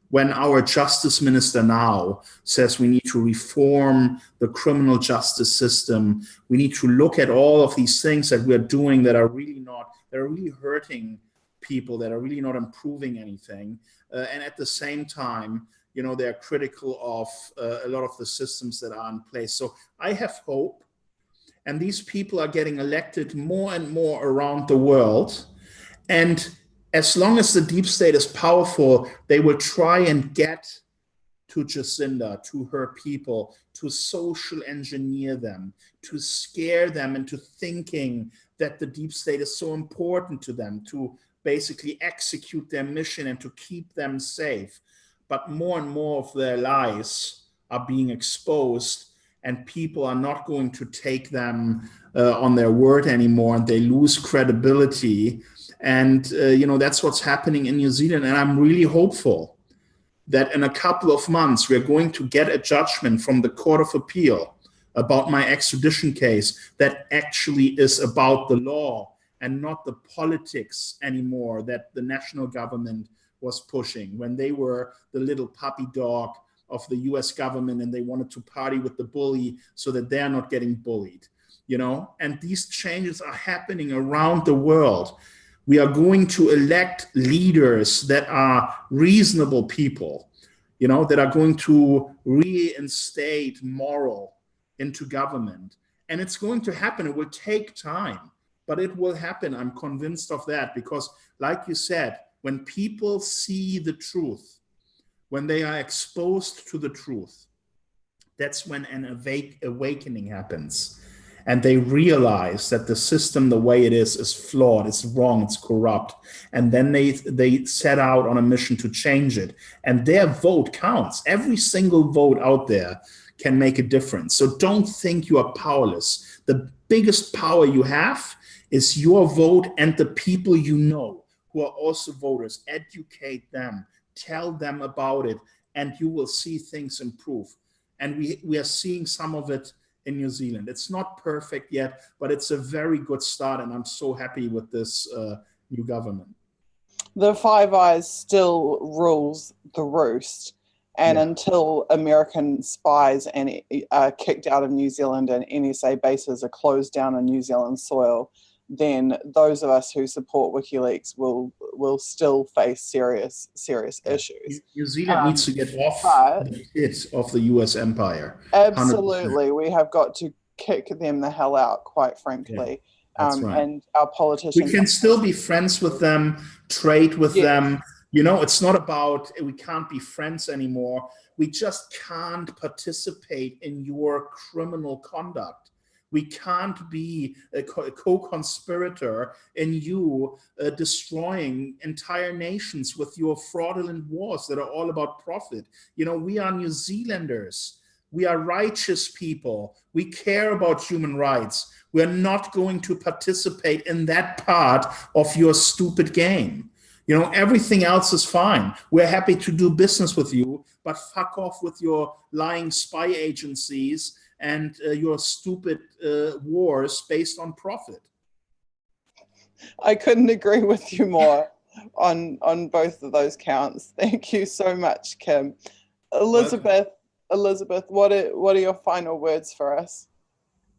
when our Justice Minister now says we need to reform the criminal justice system. We need to look at all of these things that we're doing that are really hurting people, that are really not improving anything. And at the same time, You know, they're critical of a lot of the systems that are in place. So I have hope. And these people are getting elected more and more around the world. And as long as the deep state is powerful, they will try and get to Jacinda, to her people, to social engineer them, to scare them into thinking that the deep state is so important to them, to basically execute their mission and to keep them safe. But more and more of their lies are being exposed, and people are not going to take them on their word anymore, and they lose credibility. And, you know, that's what's happening in New Zealand. And I'm really hopeful that in a couple of months, we're going to get a judgment from the Court of Appeal about my extradition case that actually is about the law and not the politics anymore that the national government was pushing when they were the little puppy dog of the US government and they wanted to party with the bully so that they're not getting bullied, you know? And these changes are happening around the world. We are going to elect leaders that are reasonable people, you know, that are going to reinstate moral into government. And it's going to happen. It will take time, but it will happen. I'm convinced of that because, like you said, when people see the truth, when they are exposed to the truth, that's when an awakening happens. And they realize that the system, the way it is flawed, it's wrong, it's corrupt. And then they set out on a mission to change it. And their vote counts. Every single vote out there can make a difference. So don't think you are powerless. The biggest power you have is your vote and the people you know who are also voters. Educate them, tell them about it, and you will see things improve. And we are seeing some of it in New Zealand. It's not perfect yet, but it's a very good start, and I'm so happy with this new government. The Five Eyes still rules the roost, and until American spies are kicked out of New Zealand and NSA bases are closed down on New Zealand soil, then those of us who support WikiLeaks will still face serious issues. New Zealand needs to get off the pit of the US empire. Absolutely. 100%. We have got to kick them the hell out, quite frankly. Yeah, that's right. And our politicians... We can still be friends with them, trade with them. You know, it's not about we can't be friends anymore. We just can't participate in your criminal conduct. We can't be a co-conspirator in you destroying entire nations with your fraudulent wars that are all about profit. You know, we are New Zealanders. We are righteous people. We care about human rights. We're not going to participate in that part of your stupid game. You know, everything else is fine. We're happy to do business with you, but fuck off with your lying spy agencies and your stupid wars based on profit. I couldn't agree with you more on both of those counts. Thank you so much, Kim. Elizabeth, what are your final words for us?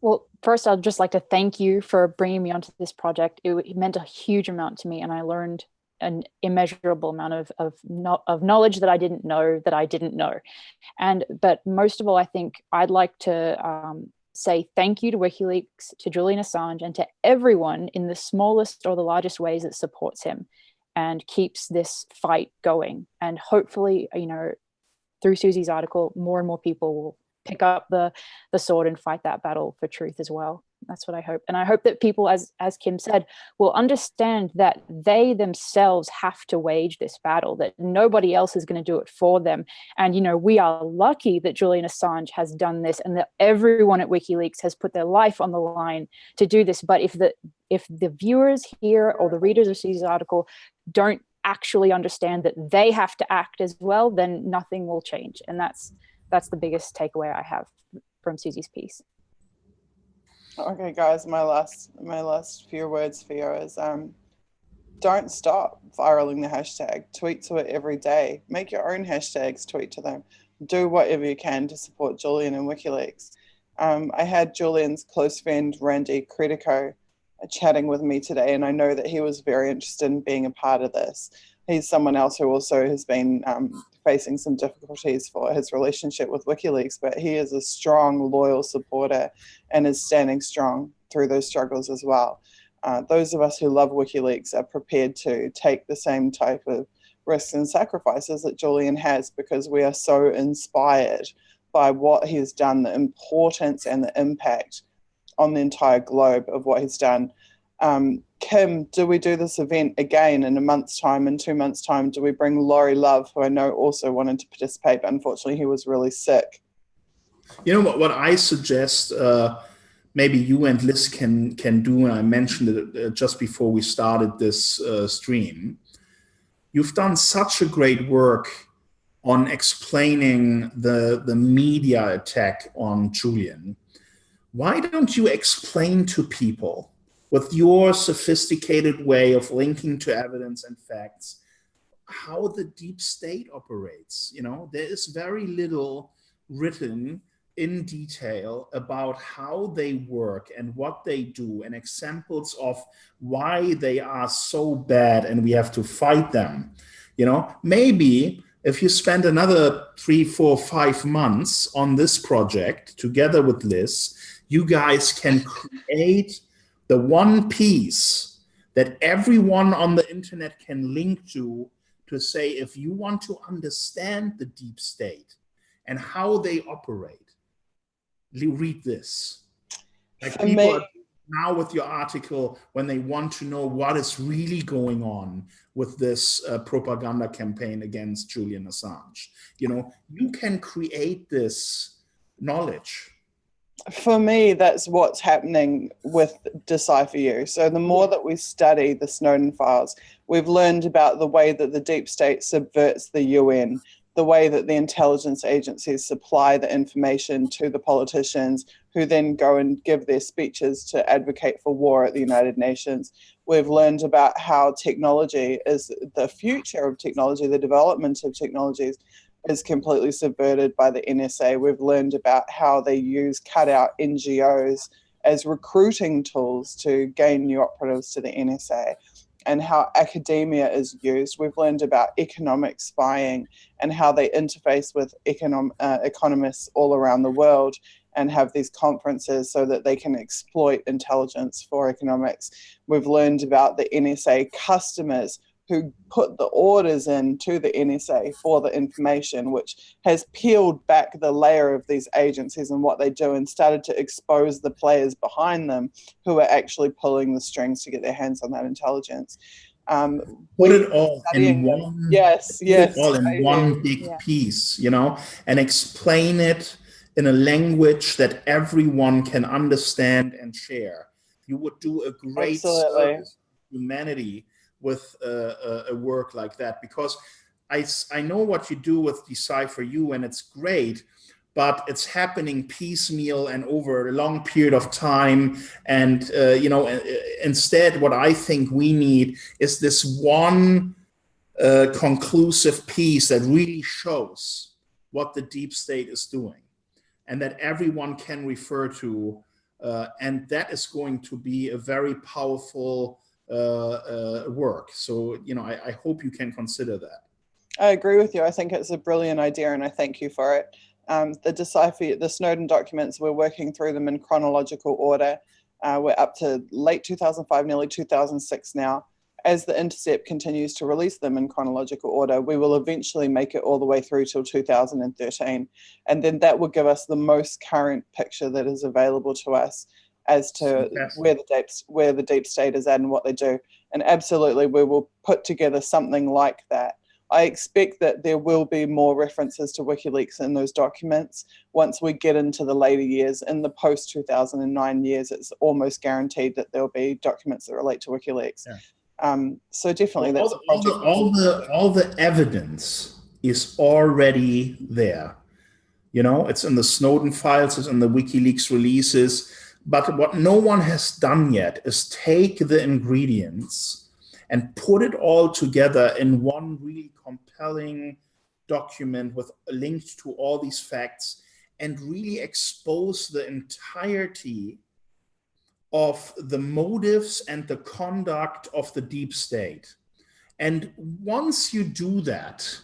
Well, first, I'd just like to thank you for bringing me onto this project. It meant a huge amount to me, and I learned an immeasurable amount of knowledge that I didn't know. But most of all, I think I'd like to say thank you to WikiLeaks, to Julian Assange, and to everyone in the smallest or the largest ways that supports him and keeps this fight going. And hopefully, you know, through Suzie's article, more and more people will pick up the sword and fight that battle for truth as well. That's what I hope. And I hope that people, as Kim said, will understand that they themselves have to wage this battle, that nobody else is going to do it for them. And, you know, we are lucky that Julian Assange has done this and that everyone at WikiLeaks has put their life on the line to do this. But if the viewers here or the readers of Suzie's article don't actually understand that they have to act as well, then nothing will change. And that's the biggest takeaway I have from Suzie's piece. Okay, guys, my last few words for you is don't stop viraling the hashtag. Tweet to it every day. Make your own hashtags, tweet to them. Do whatever you can to support Julian and WikiLeaks. I had Julian's close friend, Randy Credico, chatting with me today, and I know that he was very interested in being a part of this. he's someone else who also has been facing some difficulties for his relationship with WikiLeaks, but he is a strong, loyal supporter and is standing strong through those struggles as well. Those of us who love WikiLeaks are prepared to take the same type of risks and sacrifices that Julian has, because we are so inspired by what he's done, the importance and the impact on the entire globe of what he's done. Kim, do we do this event again in a month's time, in 2 months' time? Do we bring Laurie Love, who I know also wanted to participate, but unfortunately he was really sick? You know what I suggest, maybe you and Liz can do, and I mentioned it just before we started this stream. You've done such a great work on explaining the media attack on Julian. Why don't you explain to people, with your sophisticated way of linking to evidence and facts, how the deep state operates? You know, there is very little written in detail about how they work and what they do, and examples of why they are so bad and we have to fight them. You know, maybe if you spend another 3, 4, 5 months on this project together with Liz, you guys can create the one piece that everyone on the internet can link to say, if you want to understand the deep state and how they operate, read this. Like people are now with your article, when they want to know what is really going on with this propaganda campaign against Julian Assange. You know, you can create this knowledge. For me, that's what's happening with Decipher You. So the more that we study the Snowden files, we've learned about the way that the deep state subverts the UN, the way that the intelligence agencies supply the information to the politicians, who then go and give their speeches to advocate for war at the United Nations. We've learned about how technology is the future of technology, the development of technologies is completely subverted by the NSA. We've learned about how they use cutout NGOs as recruiting tools to gain new operatives to the NSA, and how academia is used. We've learned about economic spying and how they interface with economists all around the world and have these conferences so that they can exploit intelligence for economics. We've learned about the NSA customers who put the orders in to the NSA for the information, which has peeled back the layer of these agencies and what they do and started to expose the players behind them who are actually pulling the strings to get their hands on that intelligence. Put it all in one, yes, all in one big piece, you know, and explain it in a language that everyone can understand and share. You would do a great service to humanity with a work like that, because I know what you do with Decipher You, and it's great, but it's happening piecemeal and over a long period of time. And you know, instead, what I think we need is this one conclusive piece that really shows what the deep state is doing, and that everyone can refer to, and that is going to be a very powerful work. So, you know, I hope you can consider that. I agree with you. I think it's a brilliant idea, and I thank you for it. The Snowden documents, we're working through them in chronological order. We're up to late 2005, nearly 2006 now. As the Intercept continues to release them in chronological order, we will eventually make it all the way through till 2013. And then that will give us the most current picture that is available to us as to where the deep state is at and what they do. And absolutely, we will put together something like that. I expect that there will be more references to WikiLeaks in those documents once we get into the later years. In the post-2009 years, it's almost guaranteed that there'll be documents that relate to WikiLeaks. Yeah. So definitely, that's a project. All the evidence is already there. You know, it's in the Snowden files, it's in the WikiLeaks releases. But what no one has done yet is take the ingredients and put it all together in one really compelling document with linked to all these facts, and really expose the entirety of the motives and the conduct of the deep state. And once you do that,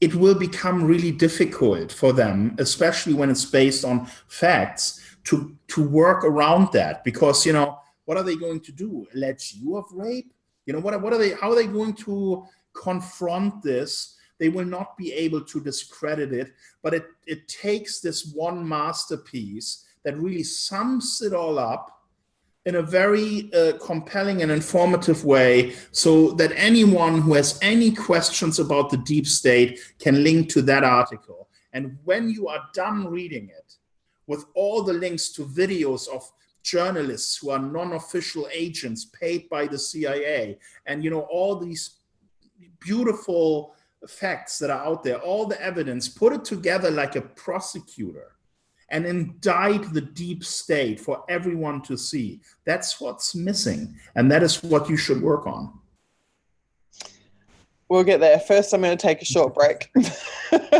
it will become really difficult for them, especially when it's based on facts, to work around that. Because, you know, what are they going to do? Allege you of rape? You know, what are they, how are they going to confront this? They will not be able to discredit it, but it takes this one masterpiece that really sums it all up in a very compelling and informative way, so that anyone who has any questions about the deep state can link to that article. And when you are done reading it, with all the links to videos of journalists who are non-official agents paid by the CIA, and, you know, all these beautiful facts that are out there, all the evidence, put it together like a prosecutor and indict the deep state for everyone to see. That's what's missing. And that is what you should work on. We'll get there. First, I'm going to take a short break.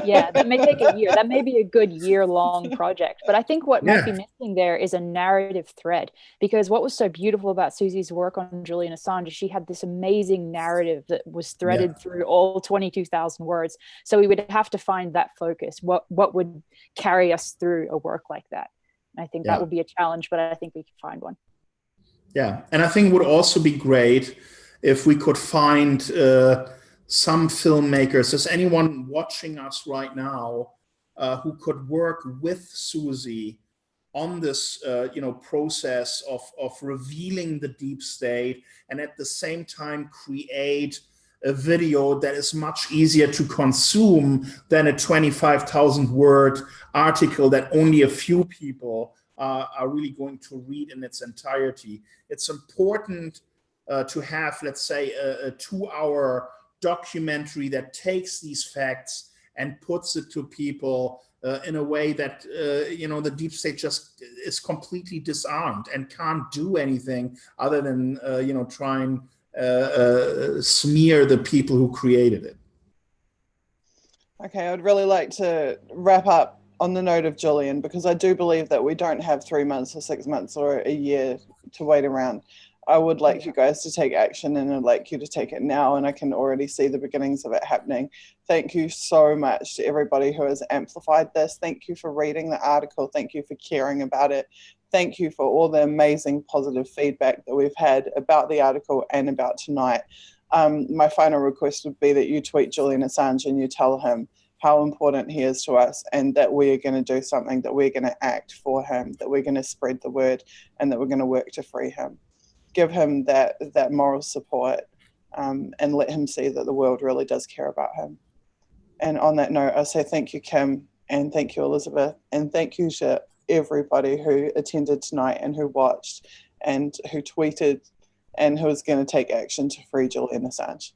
Yeah, that may take a year. That may be a good year-long project. But I think what might be missing there is a narrative thread. Because what was so beautiful about Suzie's work on Julian Assange is she had this amazing narrative that was threaded through all 22,000 words. So we would have to find that focus. What would carry us through a work like that? And I think that would be a challenge, but I think we can find one. Yeah, and I think it would also be great if we could find some filmmakers, is anyone watching us right now who could work with Suzie on this process of revealing the deep state, and at the same time create a video that is much easier to consume than a 25,000 word article that only a few people are really going to read in its entirety. It's important to have, let's say, a 2-hour documentary that takes these facts and puts it to people in a way that the deep state just is completely disarmed and can't do anything other than try and smear the people who created it. Okay, I'd really like to wrap up on the note of Julian, because I do believe that we don't have 3 months or 6 months or a year to wait around. I would like you guys to take action, and I'd like you to take it now, and I can already see the beginnings of it happening. Thank you so much to everybody who has amplified this. Thank you for reading the article. Thank you for caring about it. Thank you for all the amazing positive feedback that we've had about the article and about tonight. My final request would be that you tweet Julian Assange and you tell him how important he is to us, and that we are going to do something, that we're going to act for him, that we're going to spread the word, and that we're going to work to free him. Give him that moral support, and let him see that the world really does care about him. And on that note, I say thank you, Kim, and thank you, Elizabeth, and thank you to everybody who attended tonight and who watched and who tweeted and who is going to take action to free Julian Assange.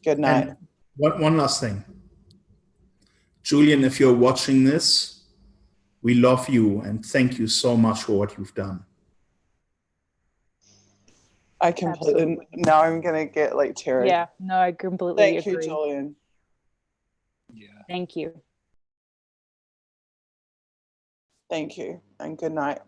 Good night. And one last thing. Julian, if you're watching this, we love you and thank you so much for what you've done. I completely, absolutely. Now I'm going to get like teary. Yeah, no, I completely agree. Thank you, Julian. Yeah. Thank you. Thank you, and good night.